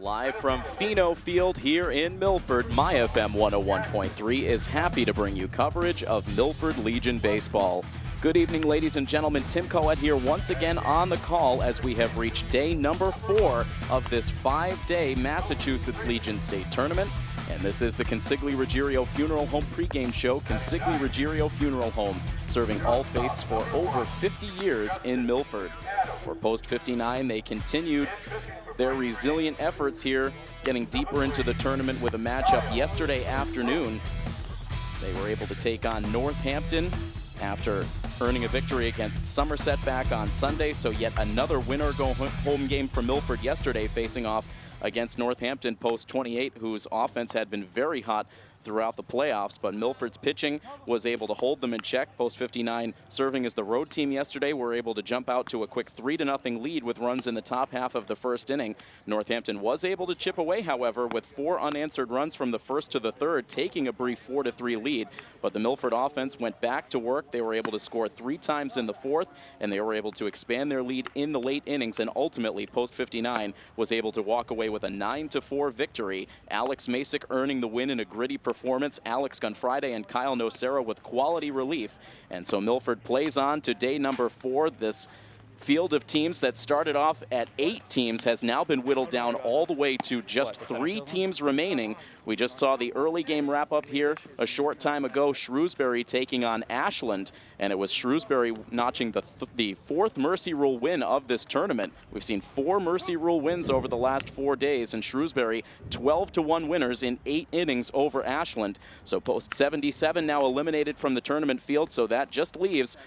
Live from Pheno Field here in Milford, My FM 101.3 is happy to bring you coverage of Milford Legion baseball. Good evening, ladies and gentlemen. Tim Coet here once again on the call as we have reached day number 4 of this 5-day Massachusetts Legion State Tournament. And this is the Consigli Ruggiero Funeral Home pregame show. Consigli Ruggiero Funeral Home, serving all faiths for over 50 years in Milford. For Post 59, they continued their resilient efforts here, getting deeper into the tournament with a matchup yesterday afternoon. They were able to take on Northampton after earning a victory against Somerset back on Sunday. So yet another winner-go-home game for Milford yesterday, facing off against Northampton Post 28, whose offense had been very hot throughout the playoffs, but Milford's pitching was able to hold them in check. Post 59, serving as the road team yesterday, were able to jump out to a quick 3-0 lead with runs in the top half of the first inning. Northampton was able to chip away, however, with 4 unanswered runs from the first to the third, taking a brief 4-3 lead. But the Milford offense went back to work. They were able to score 3 times in the fourth, and they were able to expand their lead in the late innings, and ultimately Post 59 was able to walk away with a 9-4 victory. Alex Masick earning the win in a gritty performance. Alex Gunfriday and Kyle Nocera with quality relief. And so Milford plays on to day number 4. This field of teams that started off at 8 teams has now been whittled down all the way to just 3 teams remaining. We just saw the early game wrap up here a short time ago. Shrewsbury taking on Ashland, and it was Shrewsbury notching the 4th Mercy Rule win of this tournament. We've seen 4 Mercy Rule wins over the last 4 days, and Shrewsbury 12-1 winners in 8 innings over Ashland. So Post 77 now eliminated from the tournament field, so that just leaves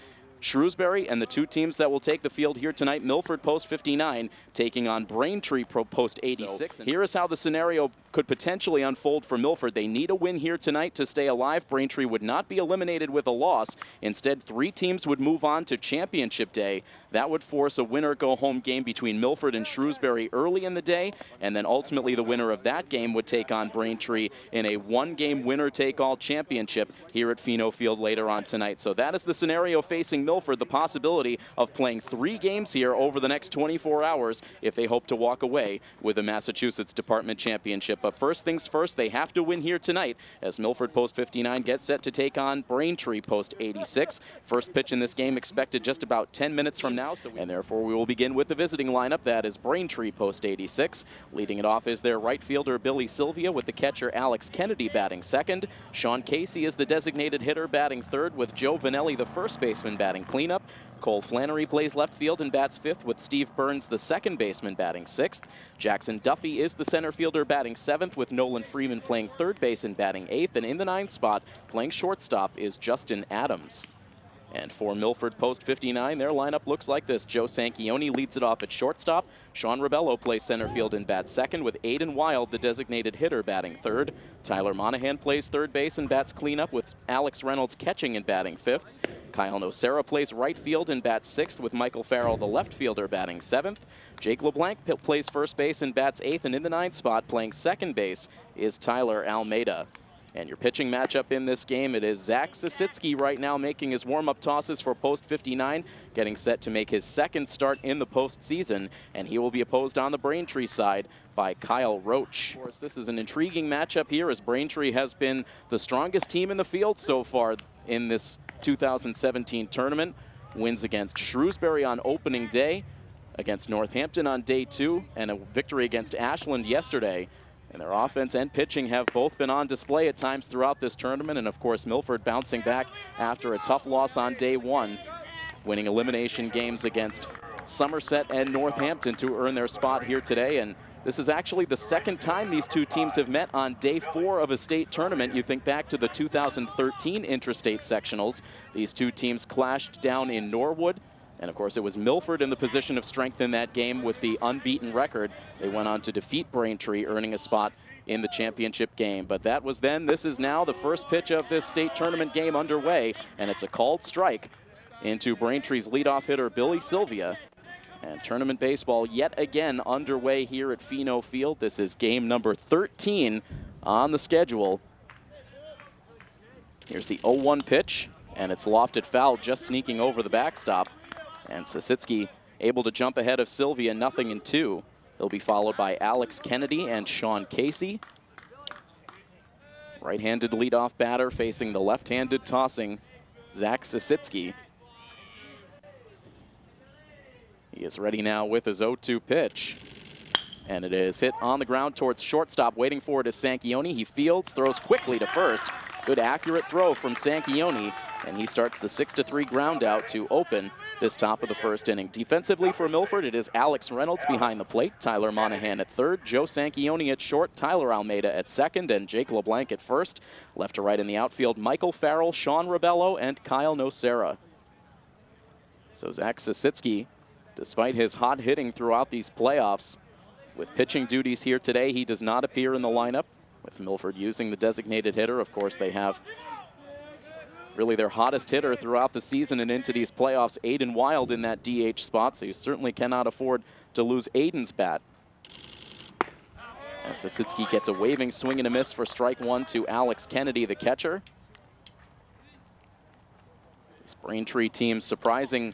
Shrewsbury and the 2 teams that will take the field here tonight. Milford Post 59 taking on Braintree Post 86. So here is how the scenario could potentially unfold for Milford. They need a win here tonight to stay alive. Braintree would not be eliminated with a loss. Instead, 3 teams would move on to championship day. That would force a winner-go-home game between Milford and Shrewsbury early in the day, and then ultimately the winner of that game would take on Braintree in a 1-game winner-take-all championship here at Pheno Field later on tonight. So that is the scenario facing Milford, the possibility of playing 3 games here over the next 24 hours if they hope to walk away with the Massachusetts Department Championship. But first things first, they have to win here tonight as Milford Post 59 gets set to take on Braintree Post 86. First pitch in this game expected just about 10 minutes from now, and therefore we will begin with the visiting lineup. That is Braintree Post 86. Leading it off is their right fielder Billy Sylvia, with the catcher Alex Kennedy batting second. Sean Casey is the designated hitter batting third, with Joe Vanelli, the first baseman, batting cleanup. Cole Flannery plays left field and bats fifth, with Steve Burns, the second baseman, batting sixth. Jackson Duffy is the center fielder batting seventh, with Nolan Freeman playing third base and batting eighth. And in the ninth spot, playing shortstop, is Justin Adams. And for Milford Post 59, their lineup looks like this. Joe Sanchione leads it off at shortstop. Sean Rebello plays center field and bats second, with Aiden Wild, the designated hitter, batting third. Tyler Monahan plays third base and bats cleanup, with Alex Reynolds catching and batting fifth. Kyle Nocera plays right field and bats sixth, with Michael Farrell, the left fielder, batting seventh. Jake LeBlanc plays first base and bats eighth, and in the ninth spot, playing second base, is Tyler Almeida. And your pitching matchup in this game, it is Zach Sasitsky right now making his warm-up tosses for Post 59, getting set to make his second start in the postseason, and he will be opposed on the Braintree side by Kyle Roach. Of course, this is an intriguing matchup here, as Braintree has been the strongest team in the field so far in this 2017 tournament. Wins against Shrewsbury on opening day, against Northampton on day 2, and a victory against Ashland yesterday. And their offense and pitching have both been on display at times throughout this tournament. And of course, Milford bouncing back after a tough loss on day 1, winning elimination games against Somerset and Northampton to earn their spot here today. And this is actually the second time these 2 teams have met on day 4 of a state tournament. You think back to the 2013 Interstate Sectionals. These 2 teams clashed down in Norwood. And of course, it was Milford in the position of strength in that game with the unbeaten record. They went on to defeat Braintree, earning a spot in the championship game. But that was then. This is now the first pitch of this state tournament game underway, and it's a called strike into Braintree's leadoff hitter, Billy Sylvia. And tournament baseball yet again underway here at Pheno Field. This is game number 13 on the schedule. Here's the 0-1 pitch, and it's lofted foul, just sneaking over the backstop. And Sasitsky able to jump ahead of Sylvia, 0-2. He'll be followed by Alex Kennedy and Sean Casey. Right-handed leadoff batter facing the left-handed tossing Zach Sisitsky. He is ready now with his 0-2 pitch. And it is hit on the ground towards shortstop. Waiting for it is Sanchioni. He fields, throws quickly to first. Good accurate throw from Sanchioni. And he starts the 6-3 ground out to open this top of the first inning. Defensively for Milford, it is Alex Reynolds behind the plate, Tyler Monahan at third, Joe Sanchioni at short, Tyler Almeida at second, and Jake LeBlanc at first. Left to right in the outfield, Michael Farrell, Sean Rebello, and Kyle Nocera. So Zach Sisitsky, despite his hot hitting throughout these playoffs, with pitching duties here today, he does not appear in the lineup. With Milford using the designated hitter, of course, they have really their hottest hitter throughout the season and into these playoffs, Aiden Wild, in that DH spot, so you certainly cannot afford to lose Aiden's bat. As Sisitsky gets a waving swing and a miss for strike one to Alex Kennedy, the catcher. This Braintree team surprising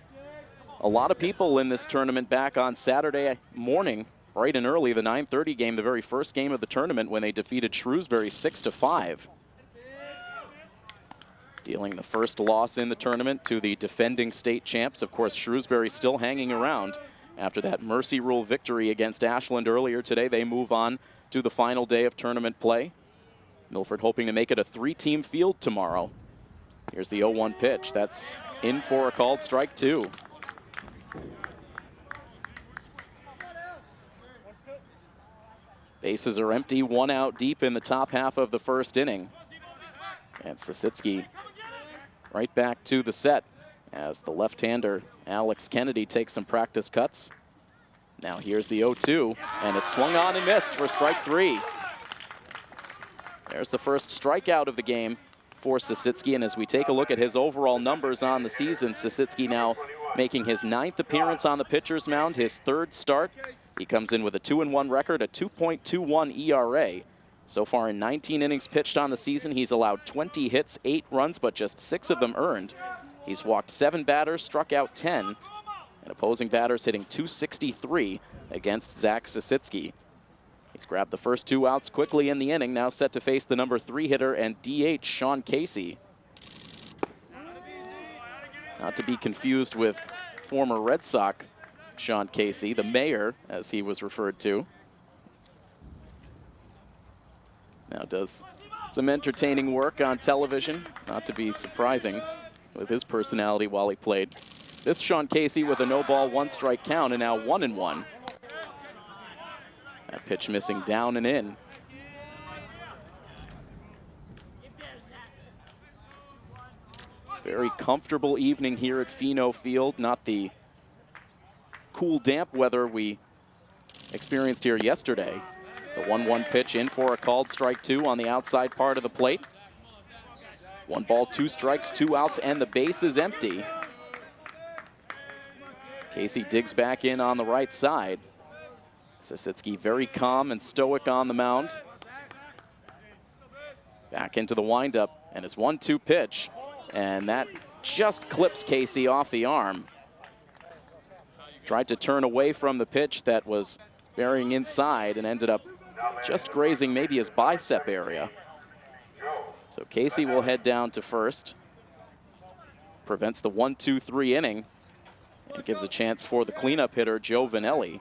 a lot of people in this tournament back on Saturday morning, bright and early, the 9:30 game, the very first game of the tournament when they defeated Shrewsbury 6-5. Dealing the first loss in the tournament to the defending state champs. Of course, Shrewsbury still hanging around after that mercy rule victory against Ashland earlier today. They move on to the final day of tournament play. Milford hoping to make it a 3-team field tomorrow. Here's the 0-1 pitch. That's in for a called strike two. Bases are empty, 1 out deep in the top half of the first inning. And Sisitsky right back to the set as the left-hander Alex Kennedy takes some practice cuts. Now here's the 0-2, and it's swung on and missed for strike three. There's the first strikeout of the game for Sisitsky, and as we take a look at his overall numbers on the season, Sisitsky now making his 9th appearance on the pitcher's mound, his 3rd start. He comes in with a 2-1 record, a 2.21 ERA. So far in 19 innings pitched on the season, he's allowed 20 hits, 8 runs, but just 6 of them earned. He's walked 7 batters, struck out 10, and opposing batters hitting .263 against Zach Sisitsky. He's grabbed the first 2 outs quickly in the inning, now set to face the number 3 hitter and DH Sean Casey. Not to be confused with former Red Sox Sean Casey, the mayor, as he was referred to. Now does some entertaining work on television, not to be surprising with his personality while he played. This Sean Casey with a no-ball, 1-strike count, and now 1-1. That pitch missing down and in. Very comfortable evening here at Pheno Field, not the cool, damp weather we experienced here yesterday. The 1-1 pitch in for a called strike two on the outside part of the plate. 1 ball, 2 strikes, 2 outs, and the base is empty. Casey digs back in on the right side. Sisitsky very calm and stoic on the mound. Back into the windup, and his 1-2 pitch. And that just clips Casey off the arm. Tried to turn away from the pitch that was burying inside and ended up just grazing maybe his bicep area. So Casey will head down to first. Prevents the 1-2-3 inning and gives a chance for the cleanup hitter, Joe Vanelli.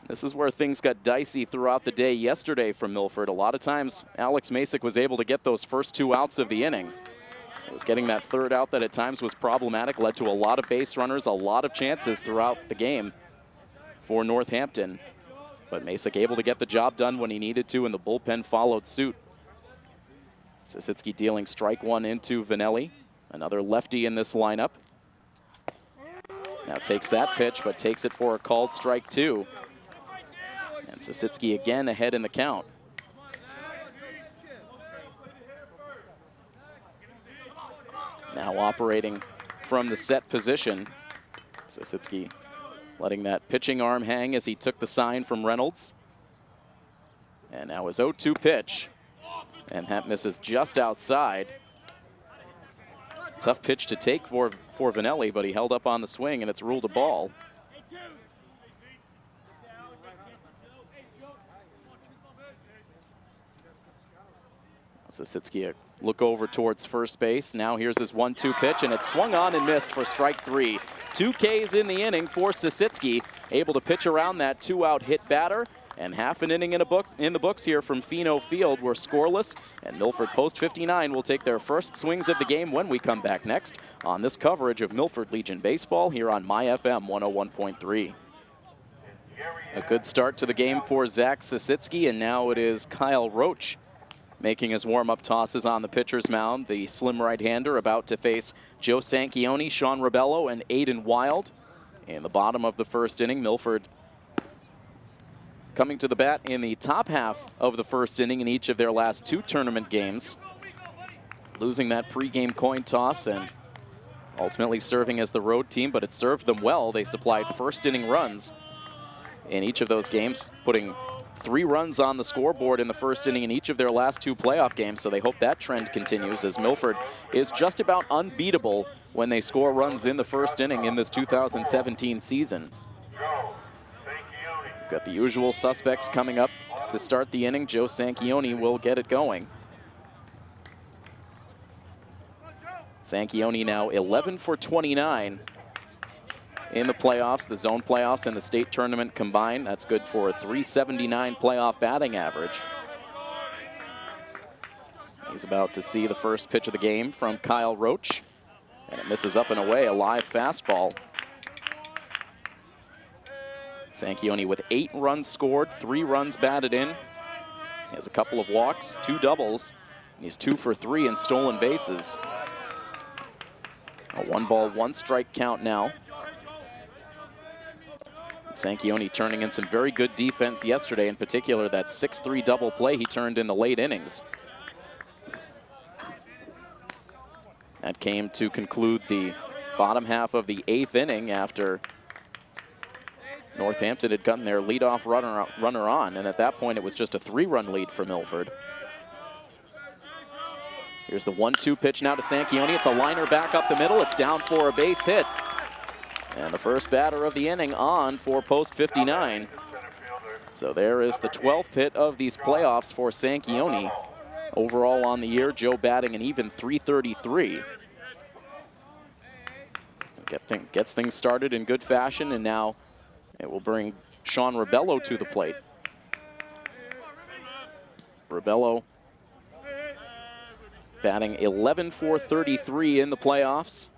This is where things got dicey throughout the day yesterday from Milford. A lot of times, Alex Masick was able to get those first 2 outs of the inning. It was getting that 3rd out that at times was problematic, led to a lot of base runners, a lot of chances throughout the game for Northampton. But Masick able to get the job done when he needed to, and the bullpen followed suit. Sisitsky dealing strike 1 into Vanelli, another lefty in this lineup. Now takes that pitch, but takes it for a called strike 2. And Sisitsky again ahead in the count. Now operating from the set position. Sisitsky letting that pitching arm hang as he took the sign from Reynolds. And now his 0-2 pitch. And that misses just outside. Tough pitch to take for Vanelli, but he held up on the swing, and it's ruled a ball. Sasitsky a look over towards first base. Now here's his 1-2 pitch, and it's swung on and missed for strike 3. 2 Ks in the inning for Sasitsky, able to pitch around that 2-out hit batter. And half an inning in the books here from Pheno Field. We're scoreless, and Milford Post 59 will take their first swings of the game when we come back next on this coverage of Milford Legion baseball here on My FM 101.3. A good start to the game for Zach Sasitsky, and now it is Kyle Roach making his warm-up tosses on the pitcher's mound. The slim right-hander about to face Joe Sanchioni, Sean Rebello, and Aiden Wild. In the bottom of the first inning, Milford coming to the bat in the top half of the first inning in each of their last 2 tournament games. Losing that pregame coin toss and ultimately serving as the road team, but it served them well. They supplied first inning runs in each of those games, putting 3 runs on the scoreboard in the first inning in each of their last 2 playoff games, so they hope that trend continues, as Milford is just about unbeatable when they score runs in the first inning in this 2017 season. Got the usual suspects coming up to start the inning. Joe Sanchioni will get it going. Sanchioni now 11 for 29 in the playoffs, the zone playoffs and the state tournament combined. That's good for a .379 playoff batting average. He's about to see the first pitch of the game from Kyle Roach, and it misses up and away, a live fastball. Sanchioni with 8 runs scored, 3 runs batted in. He has a couple of walks, 2 doubles, and he's 2 for 3 in stolen bases. A 1-ball, 1-strike count now. Sanchioni turning in some very good defense yesterday, in particular that 6-3 double play he turned in the late innings. That came to conclude the bottom half of the 8th inning after Northampton had gotten their leadoff runner on, and at that point it was just a 3-run lead for Milford. Here's the 1-2 pitch now to Sanchioni. It's a liner back up the middle. It's down for a base hit. And the first batter of the inning on for Post 59. So there is the 12th hit of these playoffs for Sanchioni. Overall on the year, Joe batting an even .333. Gets things started in good fashion, and now it will bring Sean Rebello to the plate. Rebello batting 11 for 33 in the playoffs.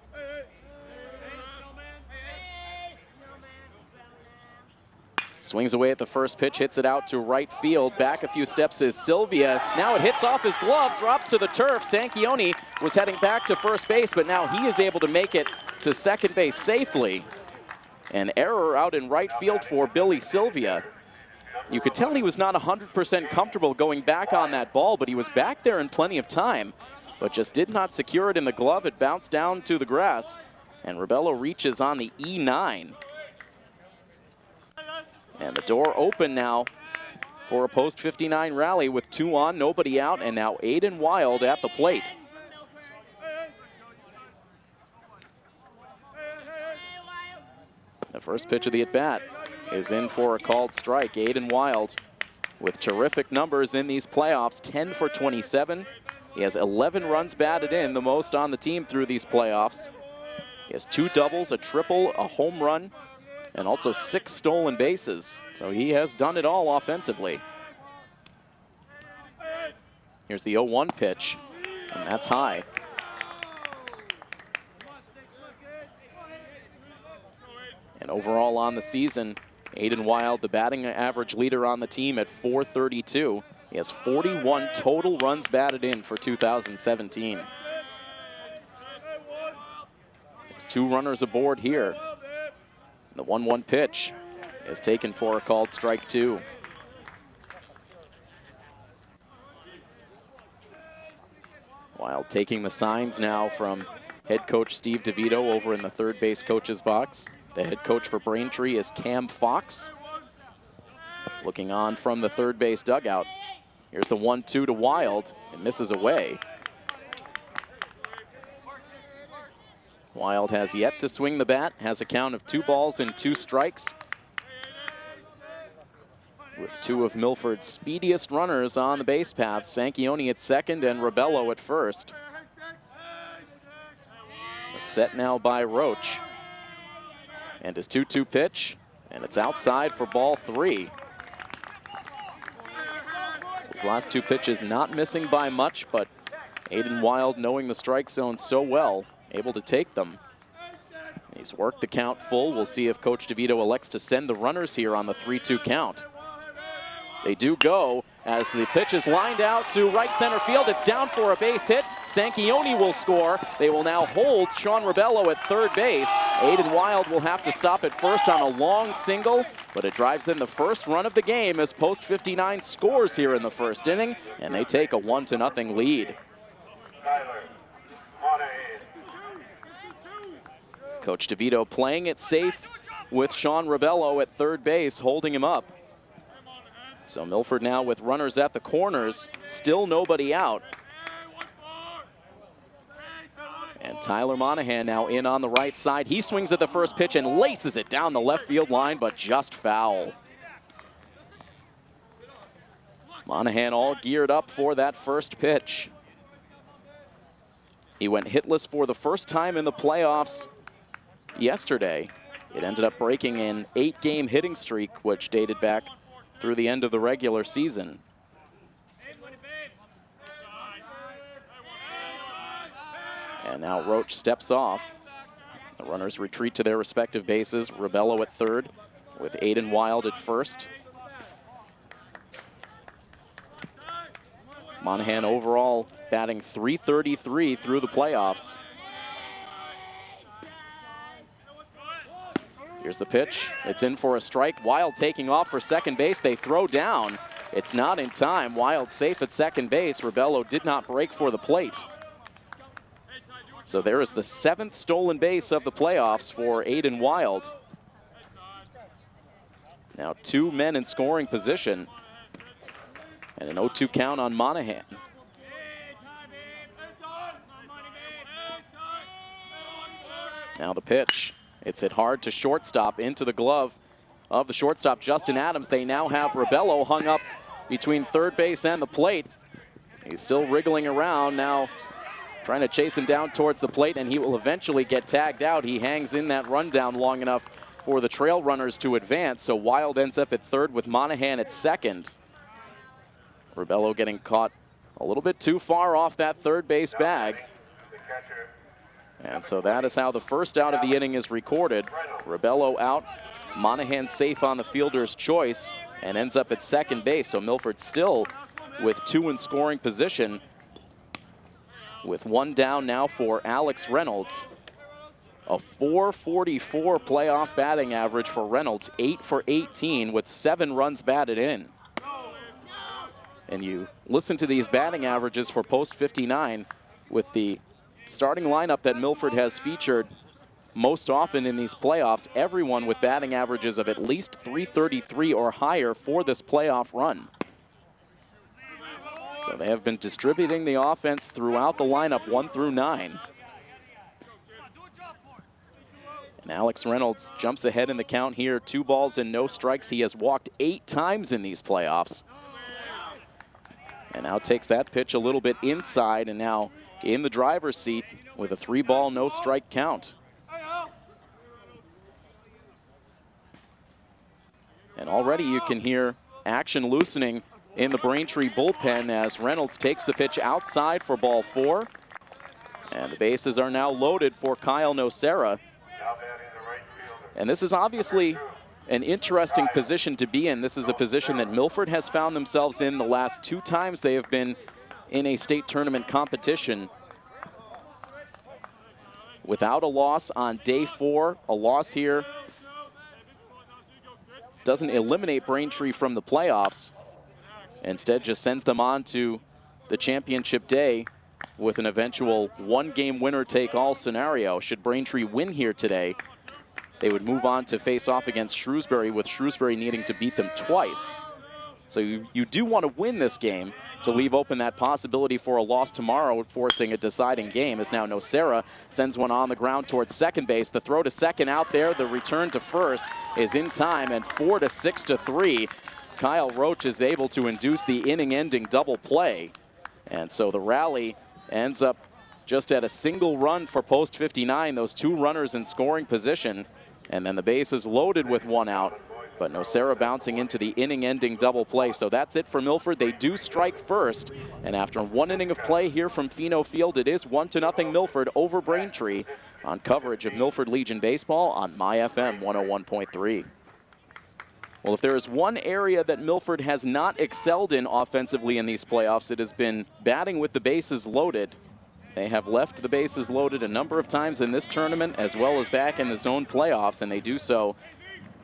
Swings away at the first pitch, hits it out to right field. Back a few steps is Sylvia. Now it hits off his glove, drops to the turf. Sanchioni was heading back to first base, but now he is able to make it to second base safely. An error out in right field for Billy Sylvia. You could tell he was not 100% comfortable going back on that ball, but he was back there in plenty of time, but just did not secure it in the glove. It bounced down to the grass, and Rebello reaches on the E9. And the door open now for a Post 59 rally with 2 on, nobody out, and now Aiden Wild at the plate. The first pitch of the at-bat is in for a called strike. Aiden Wild with terrific numbers in these playoffs, 10 for 27. He has 11 runs batted in, the most on the team through these playoffs. He has 2 doubles, a triple, a home run, and also 6 stolen bases. So he has done it all offensively. Here's the 0-1 pitch, and that's high. And overall on the season, Aiden Wild, the batting average leader on the team at .432. He has 41 total runs batted in for 2017. It's 2 runners aboard here. The 1-1 pitch is taken for a called strike 2. Wild taking the signs now from head coach Steve DeVito over in the third base coach's box. The head coach for Braintree is Cam Fox. Looking on from the third base dugout. Here's the 1-2 to Wild. It misses away. Wild has yet to swing the bat, has a count of 2 balls and 2 strikes. With 2 of Milford's speediest runners on the base path, Sanchioni at second and Rebello at first. A set now by Roach. And his 2-2 pitch, and it's outside for ball 3. His last 2 pitches not missing by much, but Aiden Wild, knowing the strike zone so well, able to take them. He's worked the count full. We'll see if Coach DeVito elects to send the runners here on the 3-2 count. They do go as the pitch is lined out to right center field. It's down for a base hit. Sanchioni will score. They will now hold Sean Rebello at third base. Aiden Wild will have to stop at first on a long single, but it drives in the first run of the game as Post 59 scores here in the first inning, and they take a 1-0 lead. Coach DeVito playing it safe with Sean Rebello at third base, holding him up. So Milford now with runners at the corners, still nobody out. And Tyler Monahan now in on the right side. He swings at the first pitch and laces it down the left field line, but just foul. Monahan all geared up for that first pitch. He went hitless for the first time in the playoffs yesterday. It ended up breaking an 8-game hitting streak, which dated back through the end of the regular season. And now Roach steps off. The runners retreat to their respective bases. Rebello at third with Aiden Wild at first. Monahan overall batting .333 through the playoffs. Here's the pitch. It's in for a strike. Wild taking off for second base. They throw down. It's not in time. Wild safe at second base. Rebello did not break for the plate. So there is the 7th stolen base of the playoffs for Aiden Wild. Now 2 men in scoring position. And an 0-2 count on Monahan. Now the pitch. It's hit hard to shortstop, into the glove of the shortstop, Justin Adams. They now have Rebello hung up between third base and the plate. He's still wriggling around now, trying to chase him down towards the plate, and he will eventually get tagged out. He hangs in that rundown long enough for the trail runners to advance, so Wild ends up at third with Monahan at second. Rebello getting caught a little bit too far off that third base bag. And so that is how the first out of the inning is recorded. Rebello out, Monahan safe on the fielder's choice, and ends up at second base. So Milford still with 2 in scoring position, with 1 down now for Alex Reynolds. A .444 playoff batting average for Reynolds, 8 for 18 with 7 runs batted in. And you listen to these batting averages for Post 59 with the starting lineup that Milford has featured most often in these playoffs, everyone with batting averages of at least .333 or higher for this playoff run. So they have been distributing the offense throughout the lineup 1 through 9. And Alex Reynolds jumps ahead in the count here, 2 balls and no strikes. He has walked 8 times in these playoffs. And now takes that pitch a little bit inside, and now in the driver's seat with a 3-ball, no strike count. And already you can hear action loosening in the Braintree bullpen as Reynolds takes the pitch outside for ball 4. And the bases are now loaded for Kyle Nocera. And this is obviously an interesting position to be in. This is a position that Milford has found themselves in the last 2 times they have been in a state tournament competition. Without a loss on day 4, a loss here doesn't eliminate Braintree from the playoffs. Instead, just sends them on to the championship day with an eventual 1-game winner-take-all scenario. Should Braintree win here today, they would move on to face off against Shrewsbury, with Shrewsbury needing to beat them twice. So you do want to win this game to leave open that possibility for a loss tomorrow, forcing a deciding game, as now Nocera sends one on the ground towards second base. The throw to second out there, the return to first is in time, and 4-6-3. Kyle Roach is able to induce the inning-ending double play. And so the rally ends up just at a single run for post 59, those two runners in scoring position. And then the base is loaded with one out. But Nocera bouncing into the inning-ending double play. So that's it for Milford. They do strike first. And after one inning of play here from Pheno Field, it is 1-0 Milford over Braintree on coverage of Milford Legion Baseball on My FM 101.3. Well, if there is one area that Milford has not excelled in offensively in these playoffs, it has been batting with the bases loaded. They have left the bases loaded a number of times in this tournament, as well as back in the zone playoffs, and they do so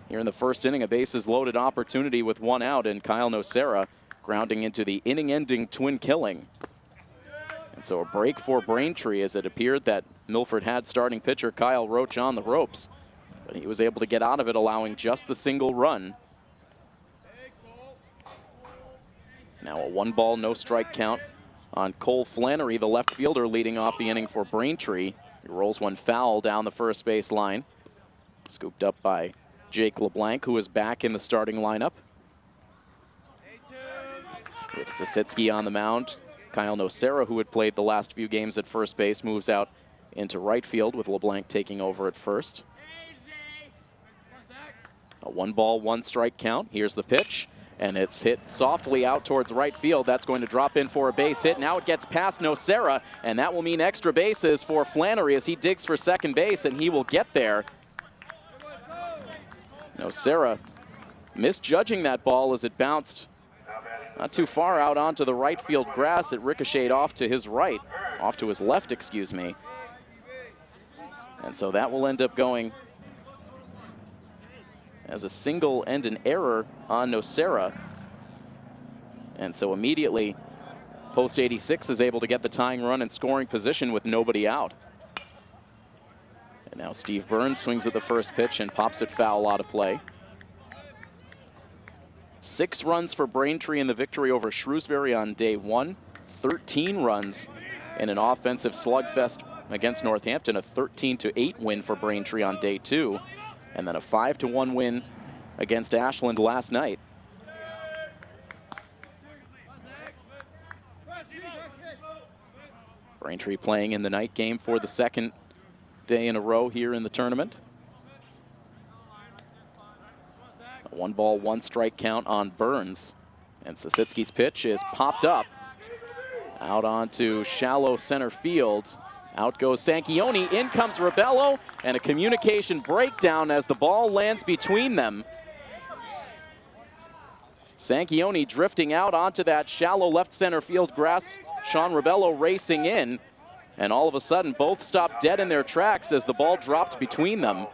here in the first inning. A bases loaded opportunity with one out, and Kyle Nocera grounding into the inning-ending twin killing. And so a break for Braintree, as it appeared that Milford had starting pitcher Kyle Roach on the ropes, but he was able to get out of it, allowing just the single run. Now a 1-ball, no strike count on Cole Flannery, the left fielder, leading off the inning for Braintree. He rolls one foul down the first base line. Scooped up by Jake LeBlanc, who is back in the starting lineup. With Sasitsky on the mound, Kyle Nocera, who had played the last few games at first base, moves out into right field with LeBlanc taking over at first. A 1-ball, 1-strike count. Here's the pitch. And it's hit softly out towards right field. That's going to drop in for a base hit. Now it gets past Nocera, and that will mean extra bases for Flannery as he digs for second base, and he will get there. Nocera misjudging that ball as it bounced not too far out onto the right field grass. It ricocheted off to his right, off to his left, excuse me. And so that will end up going as a single and an error on Nocera. And so immediately, post 86 is able to get the tying run in scoring position with nobody out. And now Steve Burns swings at the first pitch and pops it foul out of play. 6 runs for Braintree in the victory over Shrewsbury on day 1. 13 runs in an offensive slugfest against Northampton. A 13-8 win for Braintree on day 2. And then a 5-1 win against Ashland last night. Braintree playing in the night game for the second day in a row here in the tournament. A 1-ball, 1-strike count on Burns. And Sasitsky's pitch is popped up out onto shallow center field. Out goes Sanchioni, in comes Ribello, and a communication breakdown as the ball lands between them. Sanchioni drifting out onto that shallow left center field grass. Sean Ribello racing in, and all of a sudden both stopped dead in their tracks as the ball dropped between them.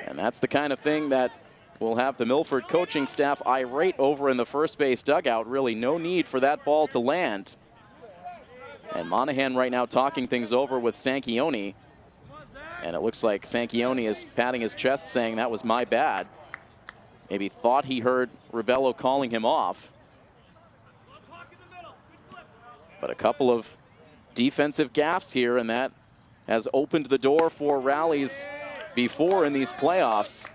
And that's the kind of thing that will have the Milford coaching staff irate over in the first base dugout. Really no need for that ball to land. And Monahan right now talking things over with Sanchioni. And it looks like Sanchioni is patting his chest saying that was my bad. Maybe thought he heard Ribello calling him off. But a couple of defensive gaffes here, and that has opened the door for rallies before in these playoffs.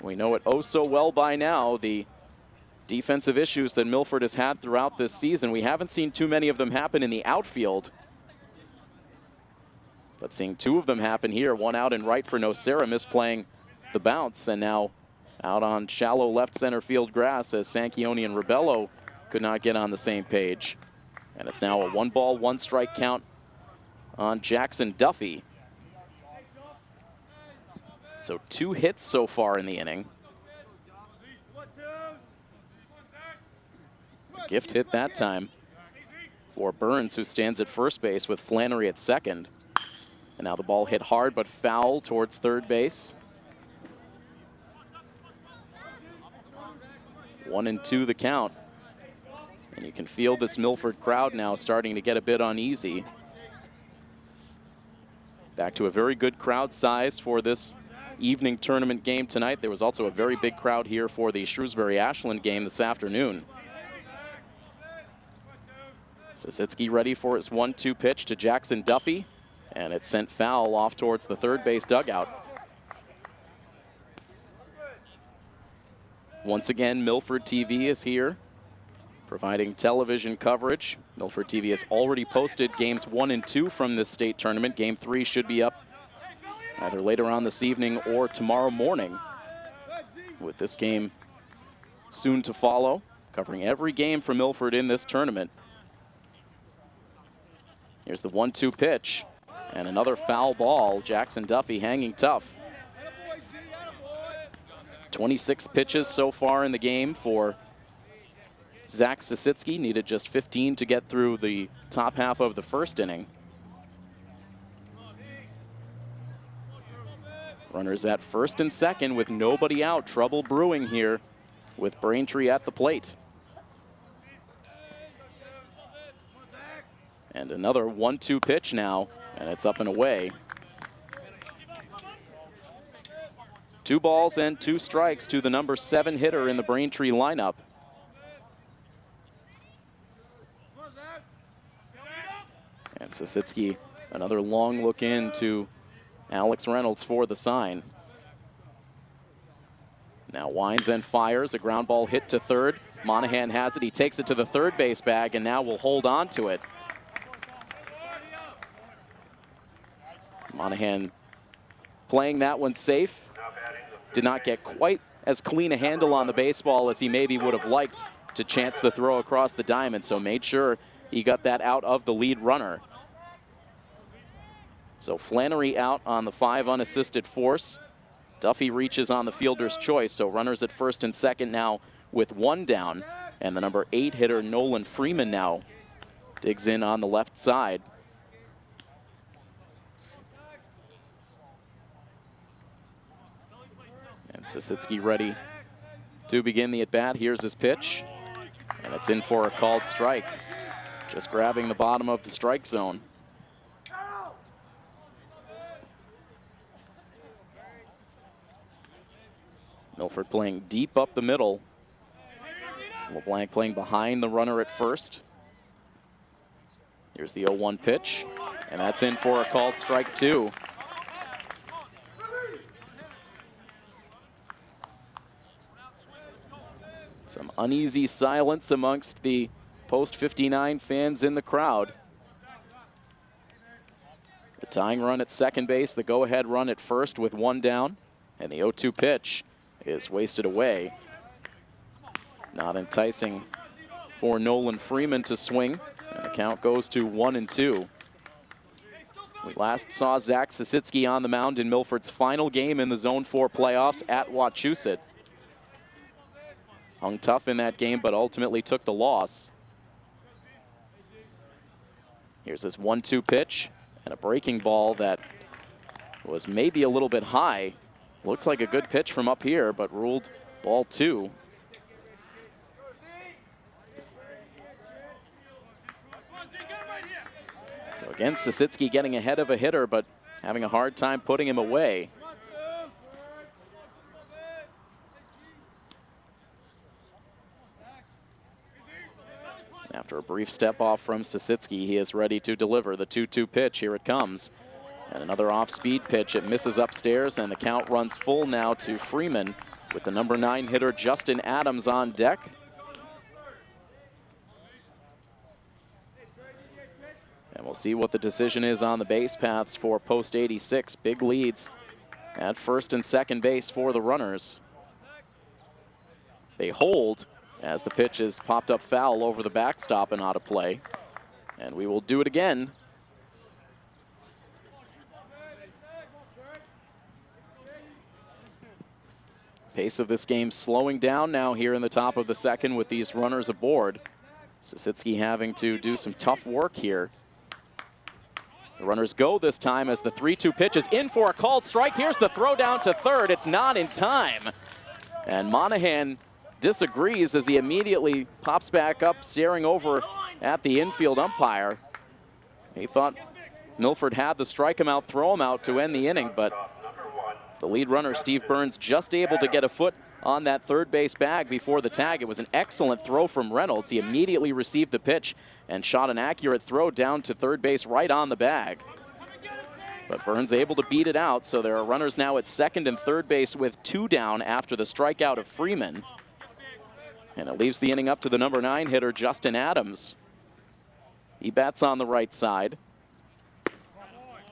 We know it oh so well by now, the defensive issues that Milford has had throughout this season. We haven't seen too many of them happen in the outfield, but seeing 2 of them happen here. One out in right for Nocera, misplaying the bounce, and now out on shallow left center field grass as Sanchioni and Ribello could not get on the same page. And it's now a 1-ball, 1-strike count on Jackson Duffy. So 2 hits so far in the inning. Gift hit that time for Burns, who stands at first base with Flannery at second. And now the ball hit hard but foul towards third base. 1-2 the count. And you can feel this Milford crowd now starting to get a bit uneasy. Back to a very good crowd size for this evening tournament game tonight. There was also a very big crowd here for the Shrewsbury-Ashland game this afternoon. Sisitsky ready for his 1-2 pitch to Jackson Duffy, and it's sent foul off towards the third base dugout. Once again, Milford TV is here, providing television coverage. Milford TV has already posted games 1 and 2 from this state tournament. Game 3 should be up either later on this evening or tomorrow morning, with this game soon to follow, covering every game for Milford in this tournament. Here's the 1-2 pitch, and another foul ball. Jackson Duffy hanging tough. 26 pitches so far in the game for Zach Sisitsky. Needed just 15 to get through the top half of the first inning. Runners at first and second with nobody out. Trouble brewing here with Braintree at the plate. And another 1-2 pitch now, and it's up and away. 2 balls and 2 strikes to the number 7 hitter in the Braintree lineup. And Sisitsky, another long look in to Alex Reynolds for the sign. Now winds and fires, a ground ball hit to third. Monahan has it, he takes it to the third base bag, and now will hold on to it. Monahan playing that one safe. Did not get quite as clean a handle on the baseball as he maybe would have liked to chance the throw across the diamond, so made sure he got that out of the lead runner. So Flannery out on the 5 unassisted force. Duffy reaches on the fielder's choice, so runners at first and second now with 1 down. And the number 8 hitter, Nolan Freeman, now digs in on the left side. And Sisitsky ready to begin the at-bat. Here's his pitch, and it's in for a called strike. Just grabbing the bottom of the strike zone. Milford playing deep up the middle. LeBlanc playing behind the runner at first. Here's the 0-1 pitch, and that's in for a called strike 2. Some uneasy silence amongst the Post 59 fans in the crowd. The tying run at second base, the go-ahead run at first with 1 down, and the 0-2 pitch is wasted away. Not enticing for Nolan Freeman to swing, and the count goes to 1-2. We last saw Zach Sisitsky on the mound in Milford's final game in the Zone 4 playoffs at Wachusett. Hung tough in that game, but ultimately took the loss. Here's this 1-2 pitch, and a breaking ball that was maybe a little bit high. Looked like a good pitch from up here, but ruled ball 2. So again, Sisitsky getting ahead of a hitter, but having a hard time putting him away. After a brief step off from Sisitsky, he is ready to deliver the 2-2 pitch. Here it comes. And another off-speed pitch. It misses upstairs, and the count runs full now to Freeman with the number 9 hitter Justin Adams on deck. And we'll see what the decision is on the base paths for Post 86. Big leads at first and second base for the runners. They hold as the pitch is popped up foul over the backstop and out of play. And we will do it again. Pace of this game slowing down now here in the top of the second with these runners aboard. Sisitsky having to do some tough work here. The runners go this time as the 3-2 pitch is in for a called strike. Here's the throw down to third. It's not in time. And Monahan disagrees as he immediately pops back up, staring over at the infield umpire. He thought Milford had the strike him out, throw him out to end the inning, but The lead runner, Steve Burns, just able to get a foot on that third base bag before the tag. It was an excellent throw from Reynolds. He immediately received the pitch and shot an accurate throw down to third base right on the bag. But Burns able to beat it out, so there are runners now at second and third base with 2 down after the strikeout of Freeman. And it leaves the inning up to the number 9 hitter, Justin Adams. He bats on the right side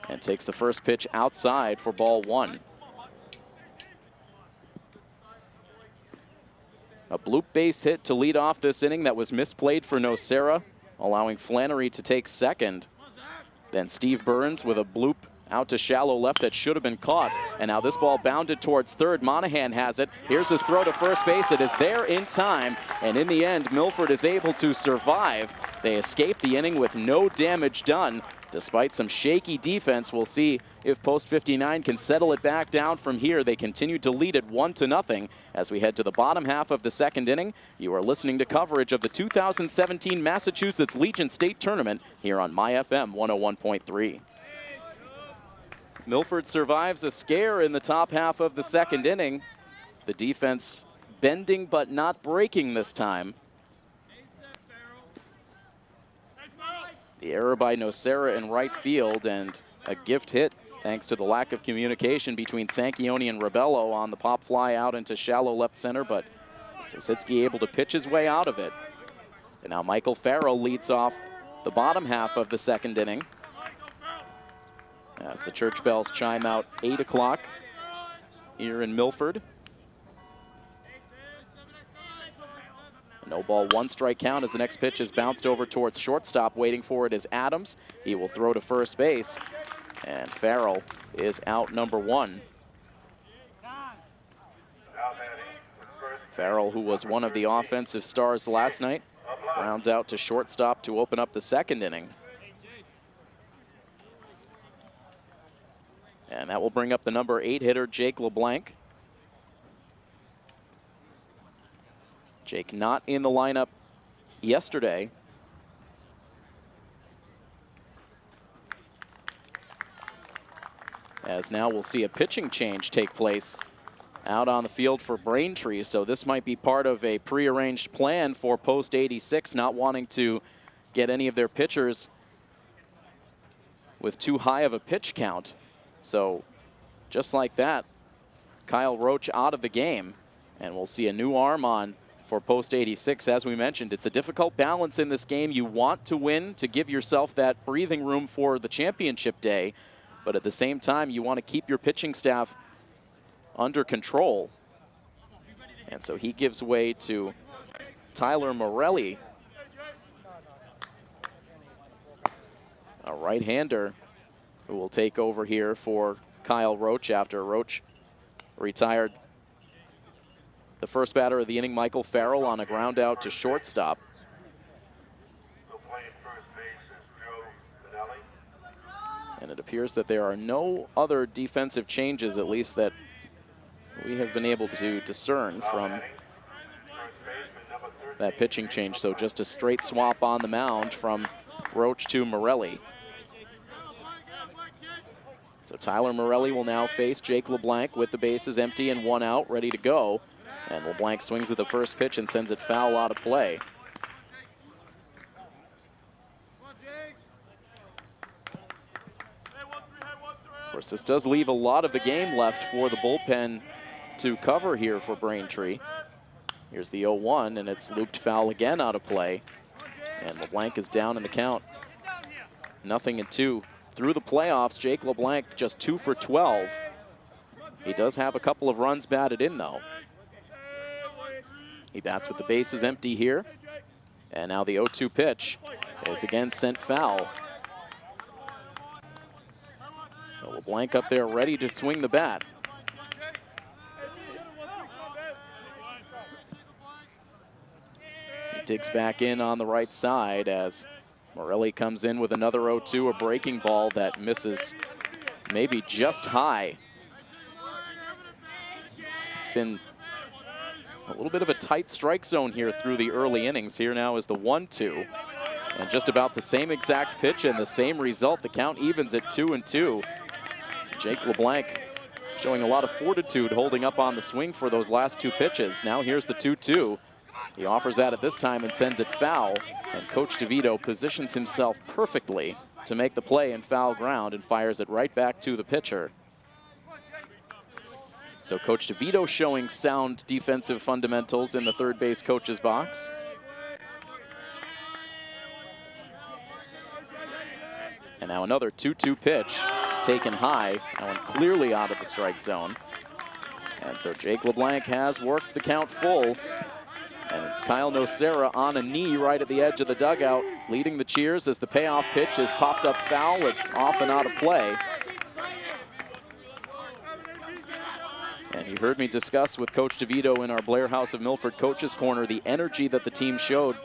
and takes the first pitch outside for ball 1. A bloop base hit to lead off this inning that was misplayed for Nocera, allowing Flannery to take second. Then Steve Burns with a bloop out to shallow left that should have been caught. And now this ball bounded towards third. Monahan has it. Here's his throw to first base. It is there in time. And in the end, Milford is able to survive. They escape the inning with no damage done. Despite some shaky defense, we'll see if Post 59 can settle it back down from here. They continue to lead it 1-0 as we head to the bottom half of the second inning. You are listening to coverage of the 2017 Massachusetts Legion State Tournament here on MyFM 101.3. Milford survives a scare in the top half of the second inning. The defense bending but not breaking this time. The error by Nocera in right field and a gift hit thanks to the lack of communication between Sanchioni and Rebello on the pop fly out into shallow left center, but Sasitsky able to pitch his way out of it. And now Michael Farrell leads off the bottom half of the second inning as the church bells chime out 8 o'clock here in Milford. No ball, 1 strike count as the next pitch is bounced over towards shortstop. Waiting for it is Adams. He will throw to first base. And Farrell is out number 1. Farrell, who was one of the offensive stars last night, grounds out to shortstop to open up the second inning. And that will bring up the number 8 hitter, Jake LeBlanc. Jake not in the lineup yesterday. As now we'll see a pitching change take place out on the field for Braintree. So this might be part of a prearranged plan for Post 86, not wanting to get any of their pitchers with too high of a pitch count. So just like that, Kyle Roach out of the game. And we'll see a new arm on for Post 86. As we mentioned, it's a difficult balance in this game. You want to win to give yourself that breathing room for the championship day, but at the same time, you want to keep your pitching staff under control. And so he gives way to Tyler Morelli, a right-hander who will take over here for Kyle Roach after Roach retired the first batter of the inning, Michael Farrell, on a ground out to shortstop. And it appears that there are no other defensive changes, at least that we have been able to discern from that pitching change. So just a straight swap on the mound from Roach to Morelli. So Tyler Morelli will now face Jake LeBlanc with the bases empty and 1 out, ready to go. And LeBlanc swings at the first pitch and sends it foul out of play. Of course, this does leave a lot of the game left for the bullpen to cover here for Braintree. Here's the 0-1, and it's looped foul again out of play. And LeBlanc is down in the count. 0-2. Through the playoffs, Jake LeBlanc just 2 for 12. He does have a couple of runs batted in, though. He bats with the bases empty here. And now the 0-2 pitch is again sent foul. So LeBlanc up there ready to swing the bat. He digs back in on the right side as Morelli comes in with another 0-2, a breaking ball that misses maybe just high. It's been a little bit of a tight strike zone here through the early innings. Here now is the 1-2. And just about the same exact pitch and the same result. The count evens at 2-2. Jake LeBlanc showing a lot of fortitude holding up on the swing for those last two pitches. Now here's the 2-2. He offers at it this time and sends it foul. And Coach DeVito positions himself perfectly to make the play in foul ground and fires it right back to the pitcher. So Coach DeVito showing sound defensive fundamentals in the third base coach's box. And now another 2-2 pitch. It's taken high. That one clearly out of the strike zone. And so Jake LeBlanc has worked the count full. And it's Kyle Nocera on a knee right at the edge of the dugout, leading the cheers as the payoff pitch is popped up foul. It's off and out of play. And you heard me discuss with Coach DeVito in our Blair House of Milford Coaches Corner the energy that the team showed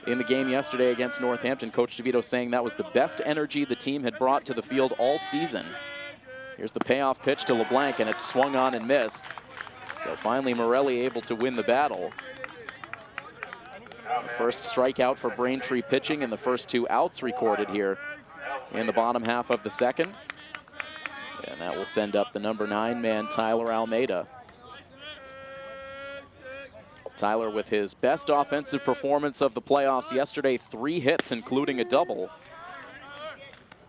in the game yesterday against Northampton. Coach DeVito saying that was the best energy the team had brought to the field all season. Here's the payoff pitch to LeBlanc, and it's swung on and missed. So finally Morelli able to win the battle. The first strikeout for Braintree pitching and the first two outs recorded here in the bottom half of the second. And that will send up the number 9 man, Tyler Almeida. Tyler with his best offensive performance of the playoffs yesterday, 3 hits, including a double.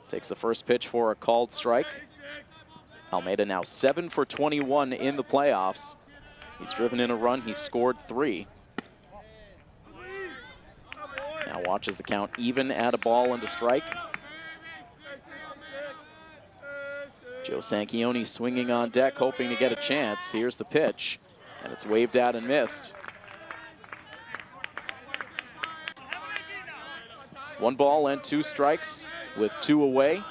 Takes the first pitch for a called strike. Almeida now 7 for 21 in the playoffs. He's driven in a run, he's scored 3. Now watches the count even at a ball and a strike. Joe Sanchioni swinging on deck, hoping to get a chance. Here's the pitch, and it's waved out and missed. 1 ball and 2 strikes with 2 away.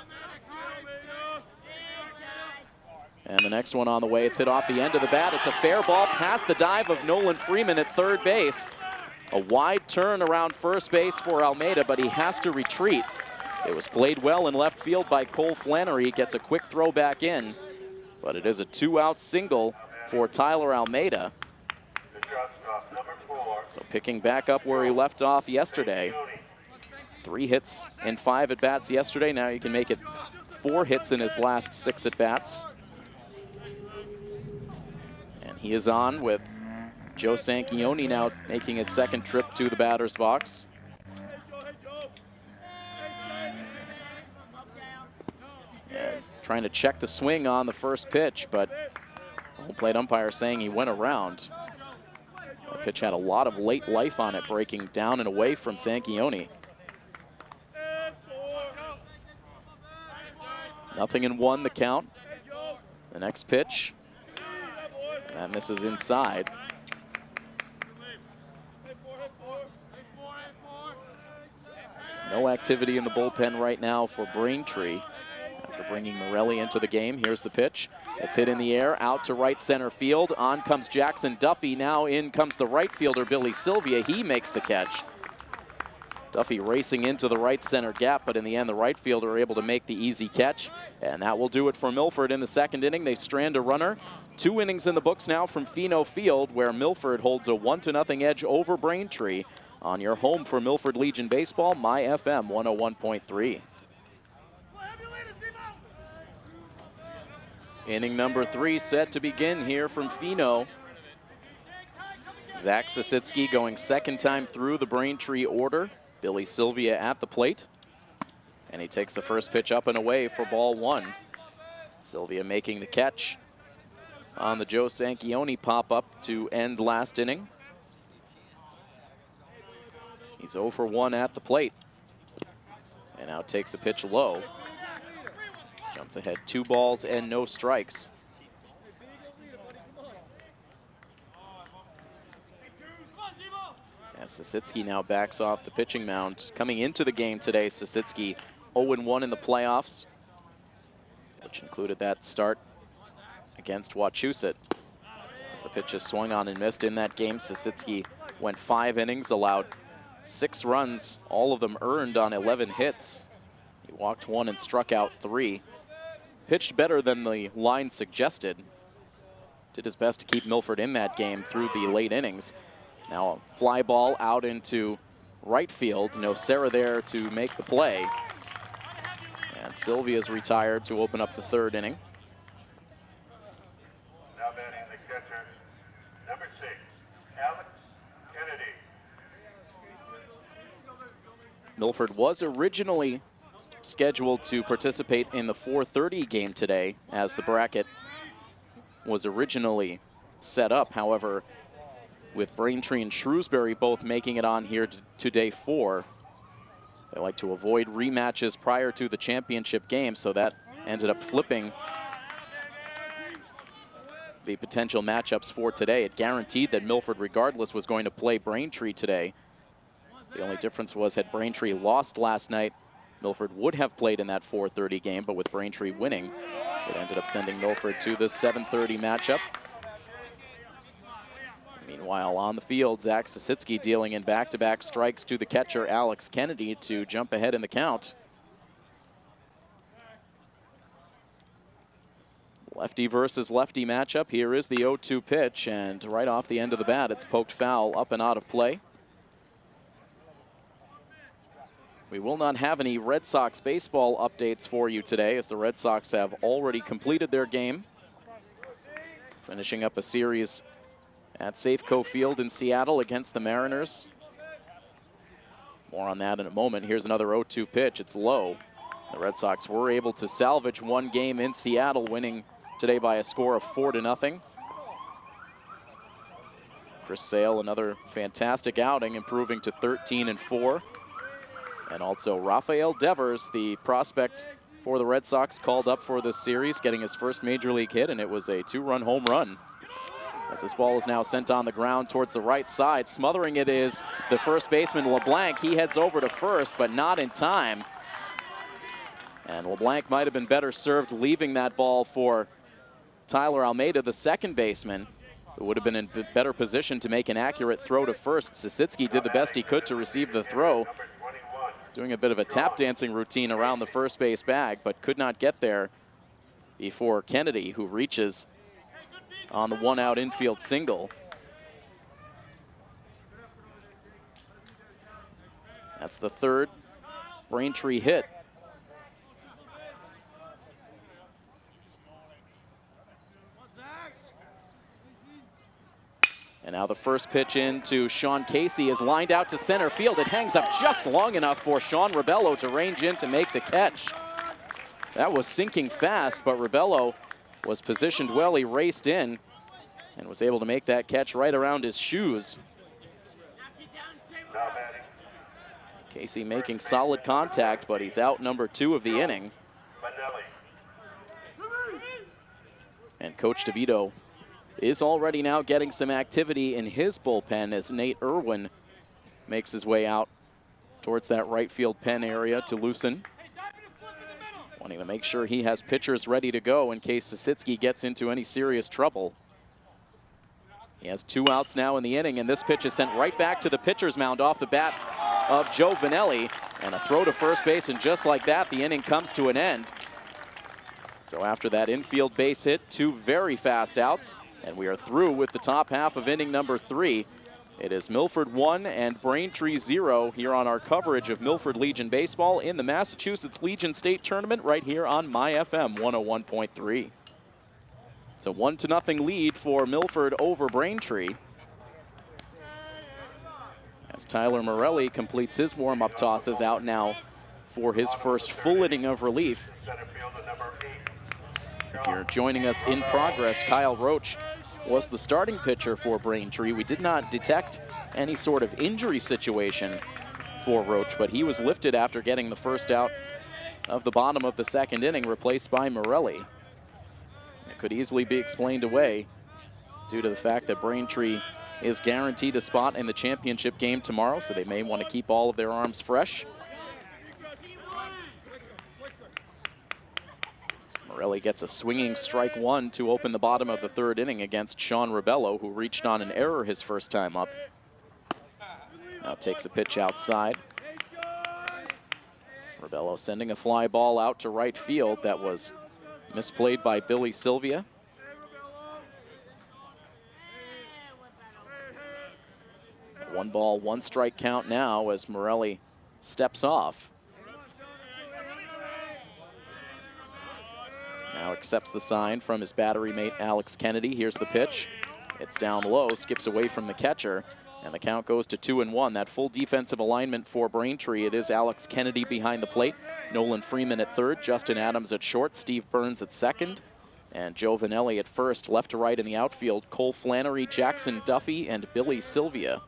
And the next one on the way, it's hit off the end of the bat. It's a fair ball past the dive of Nolan Freeman at third base. A wide turn around first base for Almeida, but he has to retreat. It was played well in left field by Cole Flannery. Gets a quick throw back in, but it is a 2-out single for Tyler Almeida. So picking back up where he left off yesterday. 3 hits in 5 at-bats yesterday. Now you can make it 4 hits in his last 6 at-bats. And he is on with Joe Sanchioni now making his second trip to the batter's box. And trying to check the swing on the first pitch, but home plate umpire saying he went around. The pitch had a lot of late life on it, breaking down and away from Sanchioni. 0-1 the count. The next pitch, and this is inside. No activity in the bullpen right now for Braintree after bringing Morelli into the game. Here's the pitch. It's hit in the air, out to right center field. On comes Jackson Duffy. Now in comes the right fielder, Billy Sylvia. He makes the catch. Duffy racing into the right center gap, but in the end, the right fielder are able to make the easy catch. And that will do it for Milford in the second inning. They strand a runner. 2 innings in the books now from Pheno Field, where Milford holds a 1-0 edge over Braintree. On your home for Milford Legion Baseball, My FM 101.3. Inning number 3 set to begin here from Pheno. Zach Sasitsky going second time through the Braintree order. Billy Sylvia at the plate. And he takes the first pitch up and away for ball 1. Sylvia making the catch on the Joe Sanchioni pop-up to end last inning. He's 0 for 1 at the plate. And now takes a pitch low. Jumps ahead 2 balls and no strikes. As Sasitsky now backs off the pitching mound. Coming into the game today, Sasitsky 0-1 in the playoffs, which included that start against Wachusett. As the pitch is swung on and missed in that game, Sasitsky went 5 innings, allowed 6 runs, all of them earned on 11 hits. He walked 1 and struck out 3. Pitched better than the line suggested. Did his best to keep Milford in that game through the late innings. Now a fly ball out into right field. Nocera there to make the play. And Sylvia's retired to open up the 3rd inning. Milford was originally scheduled to participate in the 4:30 game today as the bracket was originally set up. However, with Braintree and Shrewsbury both making it on here to day 4, they like to avoid rematches prior to the championship game, so that ended up flipping the potential matchups for today. It guaranteed that Milford, regardless, was going to play Braintree today. The only difference was, had Braintree lost last night, Milford would have played in that 4:30 game, but with Braintree winning, it ended up sending Milford to the 7:30 matchup. Meanwhile, on the field, Zach Sasitsky dealing in back-to-back strikes to the catcher, Alex Kennedy, to jump ahead in the count. Lefty versus lefty matchup. Here is the 0-2 pitch, and right off the end of the bat, it's poked foul, up and out of play. We will not have any Red Sox baseball updates for you today, as the Red Sox have already completed their game, finishing up a series at Safeco Field in Seattle against the Mariners. More on that in a moment. Here's another 0-2 pitch. It's low. The Red Sox were able to salvage one game in Seattle, winning today by a score of 4-0. Chris Sale, another fantastic outing, improving to 13-4. And also Rafael Devers, the prospect for the Red Sox, called up for this series, getting his first major league hit, and it was a 2-run home run. As this ball is now sent on the ground towards the right side, smothering it is the first baseman, LeBlanc. He heads over to first, but not in time. And LeBlanc might have been better served leaving that ball for Tyler Almeida, the second baseman, who would have been in better position to make an accurate throw to first. Sasitsky did the best he could to receive the throw, doing a bit of a tap dancing routine around the first base bag, but could not get there before Kennedy, who reaches on the one-out infield single. That's the third Braintree hit. And now the first pitch in to Sean Casey is lined out to center field. It hangs up just long enough for Sean Rebello to range in to make the catch. That was sinking fast, but Rebello was positioned well. He raced in and was able to make that catch right around his shoes. Casey making solid contact, but he's out number 2 of the inning. And Coach DeVito is already now getting some activity in his bullpen as Nate Irwin makes his way out towards that right field pen area to loosen. Wanting to make sure he has pitchers ready to go in case Sasitsky gets into any serious trouble. He has 2 outs now in the inning, and this pitch is sent right back to the pitcher's mound off the bat of Joe Vanelli, and a throw to first base, and just like that, the inning comes to an end. So after that infield base hit, 2 very fast outs, and we are through with the top half of inning number 3. It is Milford 1 and Braintree 0 here on our coverage of Milford Legion baseball in the Massachusetts Legion State Tournament right here on My FM 101.3. It's a 1-0 lead for Milford over Braintree, as Tyler Morelli completes his warm-up tosses, out now for his first full inning of relief. If you're joining us in progress, Kyle Roach was the starting pitcher for Braintree. We did not detect any sort of injury situation for Roach, but he was lifted after getting the first out of the bottom of the second inning, replaced by Morelli. It could easily be explained away due to the fact that Braintree is guaranteed a spot in the championship game tomorrow, so they may want to keep all of their arms fresh. Morelli gets a swinging strike 1 to open the bottom of the third inning against Sean Rebello, who reached on an error his first time up. Now takes a pitch outside. Rebello sending a fly ball out to right field that was misplayed by Billy Sylvia. A 1-ball, 1-strike count now as Morelli steps off. Now accepts the sign from his battery mate Alex Kennedy. Here's the pitch. It's down low, skips away from the catcher. And the count goes to 2-1. That full defensive alignment for Braintree. It is Alex Kennedy behind the plate, Nolan Freeman at third, Justin Adams at short, Steve Burns at second, and Joe Vanelli at first. Left to right in the outfield, Cole Flannery, Jackson Duffy, and Billy Sylvia.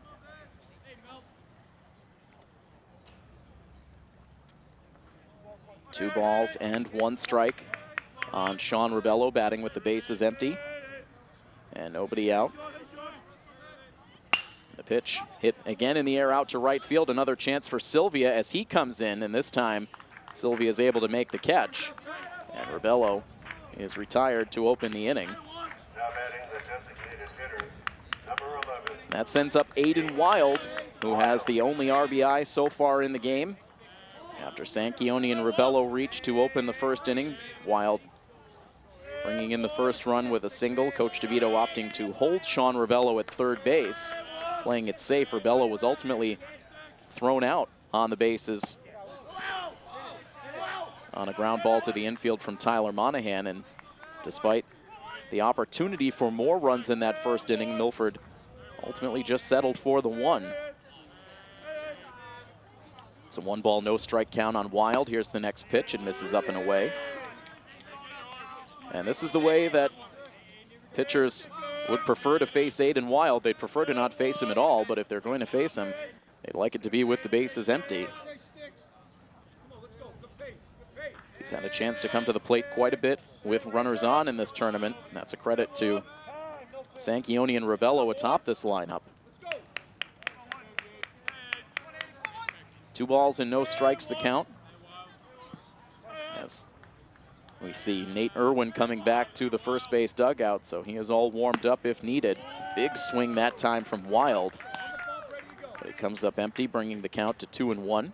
Two balls and one strike on Sean Rebello, batting with the bases empty. And nobody out. The pitch hit again in the air out to right field. Another chance for Sylvia as he comes in, and this time Sylvia is able to make the catch. And Rebello is retired to open the inning. That sends up Aiden Wild, who has the only RBI so far in the game. After Sanchioni and Rebello reach to open the first inning, Wild bringing in the first run with a single. Coach DeVito opting to hold Sean Rebello at third base, playing it safe. Rebello was ultimately thrown out on the bases on a ground ball to the infield from Tyler Monahan, and despite the opportunity for more runs in that first inning, Milford ultimately just settled for the one. It's a 1-ball, no strike count on Wild. Here's the next pitch. It misses up and away. And this is the way that pitchers would prefer to face Aiden Wild. They'd prefer to not face him at all, but if they're going to face him, they'd like it to be with the bases empty. He's had a chance to come to the plate quite a bit with runners on in this tournament. And that's a credit to Sanchioni and Rebello atop this lineup. 2 balls and no strikes the count. As we see Nate Irwin coming back to the first base dugout, so he is all warmed up if needed. Big swing that time from Wild, but he comes up empty, bringing the count to 2-1.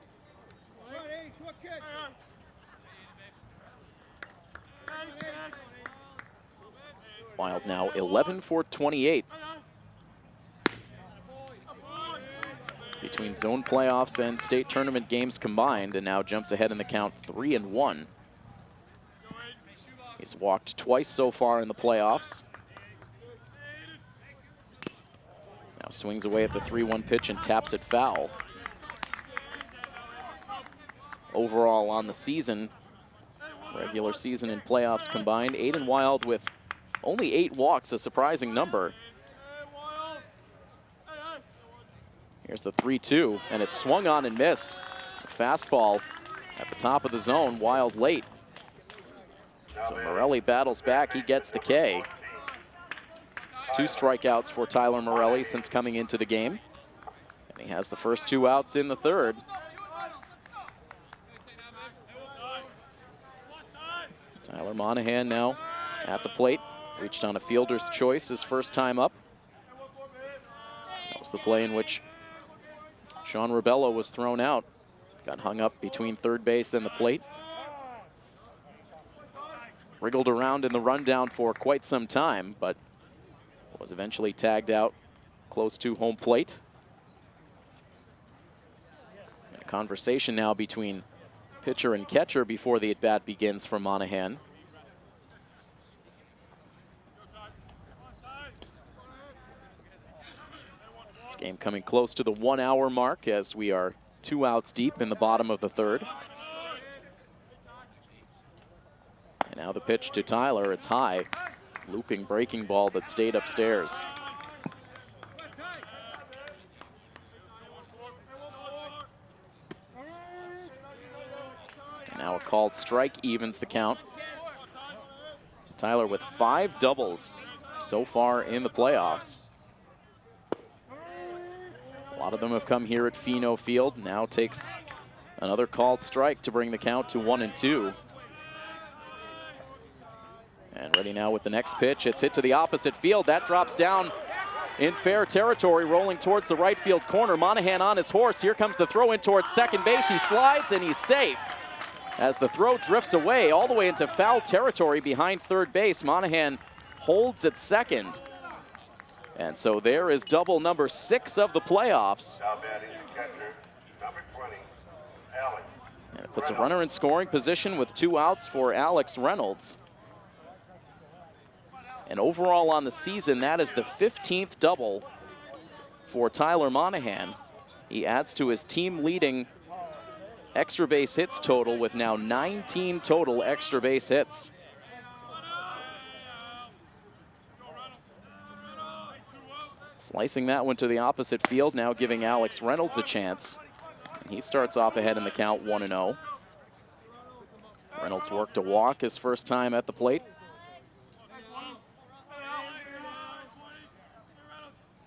Wild now 11 for 28. Between zone playoffs and state tournament games combined, and now jumps ahead in the count 3-1. He's walked twice so far in the playoffs. Now swings away at the 3-1 pitch and taps it foul. Overall on the season, regular season and playoffs combined, Aiden Wild with only 8 walks, a surprising number. Here's the 3-2, and it's swung on and missed. A fastball at the top of the zone, Wild late. So Morelli battles back, he gets the K. It's 2 strikeouts for Tyler Morelli since coming into the game. And he has the first 2 outs in the third. Tyler Monahan now at the plate. Reached on a fielder's choice his first time up. That was the play in which Sean Rebello was thrown out. Got hung up between third base and the plate. Wriggled around in the rundown for quite some time, but was eventually tagged out close to home plate. And a conversation now between pitcher and catcher before the at-bat begins for Monahan. This game coming close to the 1-hour mark as we are 2 outs deep in the bottom of the third. And now the pitch to Tyler, it's high. Looping breaking ball that stayed upstairs. And now a called strike evens the count. Tyler with 5 doubles so far in the playoffs. A lot of them have come here at Pheno Field. Now takes another called strike to bring the count to 1-2. And ready now with the next pitch. It's hit to the opposite field. That drops down in fair territory, rolling towards the right field corner. Monahan on his horse. Here comes the throw in towards second base. He slides and he's safe. As the throw drifts away all the way into foul territory behind third base, Monahan holds at second. And so there is double number 6 of the playoffs. And it puts a runner in scoring position with 2 outs for Alex Reynolds. And overall on the season, that is the 15th double for Tyler Monahan. He adds to his team-leading extra base hits total with now 19 total extra base hits. Slicing that one to the opposite field, now giving Alex Reynolds a chance. And he starts off ahead in the count, 1-0. Reynolds worked a walk his first time at the plate.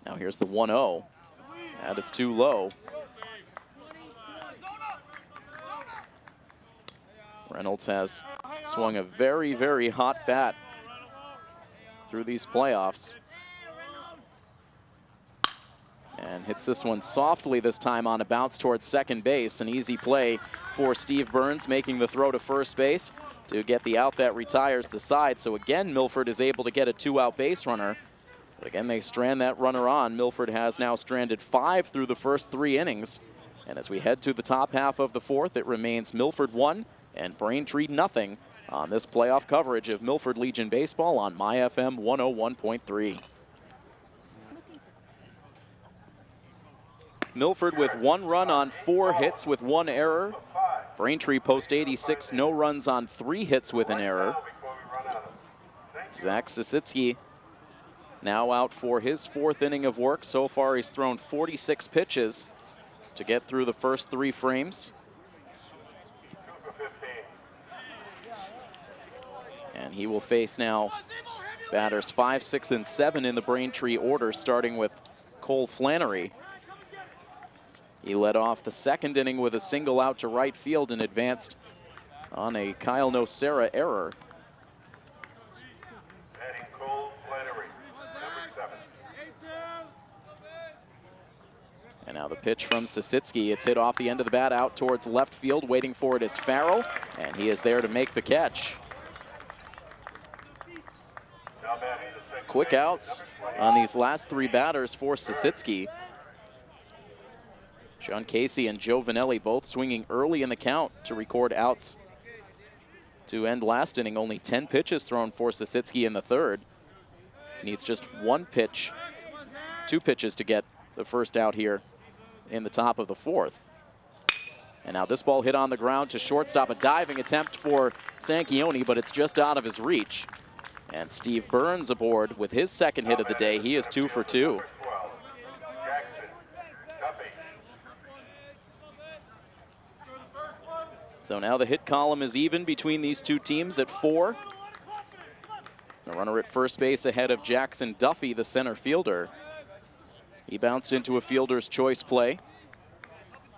Now here's the 1-0. That is too low. Reynolds has swung a very, very hot bat through these playoffs. And hits this one softly this time on a bounce towards second base. An easy play for Steve Burns, making the throw to first base to get the out that retires the side. So again, Milford is able to get a 2-out base runner. But again, they strand that runner on. Milford has now stranded 5 through the first 3 innings. And as we head to the top half of the fourth, it remains Milford 1 and Braintree 0 on this playoff coverage of Milford Legion Baseball on MyFM 101.3. Milford with 1 run on 4 hits with 1 error. Braintree post 86, no runs on 3 hits with an error. Zach Sisitsky now out for his 4th inning of work. So far he's thrown 46 pitches to get through the first 3 frames. And he will face now batters 5, 6, and 7 in the Braintree order, starting with Cole Flannery. He led off the 2nd inning with a single out to right field and advanced on a Kyle Nocera error. And now the pitch from Sisitsky. It's hit off the end of the bat out towards left field. Waiting for it is Farrell, and he is there to make the catch. Quick outs on these last 3 batters for Sisitsky. Sean Casey and Joe Vanelli both swinging early in the count to record outs to end last inning. Only 10 pitches thrown for Sisitsky in the 3rd. Needs just 1 pitch, 2 pitches to get the first out here in the top of the 4th. And now this ball hit on the ground to shortstop. A diving attempt for Sanchioni, but it's just out of his reach. And Steve Burns aboard with his 2nd hit of the day. He is 2 for 2. So now the hit column is even between these 2 teams at 4. The runner at first base ahead of Jackson Duffy, the center fielder. He bounced into a fielder's choice play.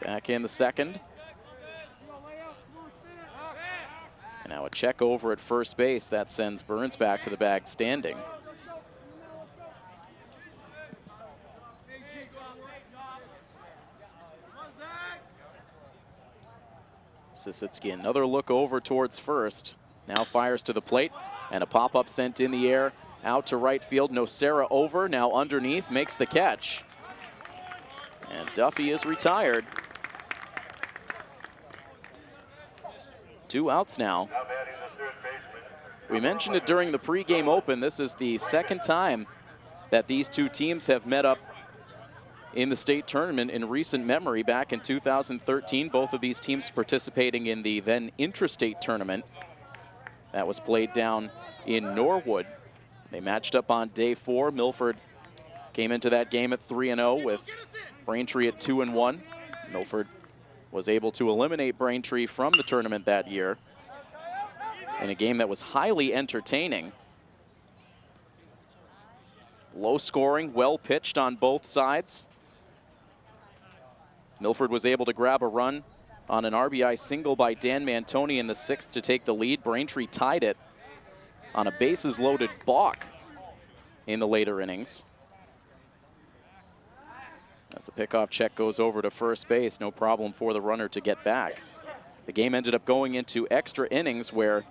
Back in the 2nd. And now a check over at first base. That sends Burns back to the bag standing. Sisitsky, another look over towards first. Now fires to the plate, and a pop-up sent in the air out to right field. Nocera over, now underneath, makes the catch. And Duffy is retired. 2 outs now. We mentioned it during the pregame open. This is the 2nd time that these 2 teams have met up in the state tournament in recent memory. Back in 2013, both of these teams participating in the then intrastate tournament that was played down in Norwood. They matched up on day 4. Milford came into that game at 3-0 with Braintree at 2-1. Milford was able to eliminate Braintree from the tournament that year in a game that was highly entertaining. Low scoring, well pitched on both sides. Milford was able to grab a run on an RBI single by Dan Mantoni in the 6th to take the lead. Braintree tied it on a bases-loaded balk in the later innings. As the pickoff check goes over to first base, no problem for the runner to get back. The game ended up going into extra innings where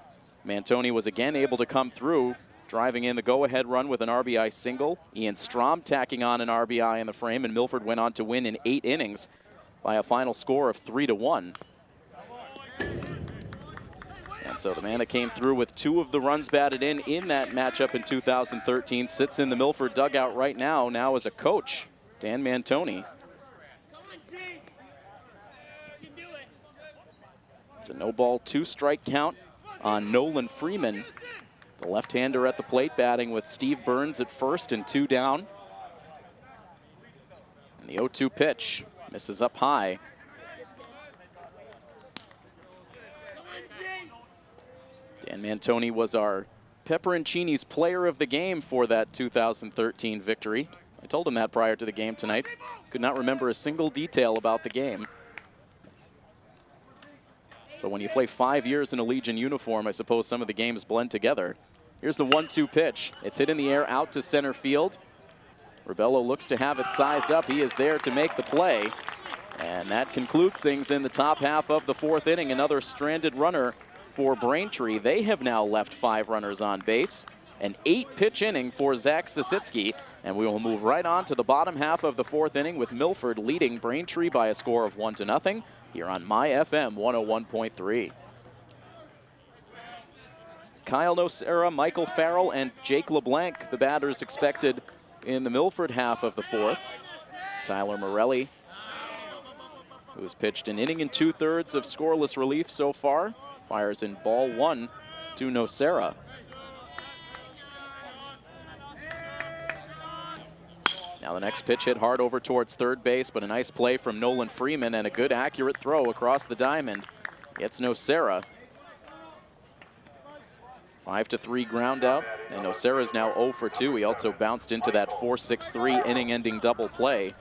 Mantoni was again able to come through, driving in the go-ahead run with an RBI single. Ian Strom tacking on an RBI in the frame, and Milford went on to win in 8 innings by a final score of 3-1. And so the man that came through with 2 of the runs batted in that matchup in 2013 sits in the Milford dugout right now as a coach. Dan Mantoni. It's a no ball, 2-strike count on Nolan Freeman. The left-hander at the plate, batting with Steve Burns at first and 2 down. And the 0-2 pitch misses up high. Dan Mantoni was our Pepperoncini's player of the game for that 2013 victory. I told him that prior to the game tonight. Could not remember a single detail about the game. But when you play 5 years in a Legion uniform, I suppose some of the games blend together. Here's the 1-2 pitch. It's hit in the air out to center field. Rebello looks to have it sized up. He is there to make the play. And that concludes things in the top half of the 4th inning. Another stranded runner for Braintree. They have now left 5 runners on base. An 8-pitch inning for Zach Sisitsky. And we will move right on to the bottom half of the 4th inning with Milford leading Braintree by a score of 1-0 here on My FM 101.3. Kyle Nocera, Michael Farrell, and Jake LeBlanc, the batters expected in the Milford half of the 4th. Tyler Morelli, who has pitched an inning and 2/3 of scoreless relief so far, fires in ball 1 to Nocera. Now the next pitch hit hard over towards third base, but a nice play from Nolan Freeman and a good accurate throw across the diamond. Gets Nocera. 5-3 ground out, and Nocera's now 0 for 2. He also bounced into that 4-6-3 inning-ending double play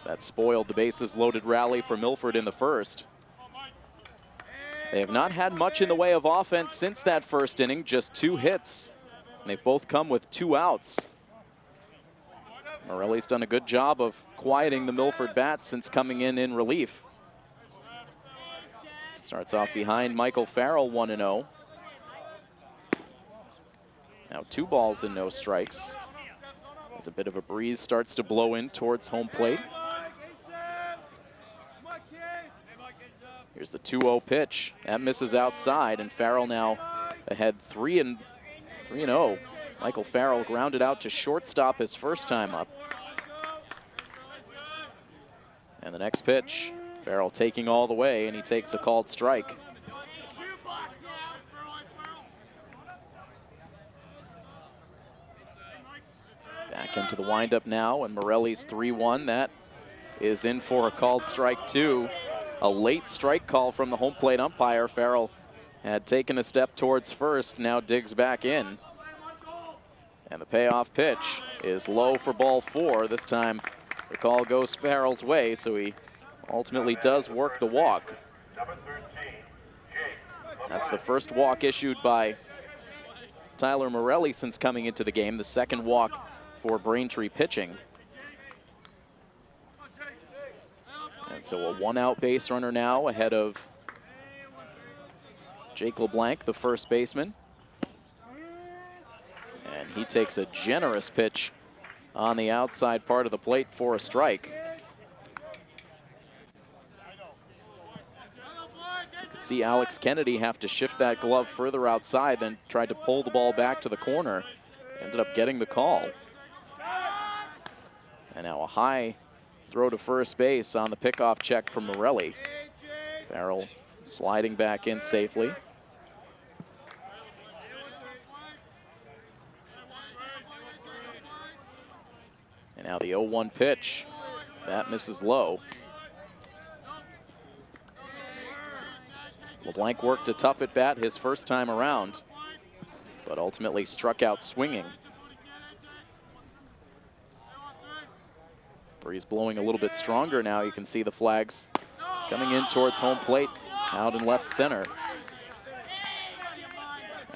that spoiled the bases loaded rally for Milford in the first. They have not had much in the way of offense since that first inning, just 2 hits. And they've both come with 2 outs. Morelli's done a good job of quieting the Milford bats since coming in relief. Starts off behind Michael Farrell, 1-0. Now 2 balls and no strikes. As a bit of a breeze starts to blow in towards home plate. Here's the 2-0 pitch. That misses outside, and Farrell now ahead 3-0. Michael Farrell grounded out to shortstop his first time up. And the next pitch, Farrell taking all the way, and he takes a called strike. Back into the windup now, and Morelli's 3-1. That is in for a called strike 2. A late strike call from the home plate umpire. Farrell had taken a step towards first, now digs back in. And the payoff pitch is low for ball 4. This time the call goes Farrell's way, so he ultimately does work the walk. That's the first walk issued by Tyler Morelli since coming into the game, the second walk for Braintree pitching. And so a 1-out base runner now ahead of Jake LeBlanc, the first baseman. And he takes a generous pitch on the outside part of the plate for a strike. You could see Alex Kennedy have to shift that glove further outside, then tried to pull the ball back to the corner. Ended up getting the call. And now a high throw to first base on the pickoff check from Morelli. Farrell sliding back in safely. And now the 0-1 pitch. That misses low. LeBlanc worked a tough at bat his first time around, but ultimately struck out swinging. Breeze blowing a little bit stronger now. You can see the flags coming in towards home plate, out in left center.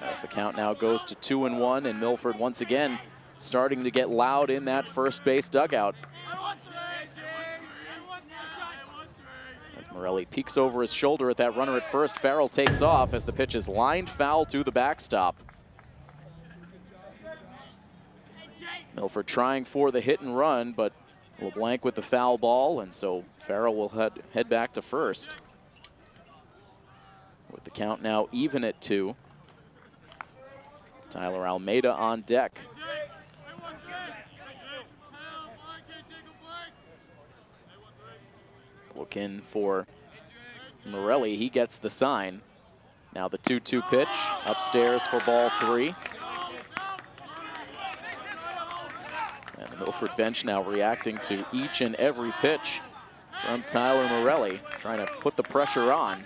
As the count now goes to 2-1, and Milford once again starting to get loud in that first base dugout. As Morelli peeks over his shoulder at that runner at first, Farrell takes off as the pitch is lined foul to the backstop. Milford trying for the hit and run, but LeBlanc with the foul ball, and so Farrell will head back to first. With the count now even at 2. Tyler Almeida on deck. back in for Morelli. He gets the sign. Now the 2-2 pitch upstairs for ball 3. And the Milford bench now reacting to each and every pitch from Tyler Morelli, trying to put the pressure on.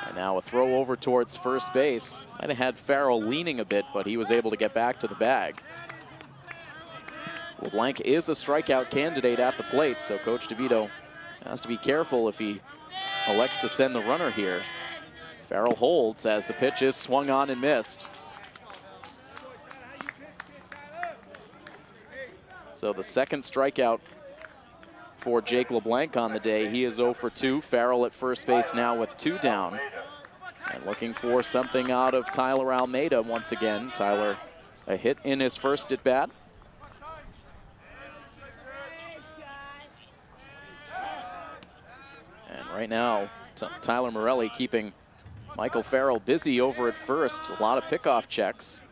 And now a throw over towards first base. Might have had Farrell leaning a bit, but he was able to get back to the bag. LeBlanc is a strikeout candidate at the plate, so Coach DeVito has to be careful if he elects to send the runner here. Farrell holds as the pitch is swung on and missed. So the second strikeout for Jake LeBlanc on the day. He is 0 for 2. Farrell at first base now with 2 down. And looking for something out of Tyler Almeida once again. Tyler, a hit in his first at bat. And right now, Tyler Morelli keeping Michael Farrell busy over at first. A lot of pickoff checks.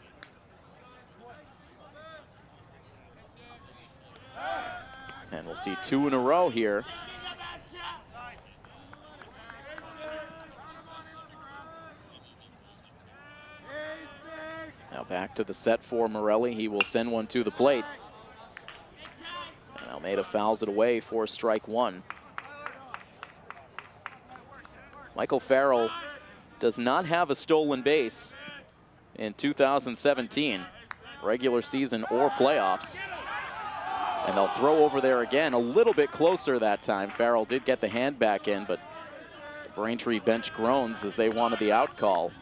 And we'll see 2 in a row here. Now back to the set for Morelli. He will send one to the plate. And Almeida fouls it away for strike 1. Michael Farrell does not have a stolen base in 2017, regular season or playoffs. And they'll throw over there again, a little bit closer that time. Farrell did get the hand back in, but the Braintree bench groans as they wanted the out call.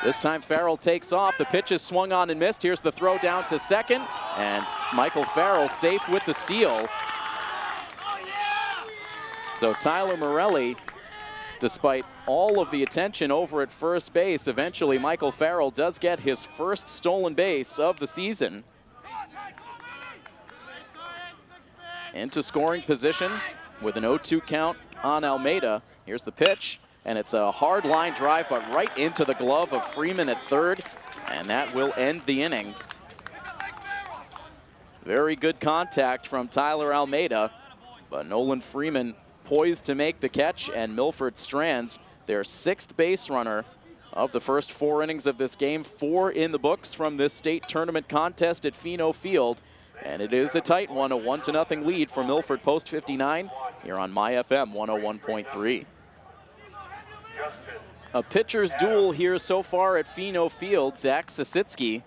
This time Farrell takes off. The pitch is swung on and missed. Here's the throw down to second, and Michael Farrell safe with the steal. So Tyler Morelli, despite all of the attention over at first base, eventually Michael Farrell does get his first stolen base of the season. Into scoring position with an 0-2 count on Almeida. Here's the pitch, and it's a hard line drive, but right into the glove of Freeman at third, and that will end the inning. Very good contact from Tyler Almeida, but Nolan Freeman poised to make the catch, and Milford strands their 6th base runner of the first 4 innings of this game. 4 in the books from this state tournament contest at Pheno Field, and it is a tight one, a 1-0 lead for Milford Post 59 here on My FM 101.3. A pitcher's duel here so far at Pheno Field. Zach Sasitsky,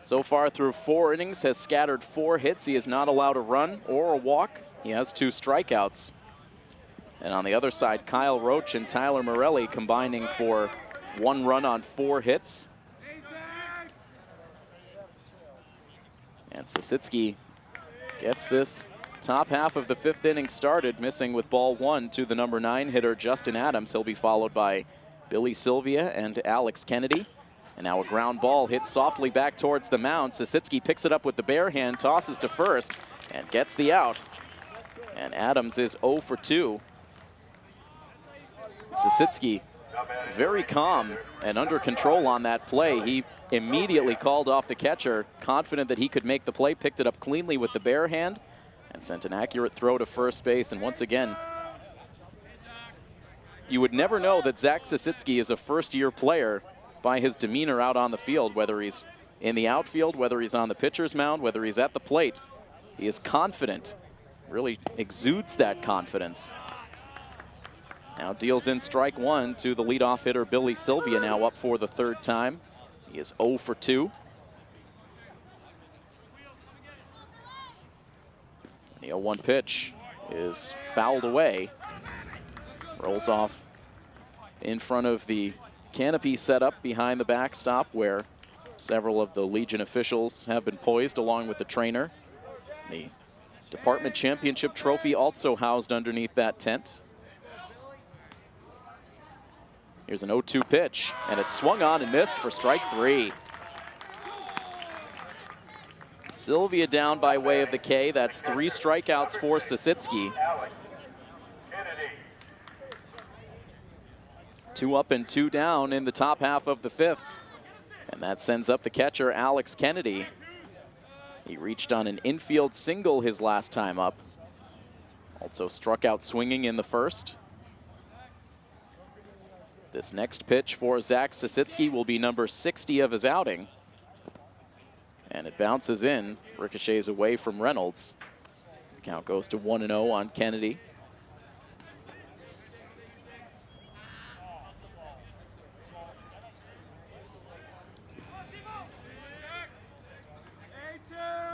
so far through 4 innings, has scattered 4 hits. He is not allowed a run or a walk. He has 2 strikeouts. And on the other side, Kyle Roach and Tyler Morelli combining for 1 run on 4 hits. And Sasitsky gets this top half of the 5th inning started, missing with ball 1 to the number 9 hitter, Justin Adams. He'll be followed by Billy Sylvia and Alex Kennedy. And now a ground ball hits softly back towards the mound. Sasitsky picks it up with the bare hand, tosses to first, and gets the out. And Adams is 0 for 2. Sasitsky very calm and under control on that play. He immediately called off the catcher, confident that he could make the play, picked it up cleanly with the bare hand, and sent an accurate throw to first base. And once again, you would never know that Zach Sasitsky is a first-year player by his demeanor out on the field, whether he's in the outfield, whether he's on the pitcher's mound, whether he's at the plate. He is confident, really exudes that confidence. Now deals in strike 1 to the leadoff hitter, Billy Sylvia, now up for the 3rd time. He is 0 for 2. The 0-1 pitch is fouled away. Rolls off in front of the canopy set up behind the backstop, where several of the Legion officials have been poised along with the trainer. The department championship trophy also housed underneath that tent. Here's an 0-2 pitch, and it's swung on and missed for strike 3. Sylvia down by way of the K. That's 3 strikeouts for Sasitsky. 2 up and 2 down in the top half of the 5th. And that sends up the catcher, Alex Kennedy. He reached on an infield single his last time up. Also struck out swinging in the first. This next pitch for Zach Sasitsky will be number 60 of his outing. And it bounces in, ricochets away from Reynolds. The count goes to 1-0 on Kennedy.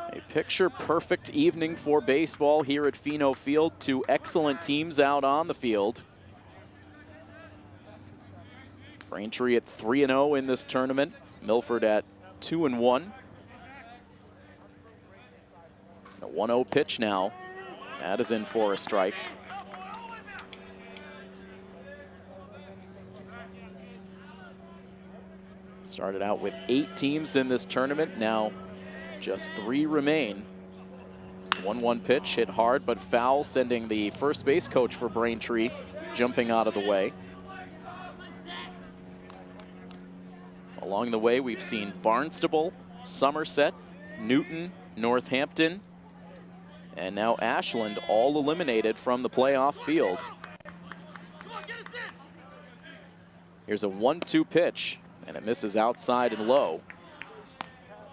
A picture-perfect evening for baseball here at Pheno Field. Two excellent teams out on the field. Braintree at 3-0 in this tournament. Milford at 2-1. A 1-0 pitch now. That is in for a strike. Started out with 8 teams in this tournament. Now just 3 remain. 1-1 pitch hit hard but foul, sending the first base coach for Braintree jumping out of the way. Along the way, we've seen Barnstable, Somerset, Newton, Northampton, and now Ashland all eliminated from the playoff field. Here's a 1-2 pitch, and it misses outside and low.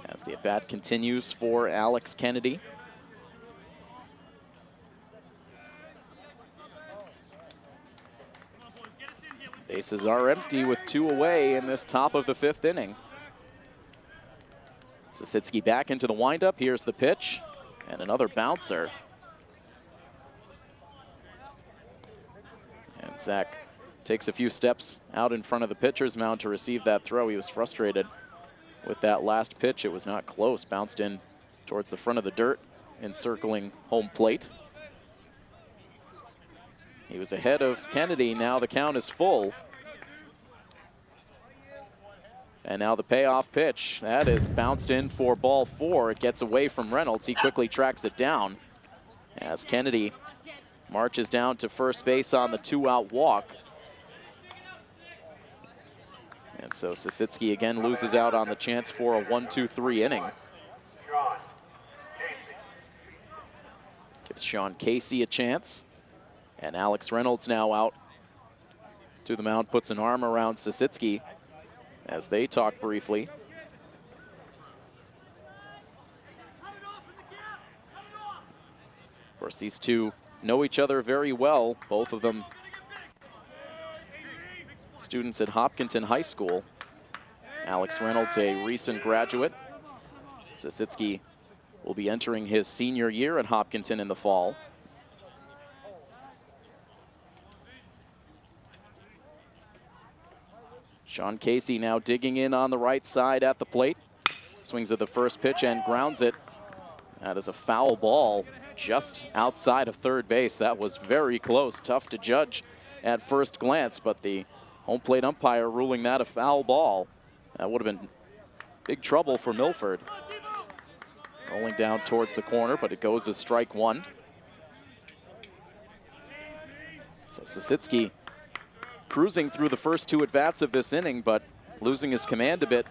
As the at-bat continues for Alex Kennedy. Bases are empty with 2 away in this top of the 5th inning. Sasitsky back into the windup. Here's the pitch, and another bouncer. And Zach takes a few steps out in front of the pitcher's mound to receive that throw. He was frustrated with that last pitch. It was not close. Bounced in towards the front of the dirt, encircling home plate. He was ahead of Kennedy. Now the count is full. And now the payoff pitch. That is bounced in for ball 4. It gets away from Reynolds. He quickly tracks it down as Kennedy marches down to first base on the 2-out walk. And so Sasitsky again loses out on the chance for a 1-2-3 inning. Gives Sean Casey a chance. And Alex Reynolds now out to the mound, puts an arm around Sasitsky as they talk briefly. Of course, these two know each other very well, both of them students at Hopkinton High School. Alex Reynolds, a recent graduate. Sasitsky will be entering his senior year at Hopkinton in the fall. Sean Casey now digging in on the right side at the plate. Swings at the first pitch and grounds it. That is a foul ball just outside of third base. That was very close, tough to judge at first glance, but the home plate umpire ruling that a foul ball. That would have been big trouble for Milford. Rolling down towards the corner, but it goes as strike 1. So Sasitsky cruising through the first 2 at-bats of this inning, but losing his command a bit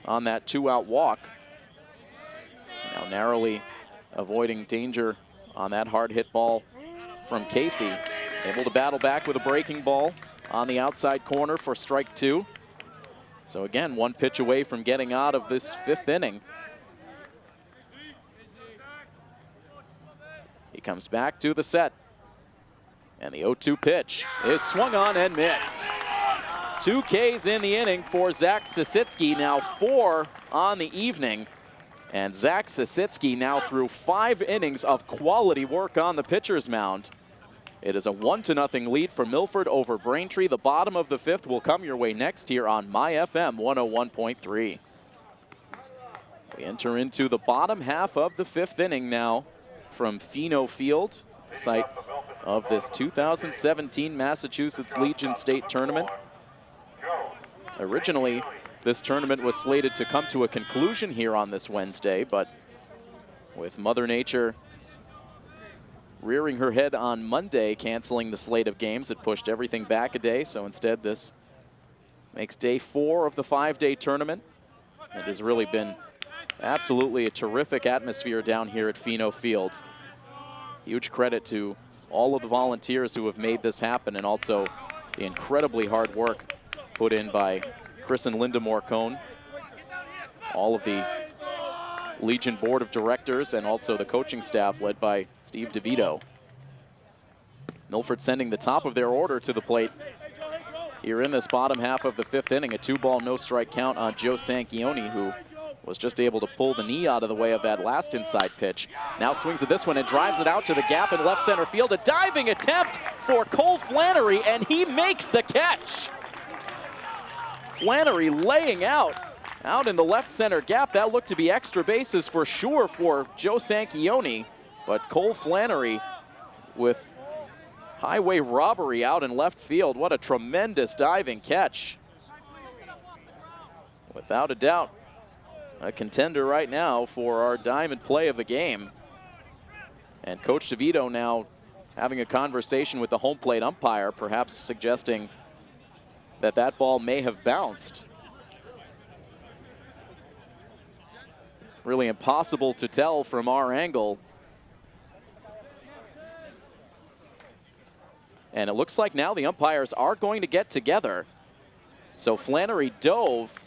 on that 2-out walk. Now narrowly avoiding danger on that hard hit ball from Casey. Able to battle back with a breaking ball on the outside corner for strike 2. So again, 1 pitch away from getting out of this 5th inning. He comes back to the set. And the 0-2 pitch is swung on and missed. 2 Ks in the inning for Zach Sasitsky, now 4 on the evening. And Zach Sasitsky now through 5 innings of quality work on the pitcher's mound. It is a 1-0 lead for Milford over Braintree. The bottom of the 5th will come your way next here on My FM 101.3. We enter into the bottom half of the 5th inning now from Pheno Field, site of this 2017 Massachusetts Legion State Tournament. Originally, this tournament was slated to come to a conclusion here on this Wednesday, but with Mother Nature rearing her head on Monday, canceling the slate of games, it pushed everything back a day. So instead, this makes day 4 of the 5-day tournament. It has really been absolutely a terrific atmosphere down here at Pheno Field. Huge credit to all of the volunteers who have made this happen, and also the incredibly hard work put in by Chris and Linda Morcone, all of the Legion Board of Directors, and also the coaching staff led by Steve DeVito. Milford sending the top of their order to the plate here in this bottom half of the 5th inning. A 2-ball, no-strike count on Joe Sanchione, who was just able to pull the knee out of the way of that last inside pitch. Now swings at this one and drives it out to the gap in left center field. A diving attempt for Cole Flannery, and he makes the catch. Flannery laying out in the left center gap. That looked to be extra bases for sure for Joe Sanchione, but Cole Flannery with highway robbery out in left field. What a tremendous diving catch. Without a doubt, a contender right now for our diamond play of the game. And Coach DeVito now having a conversation with the home plate umpire, perhaps suggesting that that ball may have bounced. Really impossible to tell from our angle. And it looks like now the umpires are going to get together. So Flannery dove,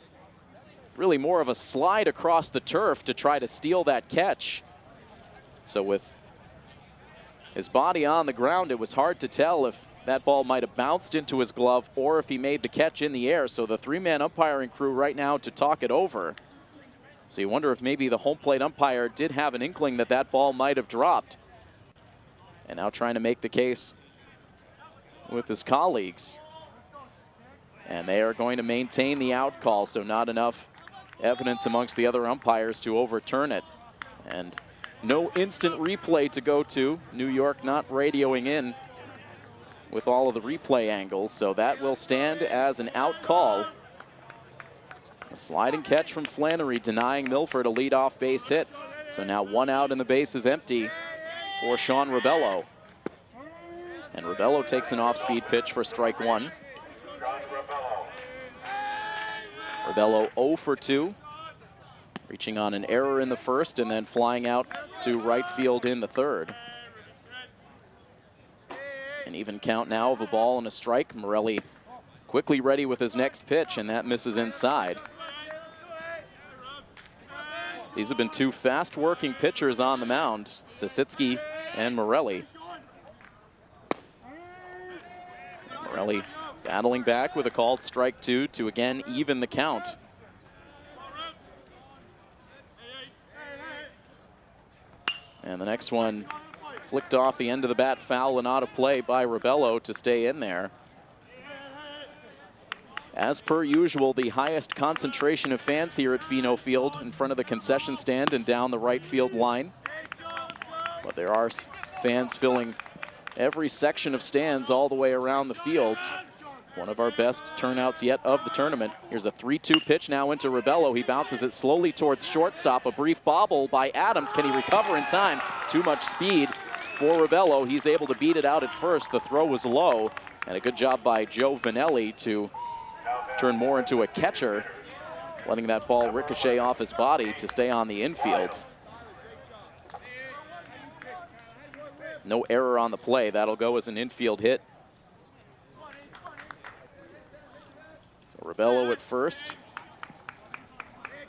really more of a slide across the turf to try to steal that catch. So with his body on the ground, it was hard to tell if that ball might have bounced into his glove or if he made the catch in the air. So the 3-man umpiring crew right now to talk it over. So you wonder if maybe the home plate umpire did have an inkling that that ball might have dropped. And now trying to make the case with his colleagues. And they are going to maintain the out call, so not enough evidence amongst the other umpires to overturn it. And no instant replay to go to. New York not radioing in with all of the replay angles, so that will stand as an out call. A sliding catch from Flannery denying Milford a leadoff base hit. So now 1 out and the base is empty for Sean Rebello. And Rebello takes an off-speed pitch for strike 1. Rebello 0 for 2, reaching on an error in the first and then flying out to right field in the third. An even count now of a ball and a strike. Morelli quickly ready with his next pitch, and that misses inside. These have been two fast-working pitchers on the mound, Sisitsky and Morelli. Morelli battling back with a called strike 2 to again even the count. And the next one flicked off the end of the bat, foul and out of play by Rebello to stay in there. As per usual, the highest concentration of fans here at Pheno Field in front of the concession stand and down the right field line. But there are fans filling every section of stands all the way around the field. One of our best turnouts yet of the tournament. Here's a 3-2 pitch now into Rebello. He bounces it slowly towards shortstop. A brief bobble by Adams. Can he recover in time? Too much speed for Rebello. He's able to beat it out at first. The throw was low. And a good job by Joe Vanelli to turn more into a catcher, letting that ball ricochet off his body to stay on the infield. No error on the play. That'll go as an infield hit. So Rebello at first.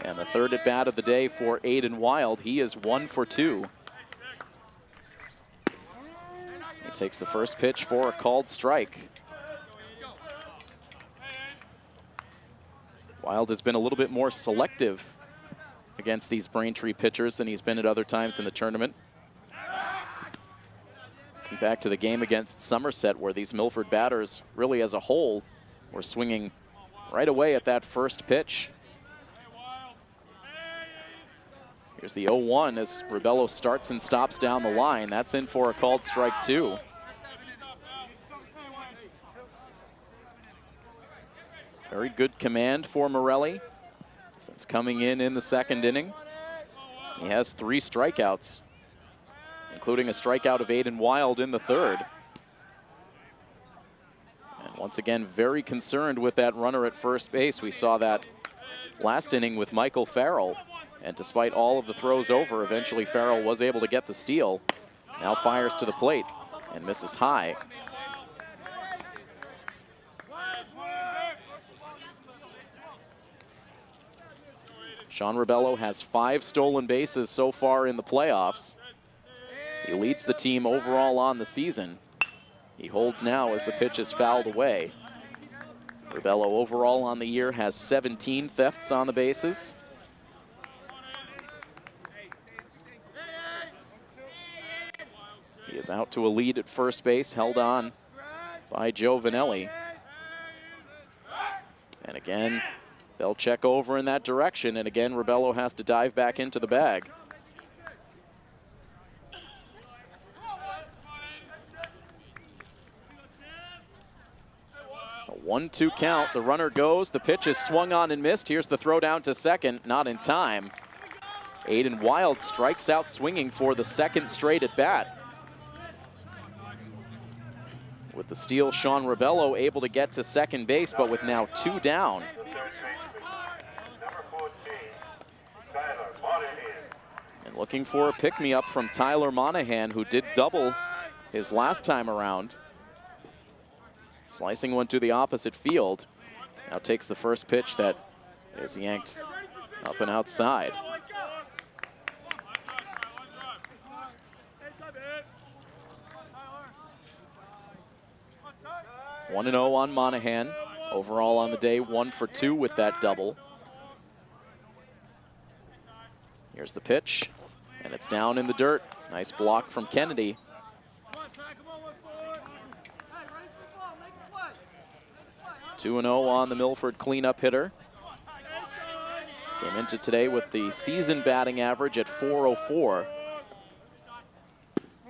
And the third at bat of the day for Aiden Wild. He is 1 for 2. He takes the first pitch for a called strike. Wild has been a little bit more selective against these Braintree pitchers than he's been at other times in the tournament. And back to the game against Somerset, where these Milford batters, really as a whole, were swinging right away at that first pitch. Here's the 0-1 as Rebello starts and stops down the line. That's in for a called strike 2. Very good command for Morelli since coming in the second inning. He has 3 strikeouts, including a strikeout of Aiden Wild in the third. And once again, very concerned with that runner at first base. We saw that last inning with Michael Farrell. And despite all of the throws over, eventually Farrell was able to get the steal. Now fires to the plate and misses high. Sean Rebello has 5 stolen bases so far in the playoffs. He leads the team overall on the season. He holds now as the pitch is fouled away. Rebello overall on the year has 17 thefts on the bases. He is out to a lead at first base, held on by Joe Vanelli. And again, they'll check over in that direction, and again, Rebello has to dive back into the bag. A 1-2 count, the runner goes, the pitch is swung on and missed. Here's the throw down to second, not in time. Aiden Wild strikes out swinging for the second straight at bat. With the steal, Sean Rebello able to get to second base, but with now 2 down. And looking for a pick-me-up from Tyler Monahan, who did double his last time around. Slicing one to the opposite field. Now takes the first pitch that is yanked up and outside. 1-0 on Monahan. Overall on the day, 1 for 2 with that double. Here's the pitch, and it's down in the dirt. Nice block from Kennedy. 2-0 on the Milford cleanup hitter. Came into today with the season batting average at .404.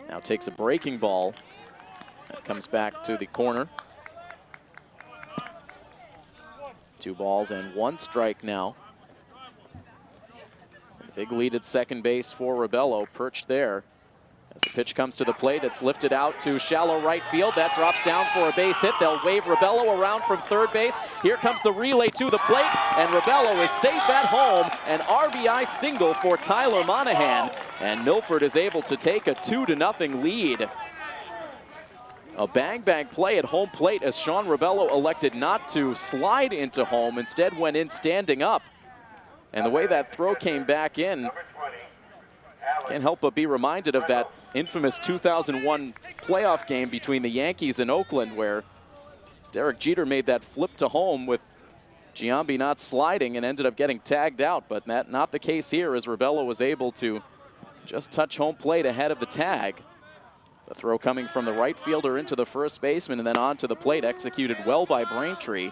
Now takes a breaking ball. That comes back to the corner. 2 balls and 1 strike now. And a big lead at second base for Rebello, perched there. As the pitch comes to the plate, it's lifted out to shallow right field. That drops down for a base hit. They'll wave Rebello around from third base. Here comes the relay to the plate, and Rebello is safe at home. An RBI single for Tyler Monahan, and Milford is able to take a 2-0 lead. A bang-bang play at home plate as Sean Rebello elected not to slide into home, instead went in standing up. And the way that throw came back in, can't help but be reminded of that infamous 2001 playoff game between the Yankees and Oakland, where Derek Jeter made that flip to home with Giambi not sliding and ended up getting tagged out. But that not the case here, as Rebello was able to just touch home plate ahead of the tag. The throw coming from the right fielder into the first baseman and then onto the plate, executed well by Braintree.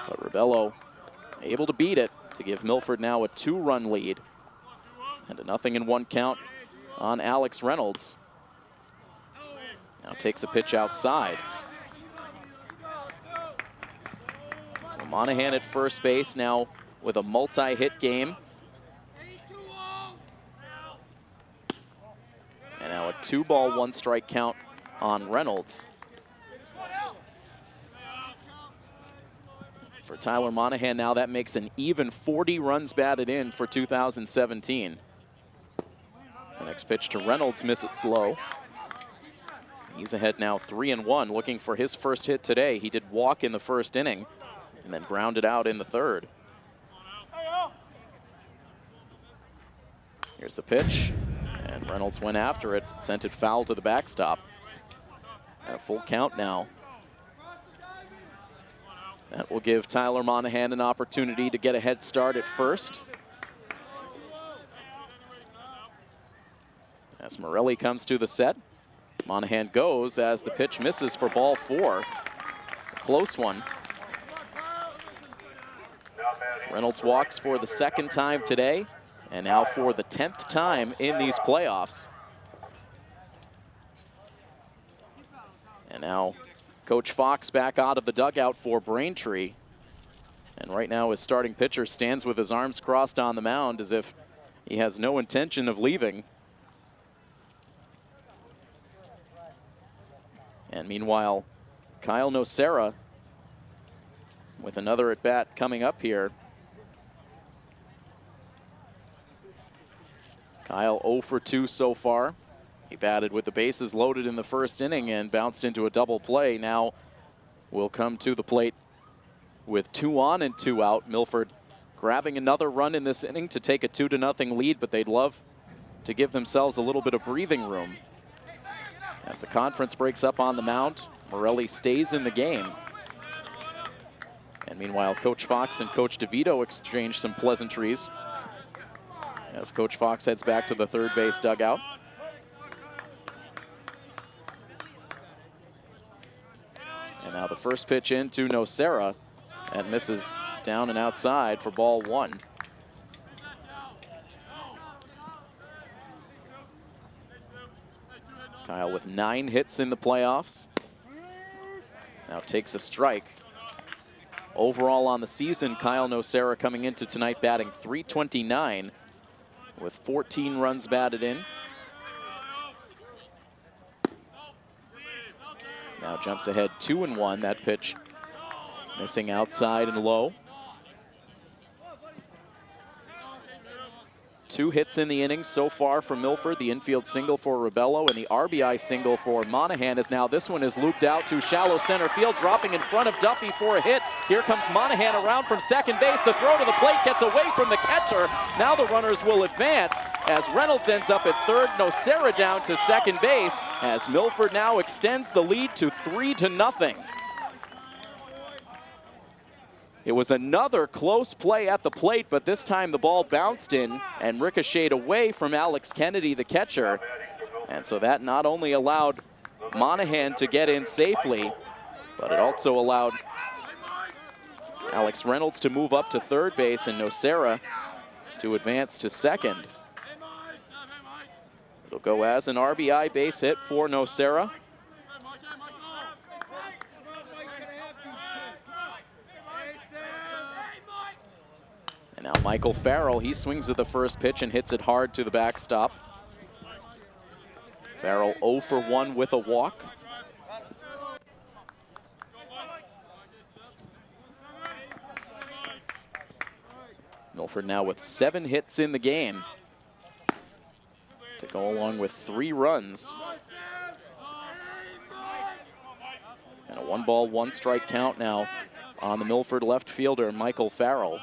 But Rebello able to beat it to give Milford now a 2-run lead. And a 0-1 count on Alex Reynolds. Now takes a pitch outside. So Monahan at first base now with a multi-hit game. And now a 2-ball, 1-strike count on Reynolds. For Tyler Monahan now, that makes an even 40 runs batted in for 2017. The next pitch to Reynolds misses low. He's ahead now 3-1, looking for his first hit today. He did walk in the first inning and then grounded out in the third. Here's the pitch, and Reynolds went after it, sent it foul to the backstop. And a full count now. That will give Tyler Monahan an opportunity to get a head start at first. As Morelli comes to the set, Monahan goes as the pitch misses for ball 4. A close one. Reynolds walks for the second time today, and now for the 10th time in these playoffs. And now Coach Fox back out of the dugout for Braintree. And right now his starting pitcher stands with his arms crossed on the mound as if he has no intention of leaving. And meanwhile, Kyle Nocera with another at-bat coming up here Kyle 0 for 2 so far. He batted with the bases loaded in the first inning and bounced into a double play. Now will come to the plate with 2 on and 2 out. Milford grabbing another run in this inning to take a 2-0 lead, but they'd love to give themselves a little bit of breathing room. As the conference breaks up on the mound, Morelli stays in the game. And meanwhile, Coach Fox and Coach DeVito exchange some pleasantries as Coach Fox heads back to the third base dugout. And now the first pitch into Nocera, and misses down and outside for ball 1. Kyle with 9 hits in the playoffs. Now takes a strike. Overall on the season, Kyle Nocera coming into tonight batting .329 with 14 runs batted in. Now jumps ahead 2-1. That pitch missing outside and low. 2 hits in the inning so far for Milford. The infield single for Rebello and the RBI single for Monahan, as now this one is looped out to shallow center field, dropping in front of Duffy for a hit. Here comes Monahan around from second base. The throw to the plate gets away from the catcher. Now the runners will advance as Reynolds ends up at third. Nocera down to second base as Milford now extends the lead to 3-0. It was another close play at the plate, but this time the ball bounced in and ricocheted away from Alex Kennedy, the catcher. And so that not only allowed Monahan to get in safely, but it also allowed Alex Reynolds to move up to third base and Nocera to advance to second. It'll go as an RBI base hit for Nocera. And now Michael Farrell, he swings at the first pitch and hits it hard to the backstop. Farrell 0 for 1 with a walk. Milford now with 7 hits in the game to go along with 3 runs. And a 1-ball, 1-strike count now on the Milford left fielder, Michael Farrell.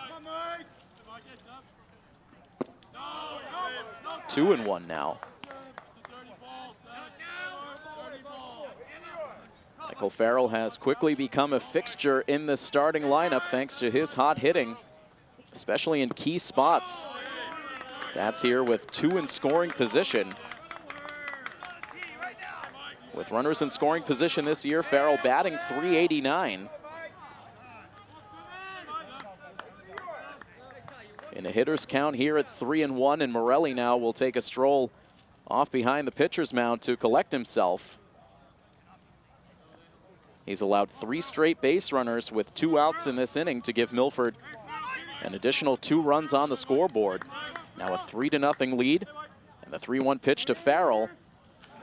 2-1 now. Michael Farrell has quickly become a fixture in the starting lineup thanks to his hot hitting, especially in key spots. That's here with 2 in scoring position. With runners in scoring position this year, Farrell batting .389. In a hitter's count here at 3-1, and Morelli now will take a stroll off behind the pitcher's mound to collect himself. He's allowed 3 straight base runners with 2 outs in this inning to give Milford an additional 2 runs on the scoreboard. Now a 3-0 lead, and the 3-1 pitch to Farrell.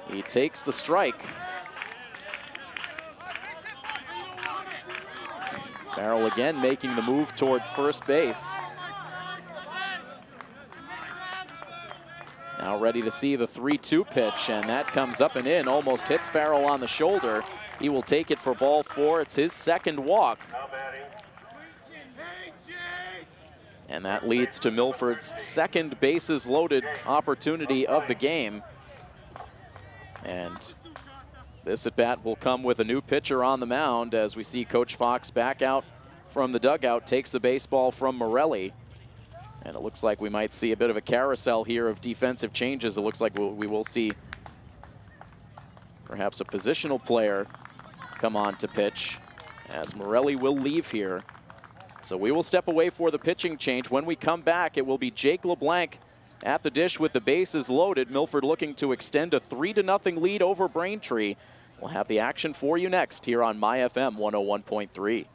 He takes the strike. Farrell again making the move towards first base. Now ready to see the 3-2 pitch, and that comes up and in, almost hits Farrell on the shoulder. He will take it for ball 4. It's his second walk. And that leads to Milford's second bases loaded opportunity of the game. And this at bat will come with a new pitcher on the mound as we see Coach Fox back out from the dugout, takes the baseball from Morelli. And it looks like we might see a bit of a carousel here of defensive changes. It looks like we will see perhaps a positional player come on to pitch as Morelli will leave here. So we will step away for the pitching change. When we come back, it will be Jake LeBlanc at the dish with the bases loaded. Milford looking to extend a 3-0 lead over Braintree. We'll have the action for you next here on MyFM 101.3.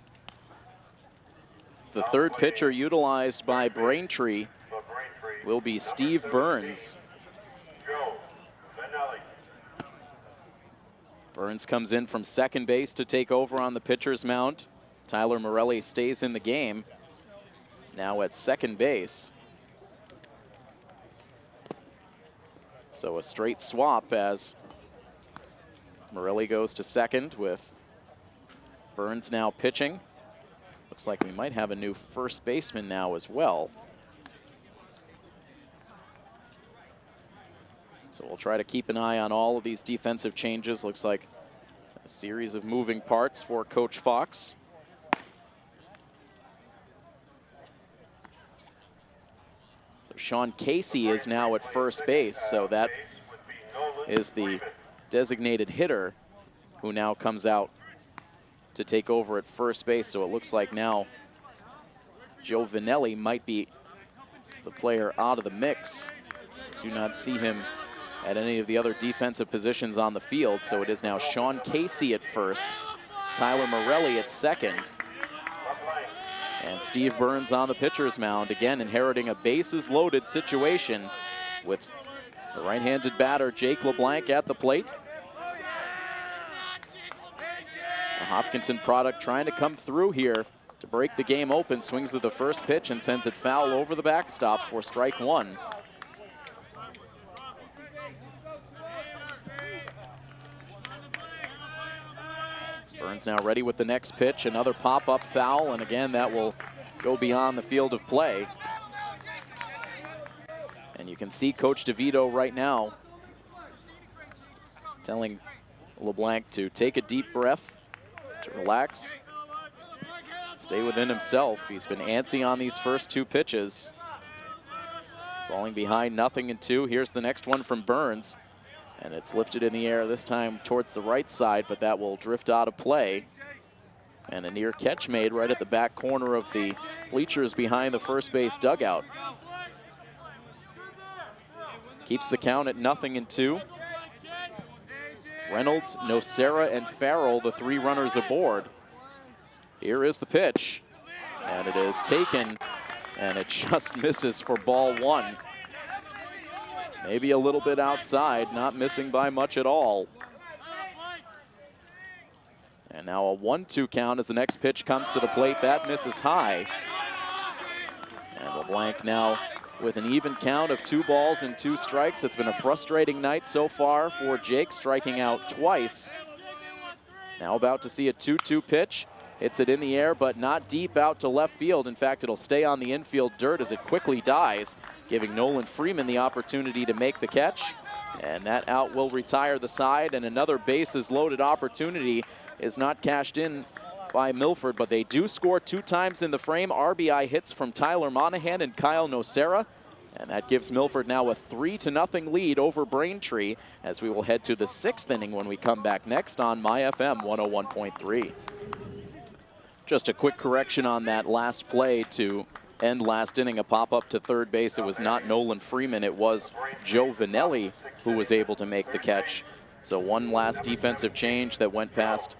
The third pitcher utilized by Braintree will be Steve Burns. Burns comes in from second base to take over on the pitcher's mound. Tyler Morelli stays in the game, now at second base. So a straight swap as Morelli goes to second with Burns now pitching. Looks like we might have a new first baseman now as well. So we'll try to keep an eye on all of these defensive changes. Looks like a series of moving parts for Coach Fox. So Sean Casey is now at first base. So that is the designated hitter who now comes out to take over at first base. So it looks like now Joe Vanelli might be the player out of the mix. Do not see him at any of the other defensive positions on the field. So it is now Sean Casey at first, Tyler Morelli at second, and Steve Burns on the pitcher's mound, again inheriting a bases loaded situation with the right-handed batter Jake LeBlanc at the plate. The Hopkinton product trying to come through here to break the game open. Swings at the first pitch and sends it foul over the backstop for strike one. Burns now ready with the next pitch. Another pop-up foul, and again that will go beyond the field of play. And you can see Coach DeVito right now telling LeBlanc to take a deep breath, to relax, stay within himself. He's been antsy on these first two pitches. Falling behind 0-2. Here's the next one from Burns. And it's lifted in the air this time towards the right side, but that will drift out of play. And a near catch made right at the back corner of the bleachers behind the first base dugout. Keeps the count at 0-2. Reynolds, Nocera, and Farrell, the three runners aboard. Here is the pitch. And it is taken, and it just misses for ball one. Maybe a little bit outside, not missing by much at all. And now a 1-2 count as the next pitch comes to the plate. That misses high. And LeBlanc now with an even count of 2 balls and 2 strikes. It's been a frustrating night so far for Jake, striking out twice. Now about to see a 2-2 pitch. Hits it in the air, but not deep out to left field. In fact, it'll stay on the infield dirt as it quickly dies, giving Nolan Freeman the opportunity to make the catch. And that out will retire the side, and another bases loaded opportunity is not cashed in by Milford, but they do score 2 times in the frame. RBI hits from Tyler Monahan and Kyle Nocera. And that gives Milford now a 3-0 lead over Braintree, as we will head to the 6th inning when we come back next on MyFM 101.3. Just a quick correction on that last play to end last inning, a pop-up to third base. It was not Nolan Freeman, it was Joe Vanelli who was able to make the catch. So one last defensive change that went past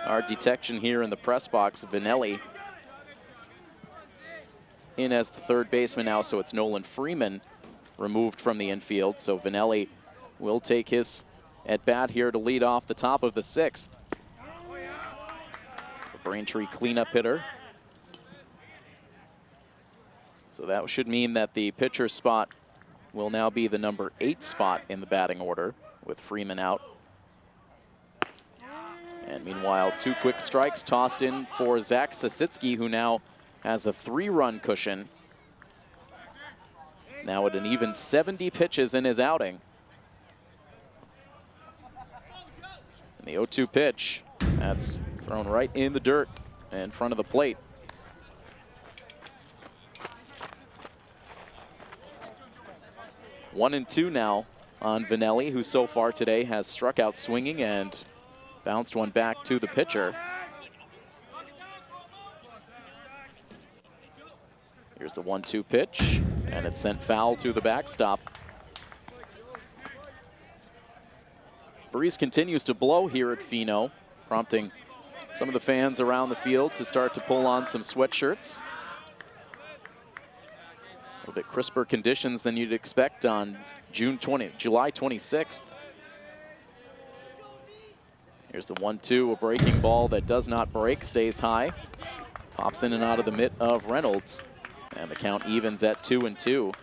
our detection here in the press box. Vanelli in as the third baseman now, so it's Nolan Freeman removed from the infield. So Vanelli will take his at-bat here to lead off the top of the 6th. Braintree cleanup hitter. So that should mean that the pitcher spot will now be the number 8 spot in the batting order with Freeman out. And meanwhile, 2 quick strikes tossed in for Zach Sasitsky, who now has a 3-run cushion. Now at an even 70 pitches in his outing. And the 0-2 pitch, that's thrown right in the dirt in front of the plate. One and 2 now on Vanelli, who so far today has struck out swinging and bounced one back to the pitcher. Here's the 1-2 pitch, and it's sent foul to the backstop. Breeze continues to blow here at Pheno, prompting some of the fans around the field to start to pull on some sweatshirts. A little bit crisper conditions than you'd expect on July 26th. Here's the 1-2, a breaking ball that does not break, stays high. Pops in and out of the mitt of Reynolds. And the count evens at 2-2.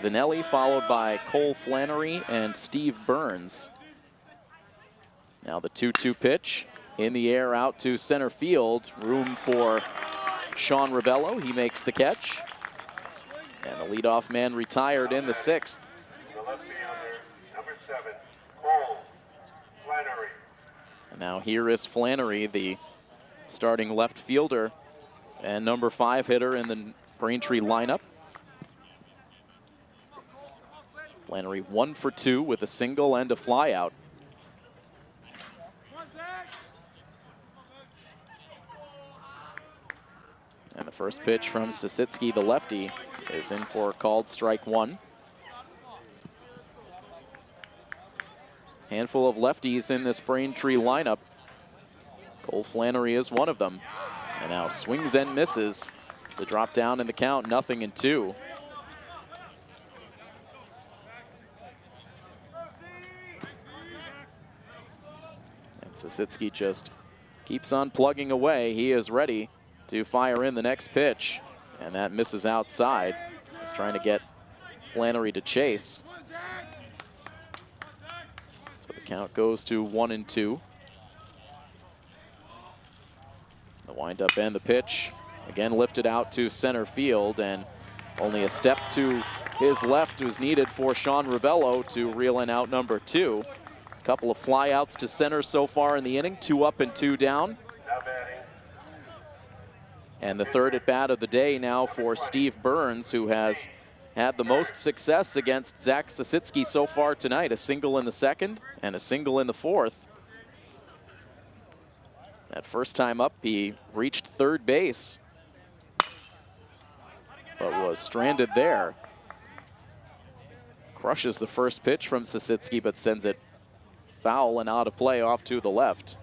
Vanelli, followed by Cole Flannery and Steve Burns. Now the 2-2 pitch in the air out to center field. Room for Sean Rebello. He makes the catch. And the leadoff man retired in the 6th. The left fielder, number 7, Cole Flannery. And now here is Flannery, the starting left fielder and number 5 hitter in the Braintree lineup. Flannery 1 for 2 with a single and a flyout. And the first pitch from Sasitsky, the lefty, is in for a called strike 1. Handful of lefties in this Braintree lineup. Cole Flannery is one of them. And now swings and misses to drop down in the count, 0-2. And Sasitsky just keeps on plugging away. He is ready to fire in the next pitch. And that misses outside. He's trying to get Flannery to chase. So the count goes to 1-2. The windup and the pitch again lifted out to center field, and only a step to his left was needed for Sean Rebello to reel in out number 2. A couple of flyouts to center so far in the inning, 2 up and 2 down. And the third at bat of the day now for Steve Burns, who has had the most success against Zach Sasitsky so far tonight. A single in the 2nd and a single in the 4th. That first time up, he reached 3rd base, but was stranded there. Crushes the first pitch from Sasitsky, but sends it foul and out of play off to the left.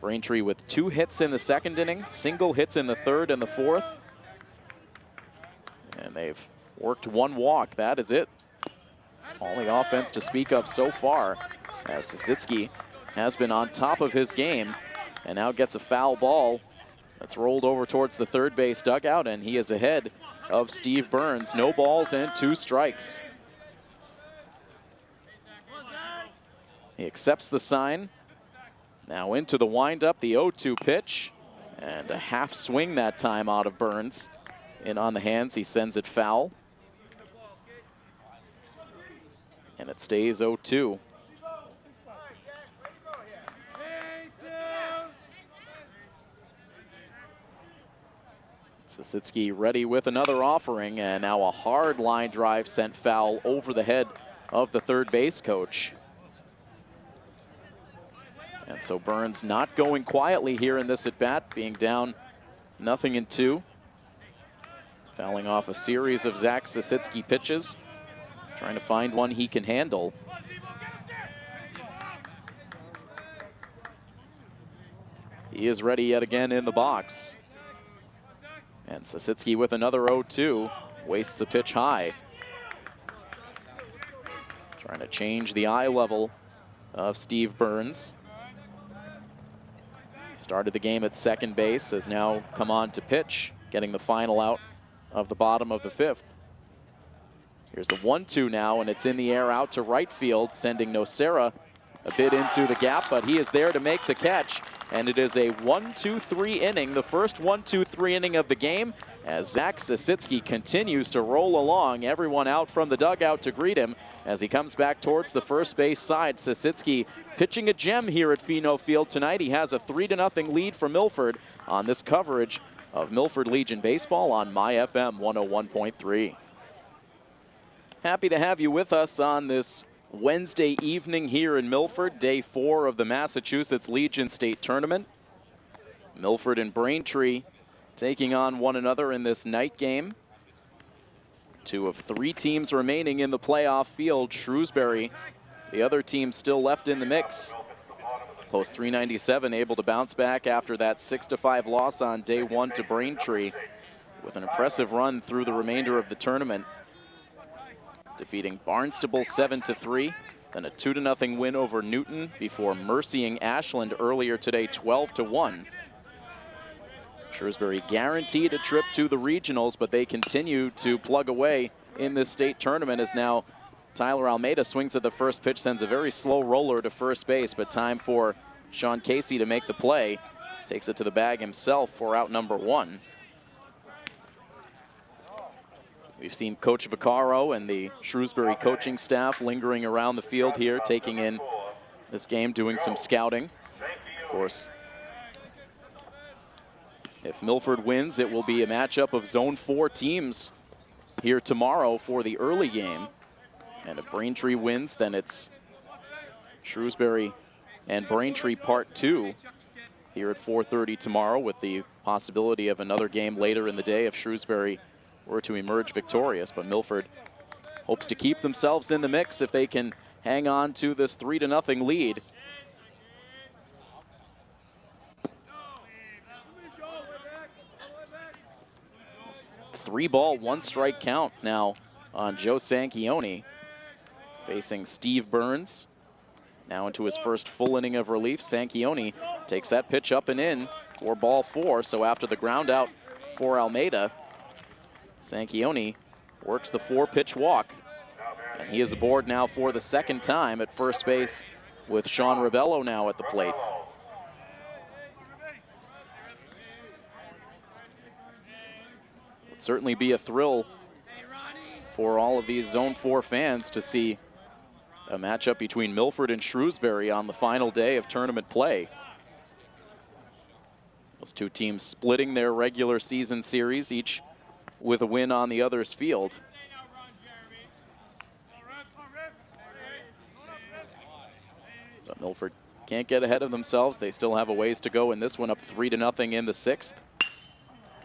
Braintree with 2 hits in the 2nd inning, single hits in the 3rd and the 4th. And they've worked 1 walk, that is it. All the offense to speak of so far, as Sasitsky has been on top of his game and now gets a foul ball that's rolled over towards the 3rd base dugout, and he is ahead of Steve Burns. No balls and 2 strikes. He accepts the sign. Now into the windup, the 0-2 pitch, and a half swing that time out of Burns. In on the hands, he sends it foul. And it stays 0-2. Sasitsky ready with another offering, and now a hard line drive sent foul over the head of the 3rd base coach. And so Burns not going quietly here in this at-bat, being down 0-2. Fouling off a series of Zach Sasitsky pitches, trying to find one he can handle. He is ready yet again in the box. And Sasitsky with another 0-2, wastes a pitch high. Trying to change the eye level of Steve Burns. Started the game at 2nd base, has now come on to pitch, getting the final out of the bottom of the 5th. Here's the 1-2 now, and it's in the air out to right field, sending Nocera a bit into the gap, but he is there to make the catch. And it is a 1-2-3 inning, the first 1-2-3 inning of the game, as Zach Sasitsky continues to roll along. Everyone out from the dugout to greet him as he comes back towards the first base side. Sasitsky pitching a gem here at Pheno Field tonight. He has a 3-0 lead for Milford on this coverage of Milford Legion Baseball on MyFM 101.3. Happy to have you with us on this Wednesday evening here in Milford, day 4 of the Massachusetts Legion State Tournament. Milford and Braintree taking on one another in this night game. 2 of 3 teams remaining in the playoff field. Shrewsbury, the other team still left in the mix. Post 397 able to bounce back after that 6-5 loss on day 1 to Braintree with an impressive run through the remainder of the tournament, defeating Barnstable 7-3, then a 2-0 win over Newton before mercying Ashland earlier today 12-1. Shrewsbury guaranteed a trip to the regionals, but they continue to plug away in this state tournament as now Tyler Almeida swings at the first pitch, sends a very slow roller to first base, but time for Sean Casey to make the play. Takes it to the bag himself for out number 1. We've seen Coach Vaccaro and the Shrewsbury coaching staff lingering around the field here, taking in this game, doing some scouting. Of course, if Milford wins, it will be a matchup of Zone 4 teams here tomorrow for the early game. And if Braintree wins, then it's Shrewsbury and Braintree Part 2 here at 4:30 tomorrow, with the possibility of another game later in the day if Shrewsbury were to emerge victorious. But Milford hopes to keep themselves in the mix if they can hang on to this 3-0 lead. Three ball, 1 strike count now on Joe Sanchioni, facing Steve Burns. Now into his first full inning of relief. Sanchioni takes that pitch up and in for ball 4. So after the ground out for Almeida, Sanchioni works the 4-pitch walk. And he is aboard now for the second time at first base, with Sean Rebello now at the plate. Would certainly be a thrill for all of these Zone 4 fans to see a matchup between Milford and Shrewsbury on the final day of tournament play. Those two teams splitting their regular season series, each with a win on the other's field. But Milford can't get ahead of themselves. They still have a ways to go in this one, up 3-0 in the 6th.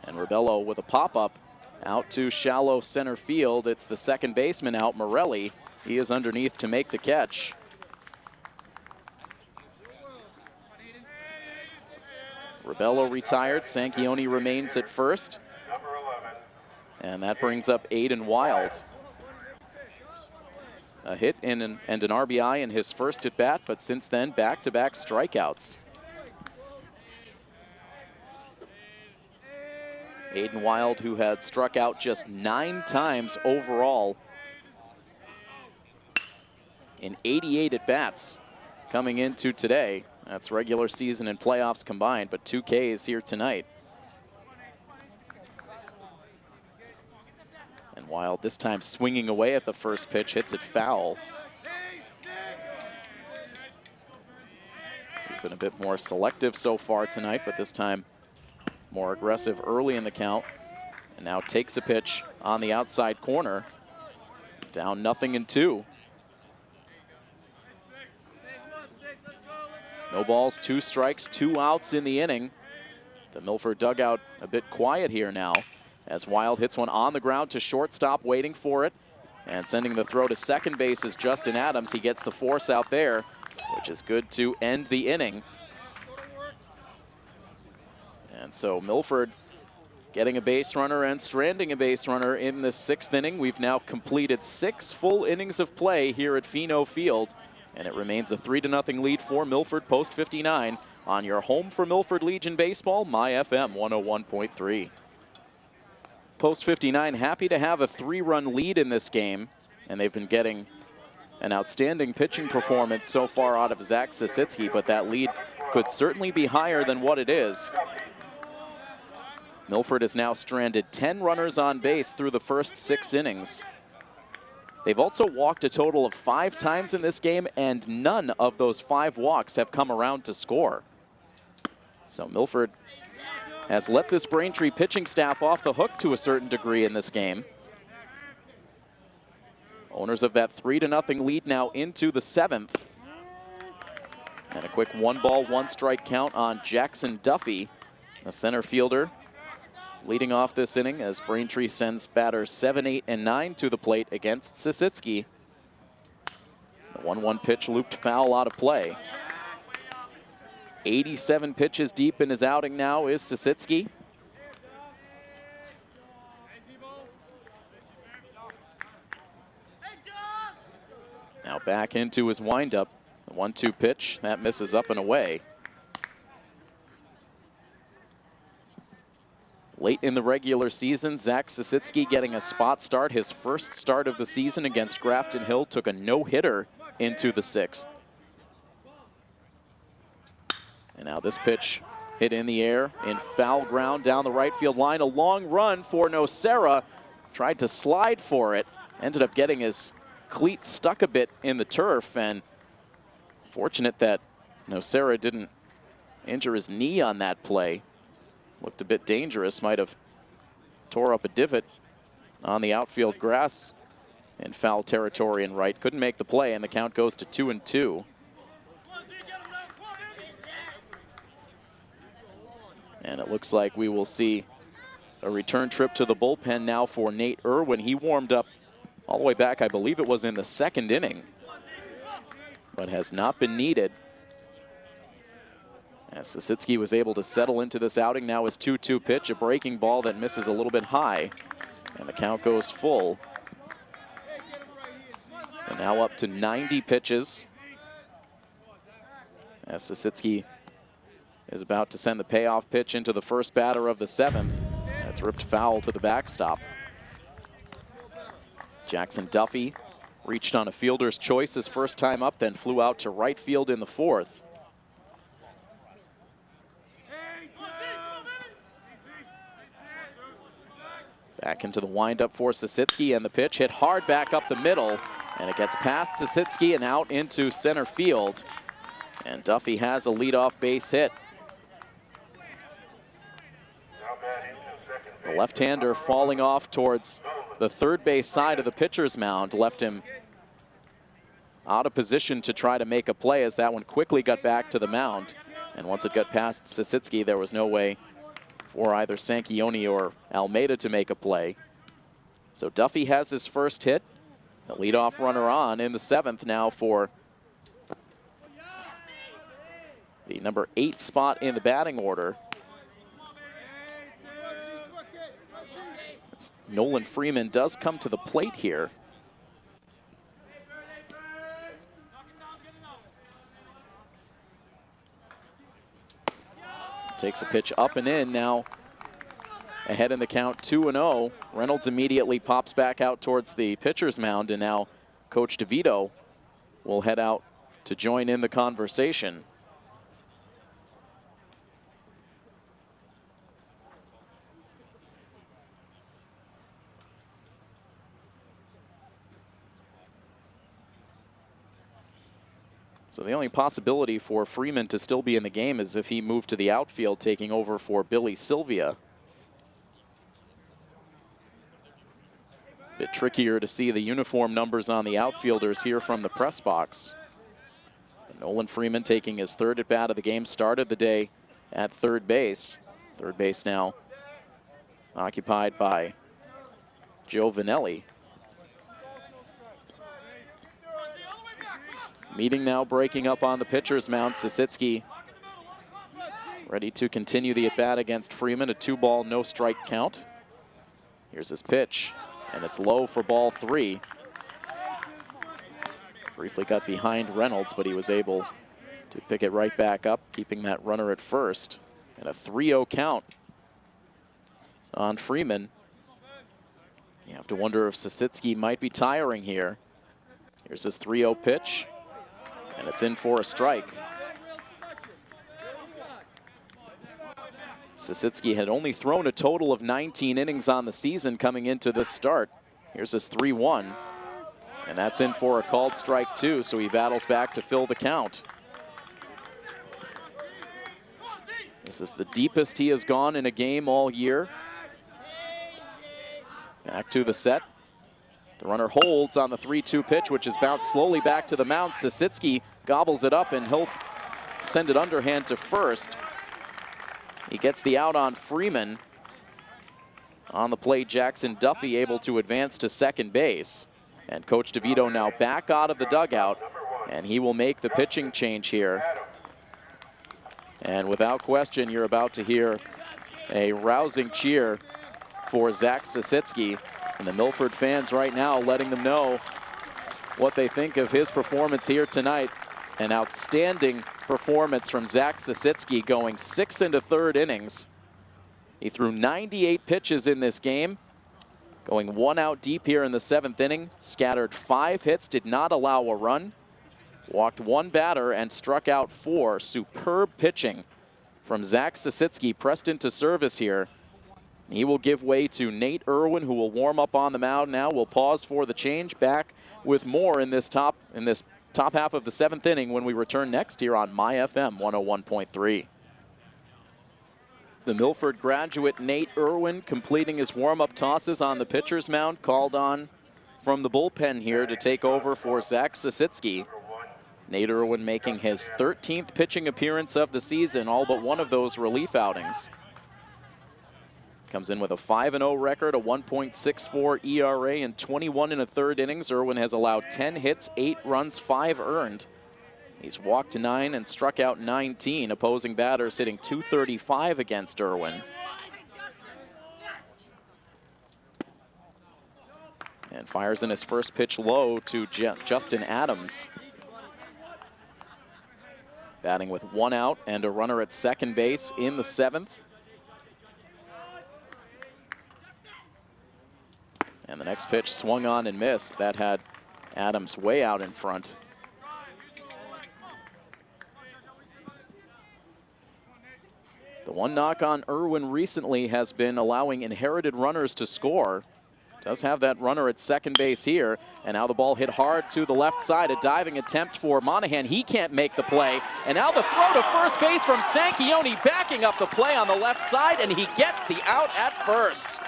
And Rebello with a pop-up out to shallow center field. It's the second baseman out, Morelli. He is underneath to make the catch. Rebello retired. Sanchioni remains at first. And that brings up Aiden Wild. A hit and an RBI in his first at bat, but since then, back-to-back strikeouts. Aiden Wild, who had struck out just 9 times overall in 88 at-bats coming into today. That's regular season and playoffs combined, but 2 Ks here tonight. And Wild this time swinging away at the first pitch, hits it foul. He's been a bit more selective so far tonight, but this time more aggressive early in the count. And now takes a pitch on the outside corner. Down 0-2. No balls, 2 strikes, 2 outs in the inning. The Milford dugout a bit quiet here now, as Wild hits one on the ground to shortstop, waiting for it. And sending the throw to second base is Justin Adams. He gets the force out there, which is good to end the inning. And so Milford getting a base runner and stranding a base runner in the 6th inning. We've now completed 6 full innings of play here at Pheno Field. And it remains a 3-0 lead for Milford Post 59 on your home for Milford Legion Baseball, My FM 101.3. Post 59 happy to have a 3-run lead in this game, and they've been getting an outstanding pitching performance so far out of Zach Sisitsky, but that lead could certainly be higher than what it is. Milford has now stranded 10 runners on base through the first 6 innings. They've also walked a total of 5 times in this game, and none of those 5 walks have come around to score. So Milford has let this Braintree pitching staff off the hook to a certain degree in this game. Owners of that 3-0 lead now into the 7th. And a quick 1-ball, 1-strike count on Jackson Duffy, the center fielder, leading off this inning as Braintree sends batters 7, 8, and 9 to the plate against Sisitsky. The 1-1 pitch looped foul out of play. 87 pitches deep in his outing now is Sisitsky. Now back into his windup. The 1-2 pitch, that misses up and away. Late in the regular season, Zach Sisitsky getting a spot start. His first start of the season against Grafton Hill, took a no-hitter into the 6th. And now this pitch hit in the air in foul ground down the right field line. A long run for Nocera. Tried to slide for it. Ended up getting his cleat stuck a bit in the turf. And fortunate that Nocera didn't injure his knee on that play. Looked a bit dangerous. Might have tore up a divot on the outfield grass in foul territory and right. Couldn't make the play, and the count goes to 2-2. And it looks like we will see a return trip to the bullpen now for Nate Irwin. He warmed up all the way back, I believe it was in the 2nd inning, but has not been needed. As Sisitsky was able to settle into this outing. Now his 2-2 pitch, a breaking ball that misses a little bit high, and the count goes full. So now up to 90 pitches, as Sisitsky is about to send the payoff pitch into the first batter of the 7th. That's ripped foul to the backstop. Jackson Duffy reached on a fielder's choice his first time up, then flew out to right field in the 4th. Back into the windup for Sisitsky, and the pitch hit hard back up the middle, and it gets past Sisitsky and out into center field. And Duffy has a leadoff base hit. The left-hander falling off towards the third base side of the pitcher's mound left him out of position to try to make a play, as that one quickly got back to the mound. And once it got past Sisitsky, there was no way for either Sanquioni or Almeida to make a play. So Duffy has his first hit. The leadoff runner on in the 7th now for the number 8 spot in the batting order. Nolan Freeman does come to the plate here. Takes a pitch up and in, now ahead in the count 2-0. Reynolds immediately pops back out towards the pitcher's mound, and now Coach DeVito will head out to join in the conversation. So the only possibility for Freeman to still be in the game is if he moved to the outfield, taking over for Billy Sylvia. Bit trickier to see the uniform numbers on the outfielders here from the press box. And Nolan Freeman taking his 3rd at bat of the game, started the day at third base. Third base now occupied by Joe Vanelli. Meeting now breaking up on the pitcher's mound. Sisitsky ready to continue the at-bat against Freeman. A 2-ball, no-strike count. Here's his pitch, and it's low for ball 3. Briefly got behind Reynolds, but he was able to pick it right back up, keeping that runner at first. And a 3-0 count on Freeman. You have to wonder if Sisitsky might be tiring here. Here's his 3-0 pitch. And it's in for a strike. Sisitsky had only thrown a total of 19 innings on the season coming into this start. Here's his 3-1. And that's in for a called strike too, so he battles back to fill the count. This is the deepest he has gone in a game all year. Back to the set. The runner holds on the 3-2 pitch, which is bounced slowly back to the mound. Sisitsky gobbles it up, and he'll send it underhand to first. He gets the out on Freeman. On the play, Jackson Duffy able to advance to second base. And Coach DeVito now back out of the dugout, and he will make the pitching change here. And without question, you're about to hear a rousing cheer for Zach Sisitsky. And the Milford fans right now letting them know what they think of his performance here tonight. An outstanding performance from Zach Sisitsky, going 6 into third innings. He threw 98 pitches in this game, going 1 out deep here in the 7th inning, scattered 5 hits, did not allow a run, walked 1 batter, and struck out 4. Superb pitching from Zach Sasitsky, pressed into service here. He will give way to Nate Irwin, who will warm up on the mound now. We'll pause for the change. Back with more in this top half of the 7th inning when we return next here on My FM 101.3. The Milford graduate Nate Irwin completing his warm-up tosses on the pitcher's mound, called on from the bullpen here to take over for Zach Sasitsky. Nate Irwin making his 13th pitching appearance of the season, all but one of those relief outings. Comes in with a 5-0 record, a 1.64 ERA, and 21 1/3 innings. Irwin has allowed 10 hits, 8 runs, 5 earned. He's walked 9 and struck out 19. Opposing batters hitting .235 against Irwin. And fires in his first pitch low to Justin Adams. Batting with 1 out and a runner at second base in the 7th. And the next pitch swung on and missed. That had Adams way out in front. The one knock on Irwin recently has been allowing inherited runners to score. Does have that runner at second base here. And now the ball hit hard to the left side. A diving attempt for Monahan. He can't make the play. And now the throw to first base from Sanchione, backing up the play on the left side, and he gets the out at first.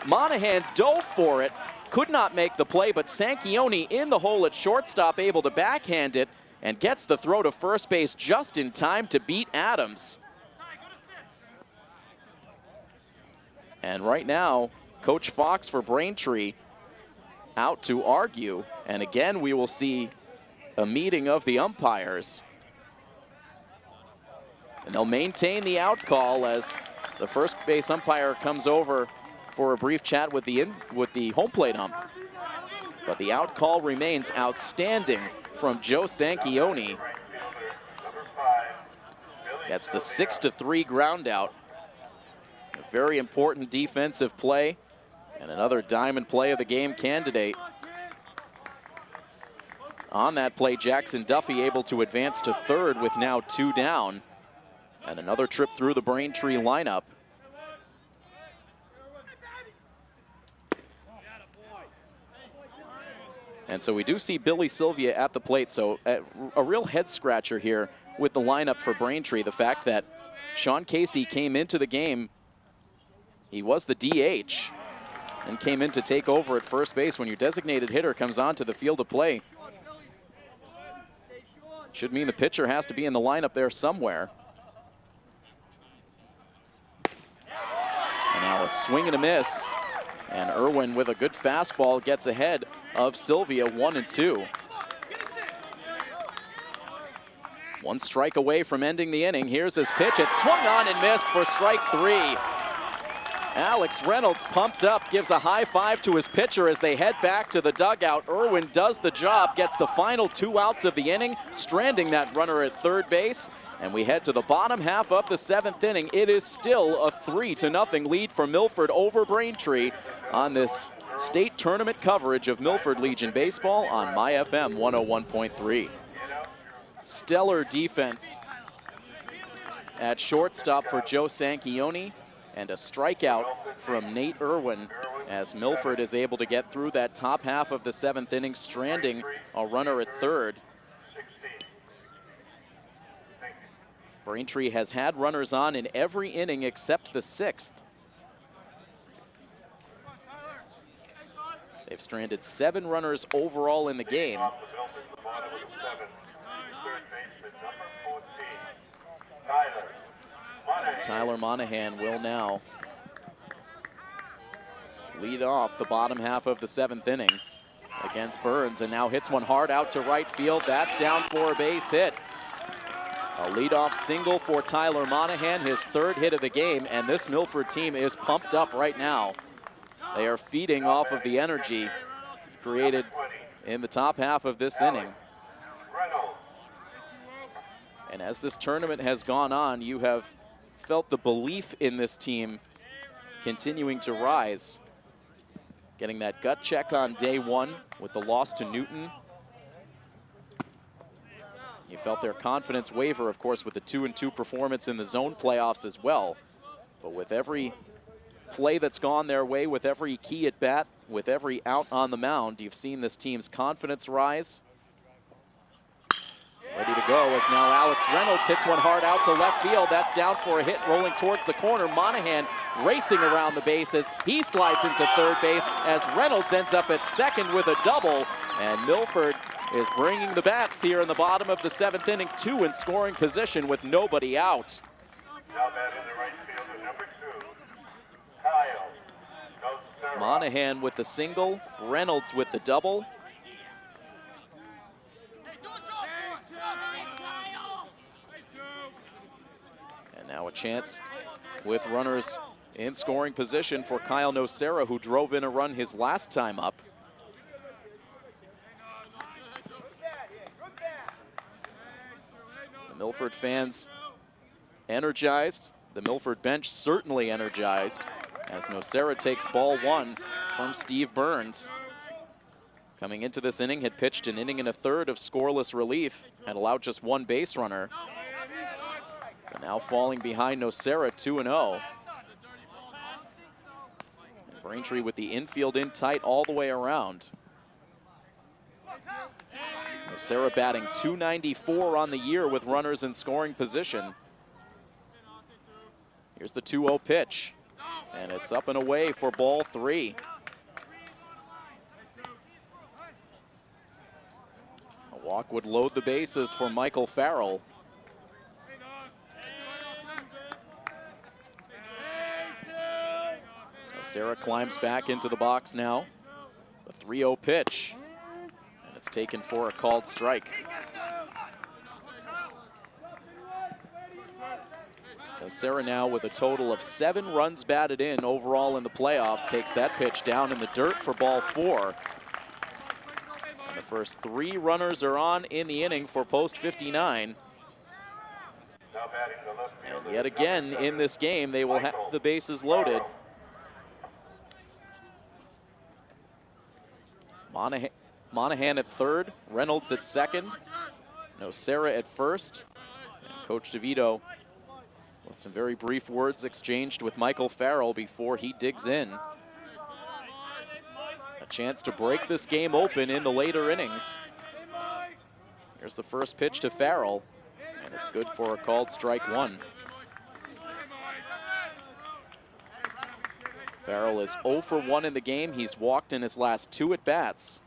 Monahan dove for it, could not make the play, but Sanchione in the hole at shortstop, able to backhand it, and gets the throw to first base just in time to beat Adams. And right now, Coach Fox for Braintree out to argue. And again, we will see a meeting of the umpires. And they'll maintain the out call as the first base umpire comes over for a brief chat with the home plate ump. But the out call remains outstanding from Joe Sanchione. Gets the 6-3 ground out. A very important defensive play and another diamond play of the game candidate. On that play, Jackson Duffy able to advance to third with now 2 down. And another trip through the Braintree lineup. And so we do see Billy Sylvia at the plate, so a real head scratcher here with the lineup for Braintree. The fact that Sean Casey came into the game, he was the DH, and came in to take over at first base. When your designated hitter comes onto the field of play, should mean the pitcher has to be in the lineup there somewhere. And now a swing and a miss. And Irwin with a good fastball gets ahead of Sylvia, 1-2. 1 strike away from ending the inning. Here's his pitch. It swung on and missed for strike 3. Alex Reynolds pumped up, gives a high five to his pitcher as they head back to the dugout. Irwin does the job, gets the final 2 outs of the inning, stranding that runner at third base. And we head to the bottom half of the 7th inning. It is still a 3-0 lead for Milford over Braintree on this state tournament coverage of Milford Legion Baseball on My FM 101.3. Stellar defense at shortstop for Joe Sanchione, and a strikeout from Nate Irwin as Milford is able to get through that top half of the 7th inning, stranding a runner at third. Braintree has had runners on in every inning except the 6th. They've stranded 7 runners overall in the game. Tyler Monahan will now lead off the bottom half of the 7th inning against Burns, and now hits one hard out to right field. That's down for a base hit. A leadoff single for Tyler Monahan, his 3rd hit of the game, and this Milford team is pumped up right now. They are feeding off of the energy created in the top half of this inning. And as this tournament has gone on, you have felt the belief in this team continuing to rise. Getting that gut check on day one with the loss to Newton. You felt their confidence waver, of course, with the 2-2 performance in the zone playoffs as well. But with every play that's gone their way, with every key at bat, with every out on the mound, you've seen this team's confidence rise. Ready to go as now Alex Reynolds hits one hard out to left field. That's down for a hit, rolling towards the corner. Monahan racing around the bases. He slides into third base as Reynolds ends up at second with a double. And Milford is bringing the bats here in the bottom of the 7th inning, 2 in scoring position with nobody out. Now batting the right fielder, number 2, Kyle. No, Monahan with the single, Reynolds with the double. And now a chance with runners in scoring position for Kyle Nocera, who drove in a run his last time up. The Milford fans energized. The Milford bench certainly energized as Nocera takes ball 1 from Steve Burns. Coming into this inning, had pitched an inning and a third of scoreless relief, had allowed just 1 base runner. But now falling behind Nocera 2-0. Braintree with the infield in tight all the way around. Nocera batting .294 on the year with runners in scoring position. Here's the 2-0 pitch, and it's up and away for ball 3. A walk would load the bases for Michael Farrell. So Nocera climbs back into the box now. The 3-0 pitch, and it's taken for a called strike. Nocera now with a total of 7 runs batted in overall in the playoffs, takes that pitch down in the dirt for ball 4. And the first 3 runners are on in the inning for Post 59. And yet again in this game, they will have the bases loaded. Monahan at third, Reynolds at second, Nocera at first, and Coach DeVito with some very brief words exchanged with Michael Farrell before he digs in. A chance to break this game open in the later innings. Here's the first pitch to Farrell, and it's good for a called strike 1. Farrell is 0 for 1 in the game. He's walked in his last 2 at-bats.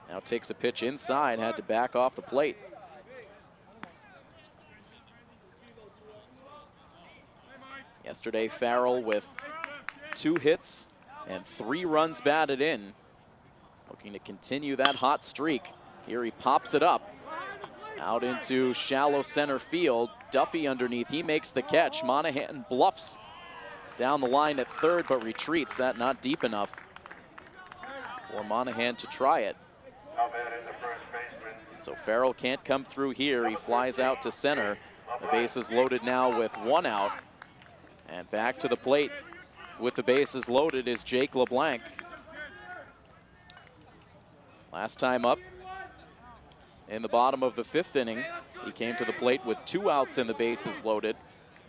Now takes a pitch inside, had to back off the plate. Yesterday, Farrell with 2 hits and 3 runs batted in. Looking to continue that hot streak. Here he pops it up. Out into shallow center field. Duffy underneath, he makes the catch. Monahan bluffs down the line at third, but retreats. That not deep enough for Monahan to try it. So Farrell can't come through here. He flies out to center. The bases loaded now with 1 out. And back to the plate with the bases loaded is Jake LeBlanc. Last time up in the bottom of the 5th inning, he came to the plate with 2 outs and the bases loaded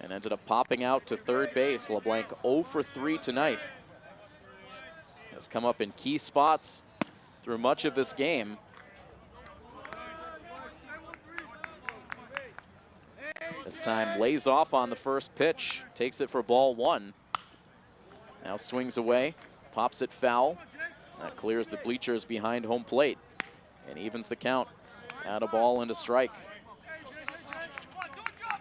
and ended up popping out to third base. LeBlanc 0 for 3 tonight. Has come up in key spots through much of this game. This time lays off on the first pitch, takes it for ball 1. Now swings away, pops it foul. That clears the bleachers behind home plate and evens the count at a ball and a strike.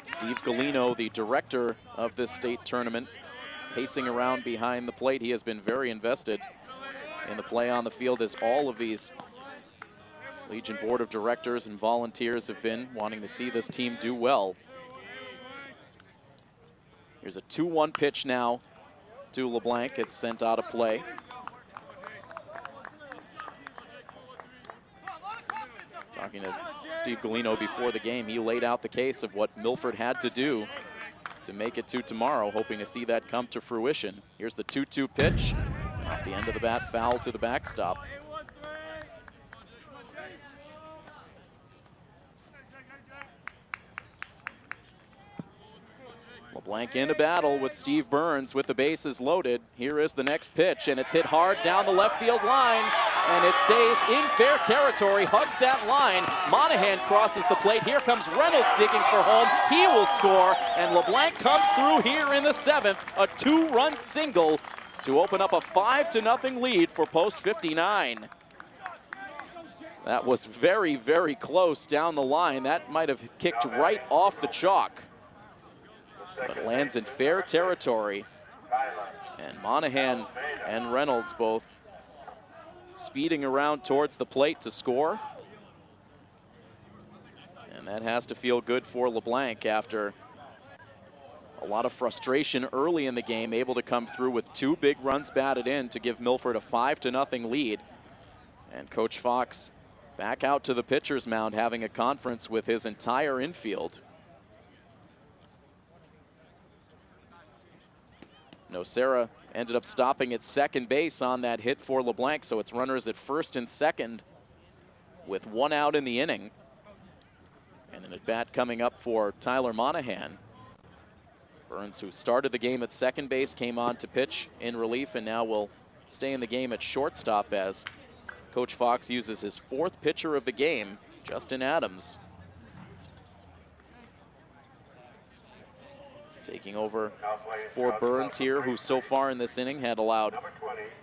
Steve Galino, the director of this state tournament, pacing around behind the plate. He has been very invested in the play on the field, as all of these Legion Board of Directors and volunteers have been wanting to see this team do well. Here's a 2-1 pitch now to LeBlanc. It's sent out of play. Talking to Steve Galino before the game, he laid out the case of what Milford had to do to make it to tomorrow, hoping to see that come to fruition. Here's the 2-2 pitch. Off the end of the bat, foul to the backstop. LeBlanc into battle with Steve Burns with the bases loaded. Here is the next pitch, and it's hit hard down the left field line, and it stays in fair territory, hugs that line. Monahan crosses the plate. Here comes Reynolds digging for home. He will score, and LeBlanc comes through here in the 7th, a 2-run single to open up a 5-0 lead for Post 59. That was very, very close down the line. That might have kicked right off the chalk, but lands in fair territory. And Monahan and Reynolds both speeding around towards the plate to score. And that has to feel good for LeBlanc after a lot of frustration early in the game, able to come through with 2 big runs batted in to give Milford a 5-0 lead. And Coach Fox back out to the pitcher's mound, having a conference with his entire infield. Nocera ended up stopping at second base on that hit for LeBlanc, so it's runners at first and second with 1 out in the inning. And an at-bat coming up for Tyler Monahan. Burns, who started the game at second base, came on to pitch in relief and now will stay in the game at shortstop as Coach Fox uses his 4th pitcher of the game, Justin Adams. Taking over for Burns here, who so far in this inning had allowed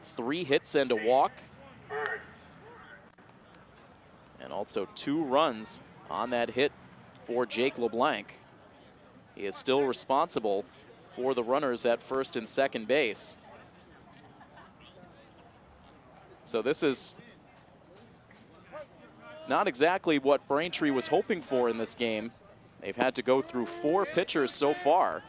3 hits and a walk, and also 2 runs on that hit for Jake LeBlanc. He is still responsible for the runners at first and second base. So this is not exactly what Braintree was hoping for in this game. They've had to go through 4 pitchers so far.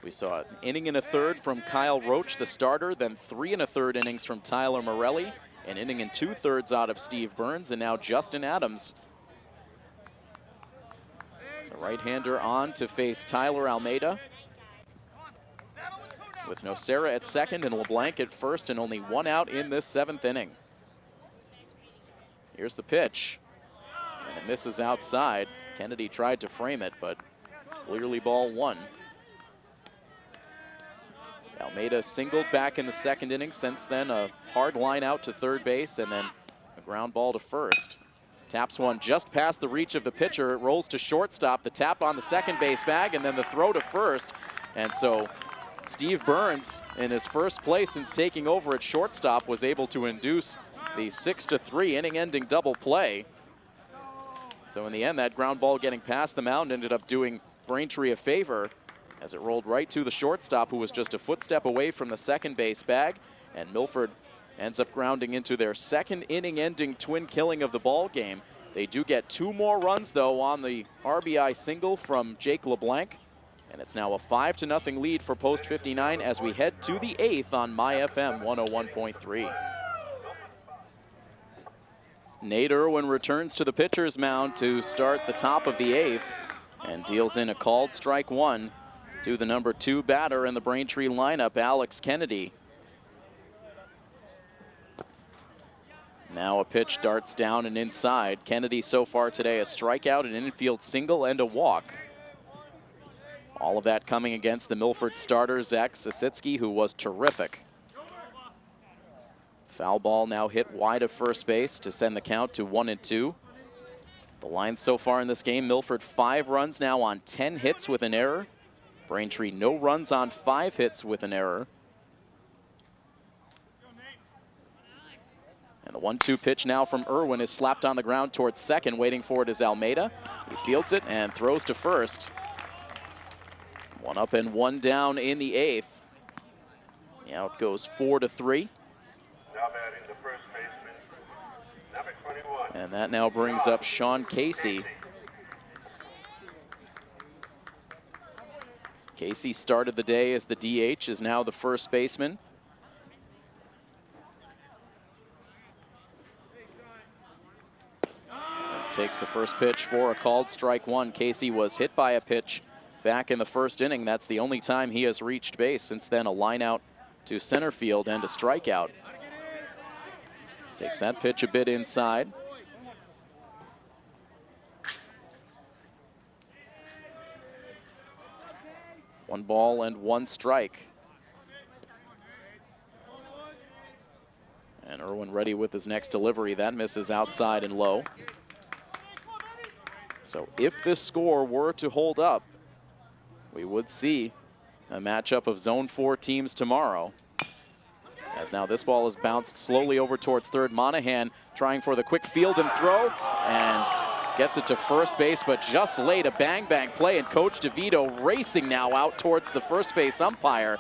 We saw an inning and a third from Kyle Roach, the starter, then 3 1/3 innings from Tyler Morelli, an inning and 2/3 out of Steve Burns, and now Justin Adams. The right-hander on to face Tyler Almeida, with Nocera at second and LeBlanc at first, and only 1 out in this 7th inning. Here's the pitch, and it misses outside. Kennedy tried to frame it, but clearly ball 1. Almeida singled back in the 2nd inning. Since then, a hard line out to third base and then a ground ball to first. Taps one just past the reach of the pitcher. It rolls to shortstop. The tap on the second base bag and then the throw to first. And so Steve Burns, in his first play since taking over at shortstop, was able to induce the 6-3 inning-ending double play. So in the end, that ground ball getting past the mound ended up doing Braintree a favor, as it rolled right to the shortstop, who was just a footstep away from the second base bag. And Milford ends up grounding into their 2nd inning-ending twin killing of the ball game. They do get 2 more runs, though, on the RBI single from Jake LeBlanc. And it's now a 5-0 lead for Post 59 as we head to the 8th on MyFM 101.3. Nate Irwin returns to the pitcher's mound to start the top of the 8th and deals in a called strike 1 to the number 2 batter in the Braintree lineup, Alex Kennedy. Now a pitch darts down and inside. Kennedy so far today a strikeout, an infield single, and a walk. All of that coming against the Milford starter, Zach Sasitsky, who was terrific. Foul ball now hit wide of first base to send the count to 1-2. The line so far in this game, Milford 5 runs now on 10 hits with an error. Braintree no runs on 5 hits with an error. And the 1-2 pitch now from Irwin is slapped on the ground towards second. Waiting for it is Almeida. He fields it and throws to first. 1 up and 1 down in the 8th. The out goes 4-3. Now batting the first baseman, number 21. And that now brings up Sean Casey. Casey started the day as the DH, is now the first baseman. takes the first pitch for a called strike one. Casey was hit by a pitch back in the first inning. That's the only time he has reached base. Since then, a line out to center field and a strikeout. Takes that pitch a bit inside. One ball and one strike. And Irwin ready with his next delivery. That misses outside and low. So if this score were to hold up, we would see a matchup of Zone 4 teams tomorrow. As now this ball is bounced slowly over towards third. Monahan trying for the quick field and throw, and gets it to first base, but just late. A bang-bang play, and Coach DeVito racing now out towards the first base umpire.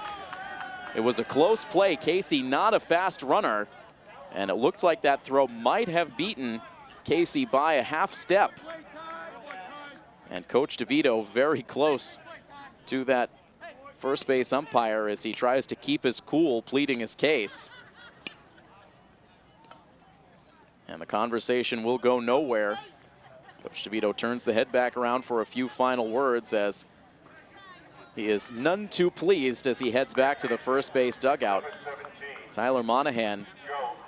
It was a close play. Casey not a fast runner, and it looked like that throw might have beaten Casey by a half step. And Coach DeVito very close to that first base umpire as he tries to keep his cool, pleading his case. And the conversation will go nowhere. Coach DeVito turns the head back around for a few final words as he is none too pleased as he heads back to the first base dugout. Tyler Monahan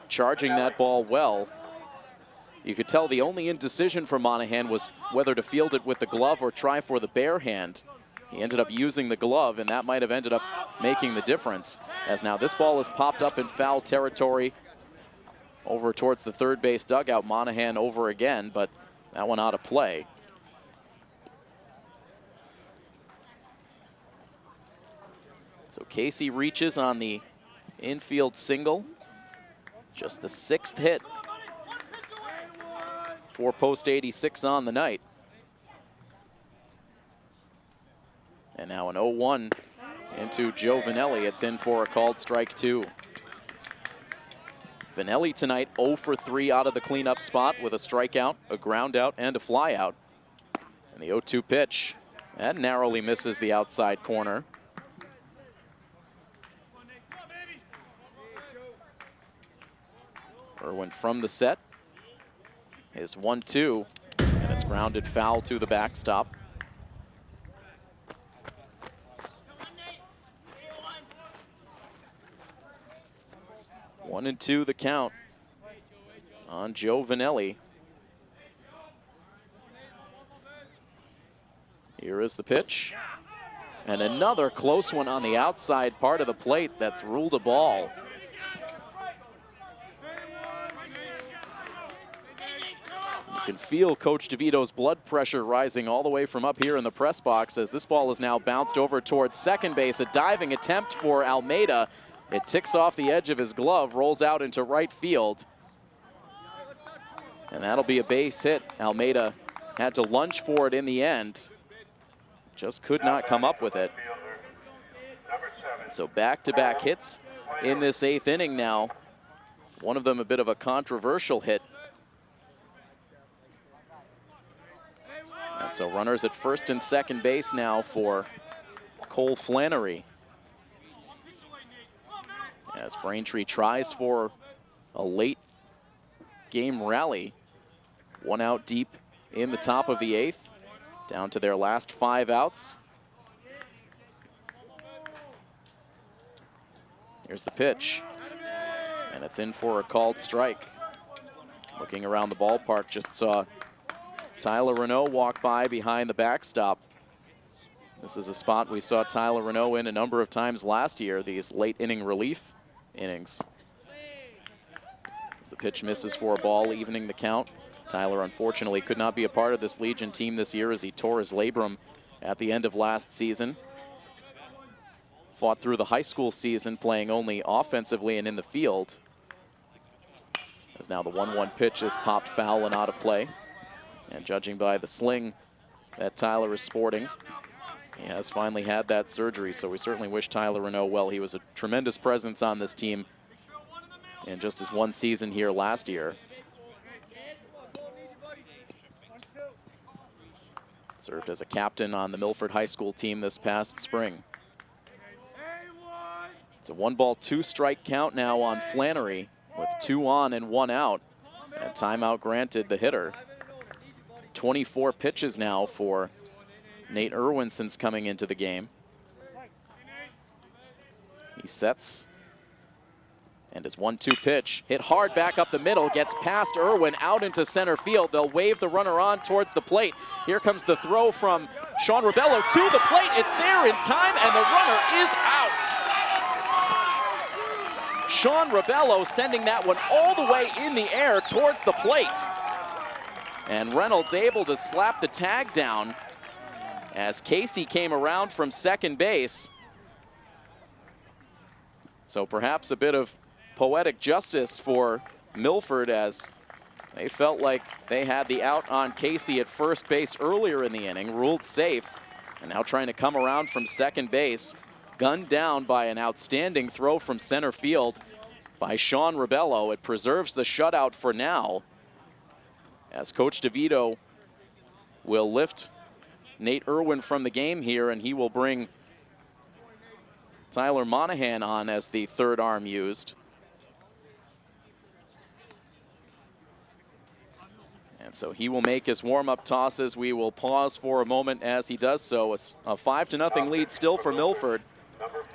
charging that ball well. You could tell the only indecision for Monahan was whether to field it with the glove or try for the bare hand. He ended up using the glove, and that might have ended up making the difference. As now this ball is popped up in foul territory over towards the third base dugout. Monahan over again, but that one out of play. So Casey reaches on the infield single. Just the 6th hit for Post 86 on the night. And now an 0-1 into Joe Vanelli. It's in for a called strike two. Vanelli tonight 0 for 3 out of the cleanup spot with a strikeout, a ground out, and a fly out. And the 0-2 pitch, that narrowly misses the outside corner. Irwin from the set. His 1-2, and it's grounded foul to the backstop. One and two the count on Joe Vanelli. Here is the pitch. And another close one on the outside part of the plate that's ruled a ball. You can feel Coach DeVito's blood pressure rising all the way from up here in the press box as this ball is now bounced over towards second base. A diving attempt for Almeida. It ticks off the edge of his glove, rolls out into right field. And that'll be a base hit. Almeida had to lunge for it in the end. Just could not come up with it. So back-to-back hits in this 8th inning now. One of them a bit of a controversial hit. And so runners at first and second base now for Cole Flannery. As Braintree tries for a late game rally. One out deep in the top of the 8th, down to their last 5 outs. Here's the pitch, and it's in for a called strike. Looking around the ballpark, just saw Tyler Renault walk by behind the backstop. This is a spot we saw Tyler Renault in a number of times last year, these late inning relief innings. As the pitch misses for a ball, evening the count. Tyler unfortunately could not be a part of this Legion team this year as he tore his labrum at the end of last season. Fought through the high school season playing only offensively and in the field. As now the 1-1 pitch is popped foul and out of play. And judging by the sling that Tyler is sporting, he has finally had that surgery, so we certainly wish Tyler Renault well. He was a tremendous presence on this team in just his 1 season here last year. Served as a captain on the Milford High School team this past spring. It's a 1-2 strike count now on Flannery with 2 on and 1 out. And timeout granted the hitter. 24 pitches now for Nate Irwin since coming into the game. He sets, and his 1-2 pitch hit hard back up the middle, gets past Irwin out into center field. They'll wave the runner on towards the plate. Here comes the throw from Sean Rebello to the plate. It's there in time, and the runner is out. Sean Rebello sending that one all the way in the air towards the plate. And Reynolds able to slap the tag down as Casey came around from second base. So perhaps a bit of poetic justice for Milford, as they felt like they had the out on Casey at first base earlier in the inning, ruled safe, and now trying to come around from second base, gunned down by an outstanding throw from center field by Sean Rebello. It preserves the shutout for now, as Coach DeVito will lift Nate Irwin from the game here, and he will bring Tyler Monahan on as the third arm used. And so he will make his warm-up tosses. We will pause for a moment as he does so. It's a 5-0 lead still for Milford,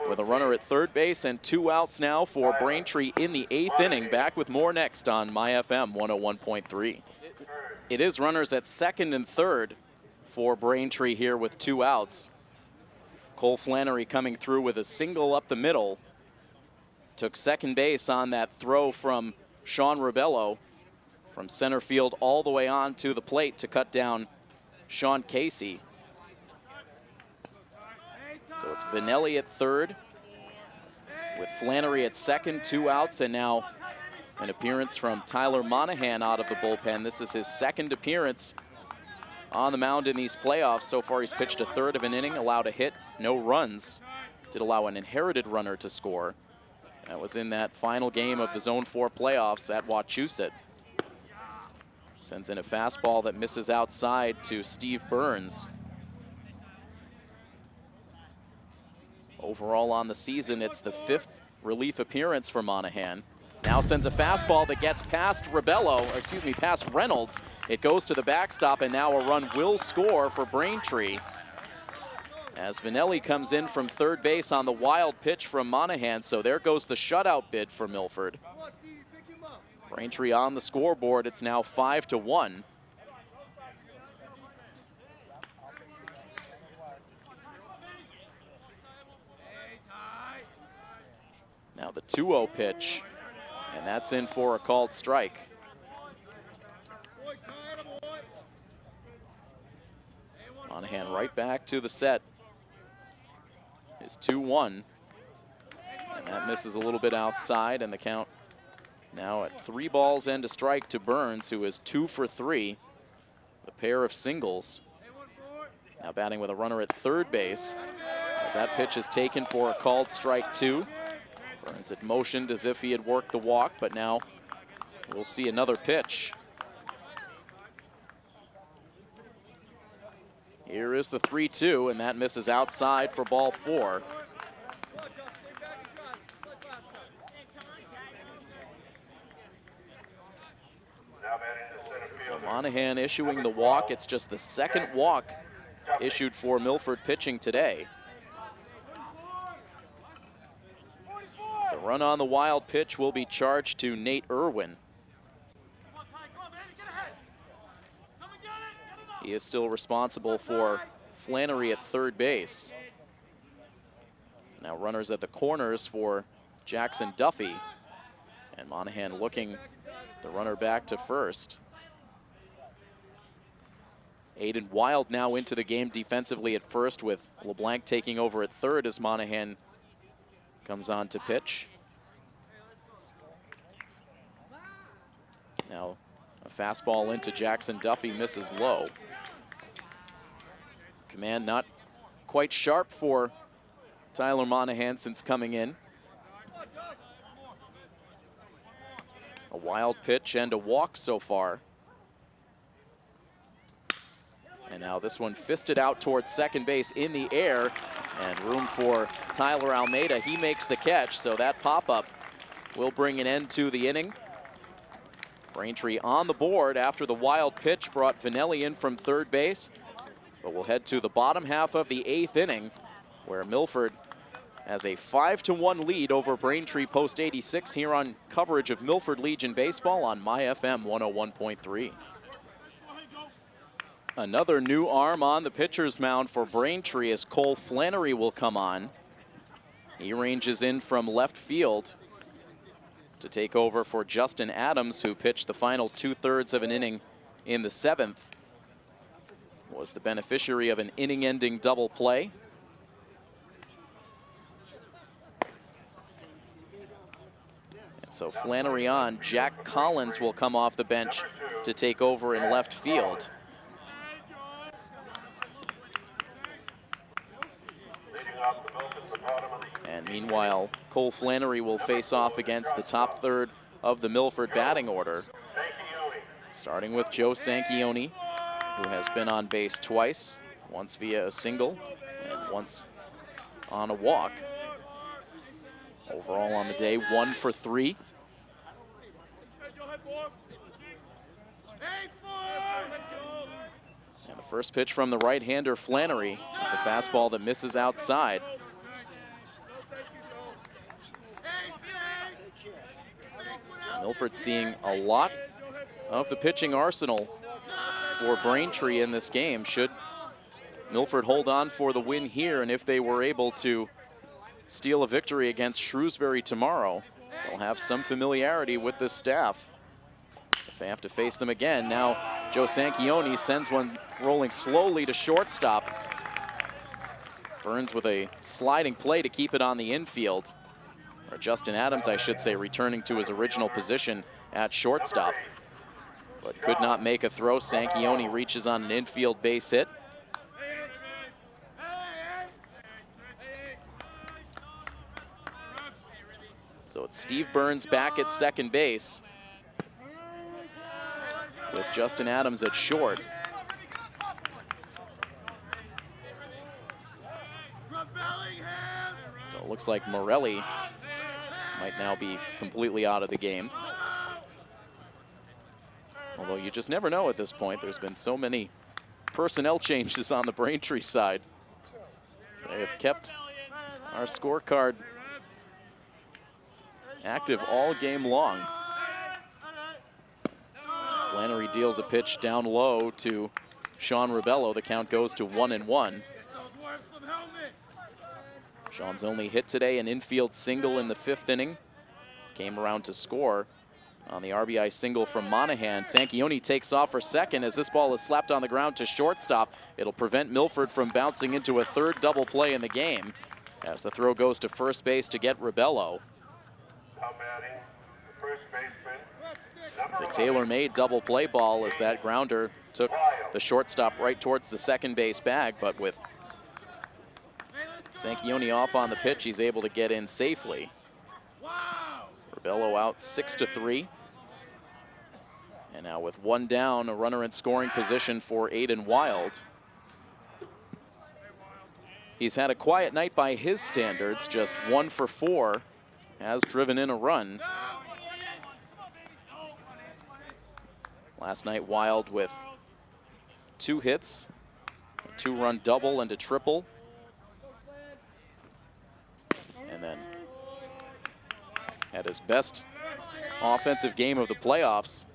with a runner at third base and 2 outs now for Braintree in the 8th inning. Back with more next on MyFM 101.3. It is runners at second and third for Braintree here with 2 outs. Cole Flannery coming through with a single up the middle. Took second base on that throw from Sean Rebello from center field all the way on to the plate to cut down Sean Casey. So it's Vinelli at third with Flannery at second, 2 outs, and now an appearance from Tyler Monahan out of the bullpen. This is his second appearance on the mound in these playoffs. So far he's pitched a third of an inning, allowed a hit, no runs. Did allow an inherited runner to score. That was in that final game of the Zone 4 playoffs at Wachusett. Sends in a fastball that misses outside to Steve Burns. Overall on the season, it's the 5th relief appearance for Monahan. Now sends a fastball that gets past past Reynolds. It goes to the backstop, and now a run will score for Braintree, as Vinelli comes in from third base on the wild pitch from Monahan. So there goes the shutout bid for Milford. Braintree on the scoreboard. It's now 5-1. Now the 2-0 pitch, and that's in for a called strike. Monahan right back to the set. Is 2-1, and that misses a little bit outside, and the count now at 3 balls and a strike to Burns, who is 2 for 3, a pair of singles. Now batting with a runner at third base, as that pitch is taken for a called strike 2. Burns had motioned as if he had worked the walk, but now we'll see another pitch. Here is the 3-2, and that misses outside for ball 4. So Monahan issuing the walk. It's just the second walk issued for Milford pitching today. The run on the wild pitch will be charged to Nate Irwin. He is still responsible for Flannery at third base. Now runners at the corners for Jackson Duffy. And Monahan looking the runner back to first. Aiden Wild now into the game defensively at first, with LeBlanc taking over at third as Monahan comes on to pitch. Now a fastball into Jackson Duffy, misses low. Command not quite sharp for Tyler Monahan since coming in. A wild pitch and a walk so far. And now this one fisted out towards second base in the air, and room for Tyler Almeida. He makes the catch, so that pop-up will bring an end to the inning. Braintree on the board after the wild pitch brought Vanelli in from third base. But we'll head to the bottom half of the 8th inning, where Milford has a 5-1 lead over Braintree Post 86 here on coverage of Milford Legion Baseball on MyFM 101.3. Another new arm on the pitcher's mound for Braintree as Cole Flannery will come on. He ranges in from left field to take over for Justin Adams, who pitched the final 2/3 of an inning in the 7th. Was the beneficiary of an inning-ending double play. And so Flannery on. Jack Collins will come off the bench to take over in left field. And meanwhile, Cole Flannery will face off against the top third of the Milford batting order. Starting with Joe Sanchioni, who has been on base twice, once via a single and once on a walk. Overall on the day, 1 for 3. And the first pitch from the right-hander Flannery is a fastball that misses outside. So Milford seeing a lot of the pitching arsenal for Braintree in this game. Should Milford hold on for the win here, and if they were able to steal a victory against Shrewsbury tomorrow, they'll have some familiarity with this staff if they have to face them again. Now Joe Sanchioni sends one rolling slowly to shortstop. Burns with a sliding play to keep it on the infield. Or Justin Adams, I should say, returning to his original position at shortstop, but could not make a throw. Sanchioni reaches on an infield base hit. So it's Steve Burns back at second base with Justin Adams at short. So it looks like Morelli might now be completely out of the game. Although you just never know at this point. There's been so many personnel changes on the Braintree side. They have kept our scorecard active all game long. Flannery deals a pitch down low to Sean Ribello. The count goes to 1-1. Sean's only hit today, an infield single in the 5th inning. Came around to score on the RBI single from Monahan. Sanchioni takes off for second as this ball is slapped on the ground to shortstop. It'll prevent Milford from bouncing into a 3rd double play in the game as the throw goes to first base to get Ribello. It's a tailor-made double play ball as that grounder took the shortstop right towards the second base bag, but with Sanchioni off on the pitch, he's able to get in safely. Ribello out 6-3. And now with 1 down, a runner in scoring position for Aiden Wild. He's had a quiet night by his standards, just 1 for 4, has driven in a run. Last night, Wild with 2 hits, a 2-run double and a triple. And then had his best offensive game of the playoffs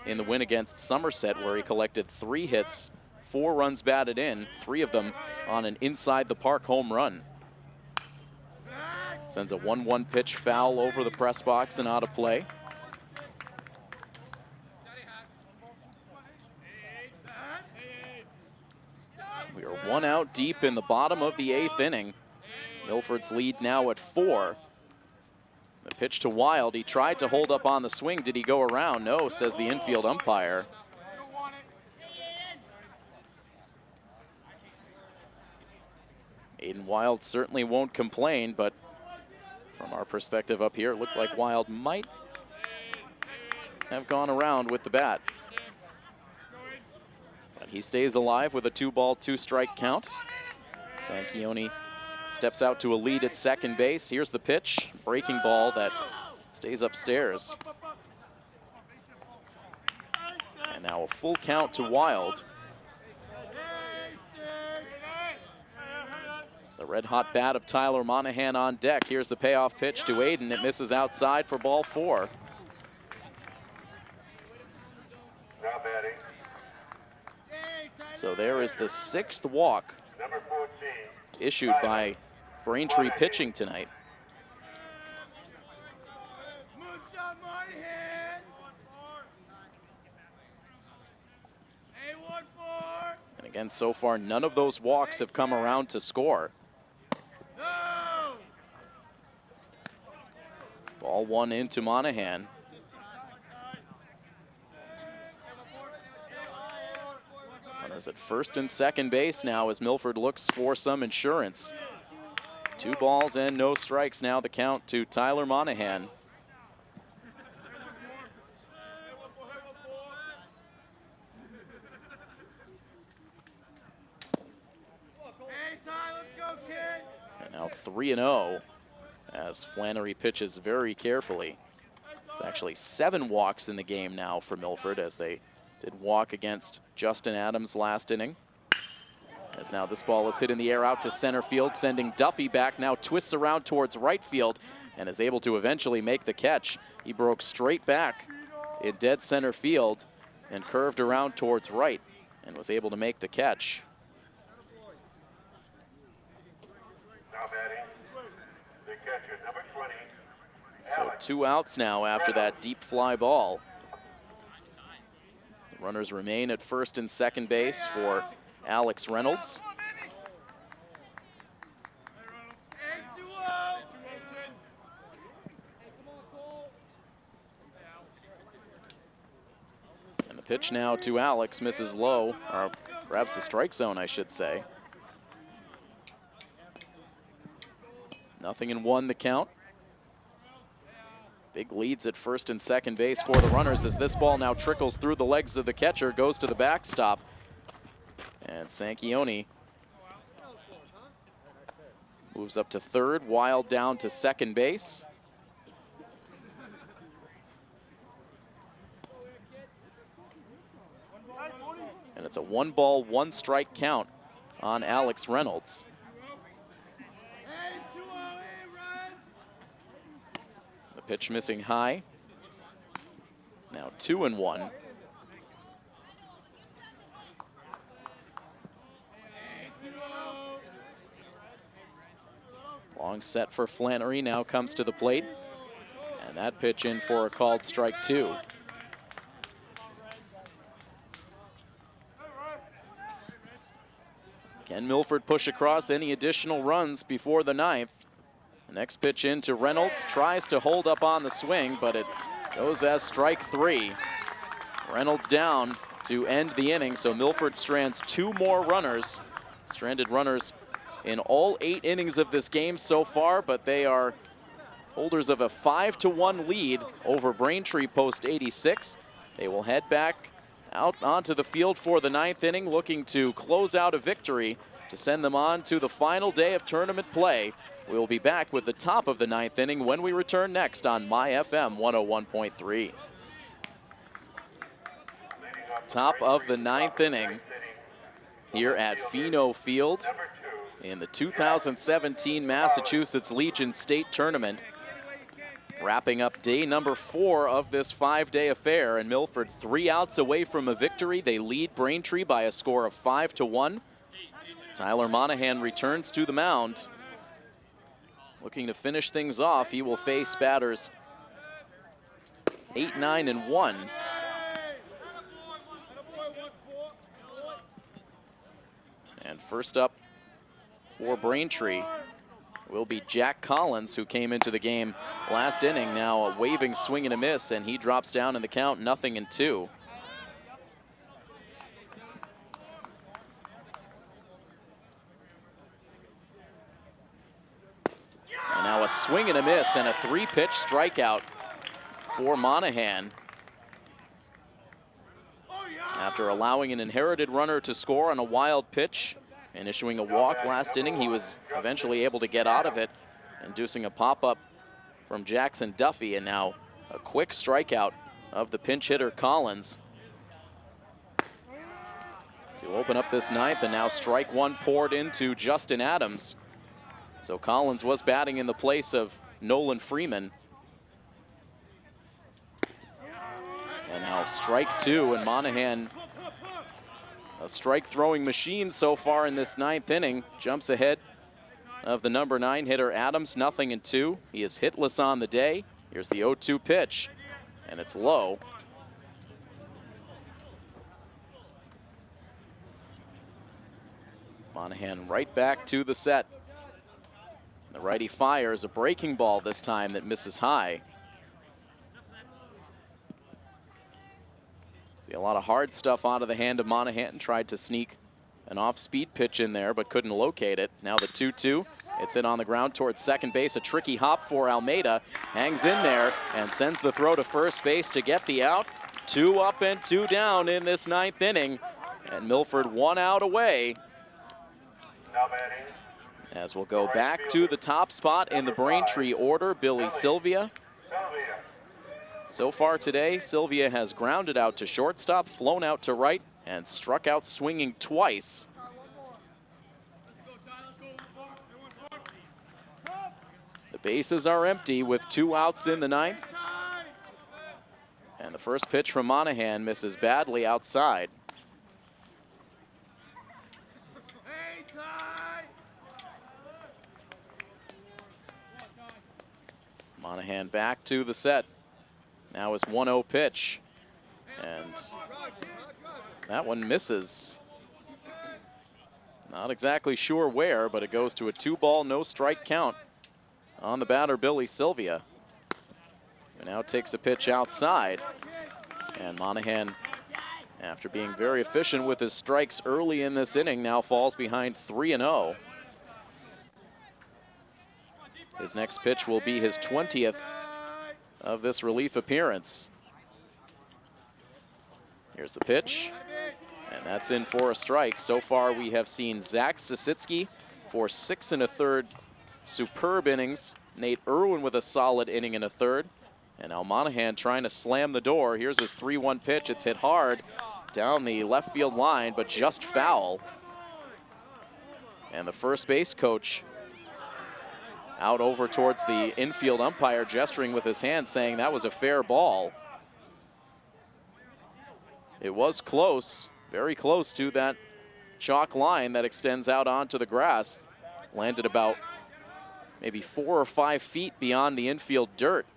in the win against Somerset, where he collected 3 hits, 4 runs batted in, 3 of them on an inside the park home run. Sends a 1-1 pitch foul over the press box and out of play. We are 1 out deep in the bottom of the 8th inning. Milford's lead now at 4. The pitch to Wild. He tried to hold up on the swing. Did he go around? No, says the infield umpire. Aiden Wild certainly won't complain, but from our perspective up here, it looked like Wild might have gone around with the bat. But he stays alive with a 2-ball, 2-strike count. Sanchioni steps out to a lead at second base. Here's the pitch, breaking ball that stays upstairs. And now a full count to Wild. The red-hot bat of Tyler Monahan on deck. Here's the payoff pitch to Aiden. It misses outside for ball 4. Now batting, So there is the 6th walk number 14. issued by Braintree pitching tonight. And again, so far, none of those walks have come around to score. Ball 1 into Monahan. Runners at first and second base now as Milford looks for some insurance. 2 balls and no strikes now the count to Tyler Monahan. And now 3-0 as Flannery pitches very carefully. It's actually 7 walks in the game now for Milford as they did walk against Justin Adams last inning. As now this ball is hit in the air out to center field, sending Duffy back, now twists around towards right field and is able to eventually make the catch. He broke straight back in dead center field and curved around towards right and was able to make the catch. Now batting, the catcher, number 20. So 2 outs now after that deep fly ball. The runners remain at first and second base for Alex Reynolds. And the pitch now to Alex, misses low, or grabs the strike zone, I should say. 0-1 the count. Big leads at first and second base for the runners as this ball now trickles through the legs of the catcher, goes to the backstop. And Sanchioni moves up to third, Wild down to second base. And it's a 1-ball, 1-strike count on Alex Reynolds. The pitch missing high. Now 2-1. Long set for Flannery, now comes to the plate. And that pitch in for a called strike 2. Can Milford push across any additional runs before the 9th? The next pitch in to Reynolds, tries to hold up on the swing, but it goes as strike 3. Reynolds down to end the inning, so Milford strands 2 more runners. Stranded runners in all 8 innings of this game so far, but they are holders of a 5-1 lead over Braintree Post 86. They will head back out onto the field for the 9th inning, looking to close out a victory to send them on to the final day of tournament play. We'll be back with the top of the 9th inning when we return next on My FM 101.3. Top of the 9th inning here at Pheno Field in the 2017 Massachusetts Legion State Tournament. Wrapping up day number 4 of this 5-day affair, and Milford 3 outs away from a victory. They lead Braintree by a score of 5-1. Tyler Monahan returns to the mound. Looking to finish things off, he will face batters 8, 9, and 1. And first up for Braintree will be Jack Collins, who came into the game last inning. Now a waving swing and a miss, and he drops down in the count, 0-2. And now a swing and a miss and a 3-pitch strikeout for Monahan. After allowing an inherited runner to score on a wild pitch and issuing a walk last inning, he was eventually able to get out of it, inducing a pop-up from Jackson Duffy, and now a quick strikeout of the pinch hitter Collins. to open up this ninth, and now strike one poured into Justin Adams. So Collins was batting in the place of Nolan Freeman. And now strike two, and Monahan, a strike throwing machine so far in this ninth inning, jumps ahead of the number 9 hitter Adams, 0-2. He is hitless on the day. Here's the 0-2 pitch, and it's low. Monahan right back to the set. The righty fires a breaking ball this time that misses high. See a lot of hard stuff out of the hand of Monahan. Tried to sneak an off-speed pitch in there, but couldn't locate it. Now the 2-2. It's in on the ground towards second base. A tricky hop for Almeida. Hangs in there and sends the throw to first base to get the out. 2 up and 2 down in this ninth inning. And Milford 1 out away. As we'll go back to the top spot in the Braintree order, Billy Sylvia. So far today, Sylvia has grounded out to shortstop, flown out to right, and struck out swinging twice. The bases are empty with 2 outs in the ninth. And the first pitch from Monahan misses badly outside. Monahan back to the set. Now his 1-0 pitch. And that one misses. Not exactly sure where, but it goes to a 2-ball, no strike count on the batter, Billy Sylvia. Who now takes a pitch outside. And Monahan, after being very efficient with his strikes early in this inning, now falls behind 3-0. His next pitch will be his 20th of this relief appearance. Here's the pitch, and that's in for a strike. So far we have seen Zach Sisitsky for 6 1/3 superb innings. Nate Irwin with a solid inning and a third. And now Monahan trying to slam the door. Here's his 3-1 pitch. It's hit hard down the left field line, but just foul. And the first base coach out over towards the infield umpire, gesturing with his hand, saying that was a fair ball. It was close, very close to that chalk line that extends out onto the grass. Landed about maybe 4 or 5 feet beyond the infield dirt.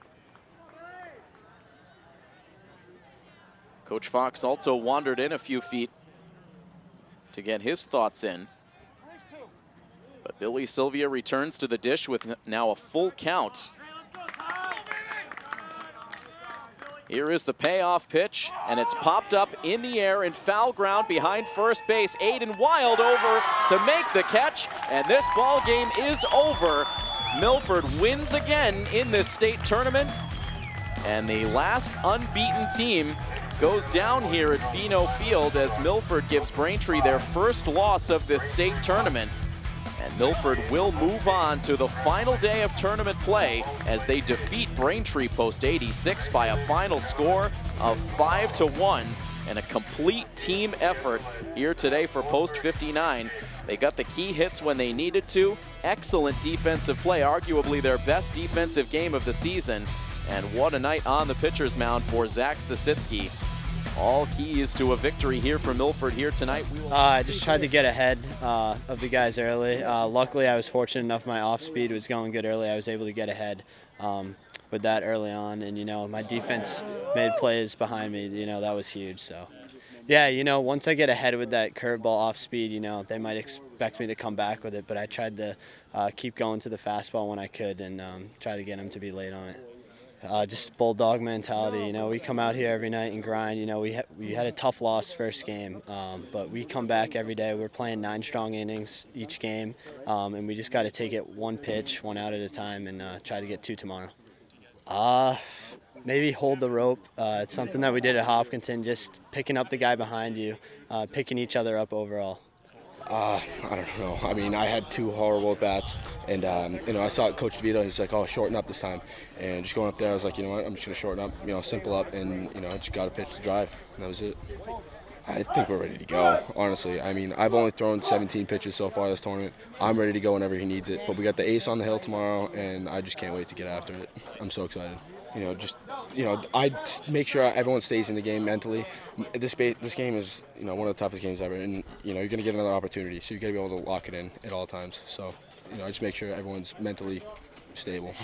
Coach Fox also wandered in a few feet to get his thoughts in. But Billy Sylvia returns to the dish with now a full count. Here is the payoff pitch, and it's popped up in the air in foul ground behind first base. Aiden Wild over to make the catch, and this ball game is over. Milford wins again in this state tournament, and the last unbeaten team goes down here at Fino Field as Milford gives Braintree their first loss of this state tournament. And Milford will move on to the final day of tournament play as they defeat Braintree Post 86 by a final score of 5-1, and a complete team effort here today for Post 59. They got the key hits when they needed to. Excellent defensive play, arguably their best defensive game of the season. And what a night on the pitcher's mound for Zach Sisitsky. All keys to a victory here for Milford here tonight. I just tried to get ahead of the guys early. Luckily, I was fortunate enough my off-speed was going good early. I was able to get ahead with that early on. And, my defense made plays behind me. That was huge. So, yeah, once I get ahead with that curveball off-speed, they might expect me to come back with it. But I tried to keep going to the fastball when I could and try to get him to be late on it. Just bulldog mentality. We come out here every night and grind. We had a tough loss first game, but we come back every day. We're playing 9 strong innings each game, and we just got to take it one pitch, one out at a time, and try to get 2 tomorrow. Maybe hold the rope. It's something that we did at Hopkinton, just picking up the guy behind you, picking each other up overall. I don't know. I mean, I had 2 horrible at-bats, and, I saw Coach DeVito, he's like, shorten up this time. And just going up there, I was like, what, I'm just going to shorten up, simple up, and, I just got a pitch to drive, and that was it. I think we're ready to go, honestly. I mean, I've only thrown 17 pitches so far this tournament. I'm ready to go whenever he needs it. But we got the ace on the hill tomorrow, and I just can't wait to get after it. I'm so excited. I just make sure everyone stays in the game mentally. This game is, one of the toughest games ever, and you're going to get another opportunity, so you got to be able to lock it in at all times. So, I just make sure everyone's mentally stable.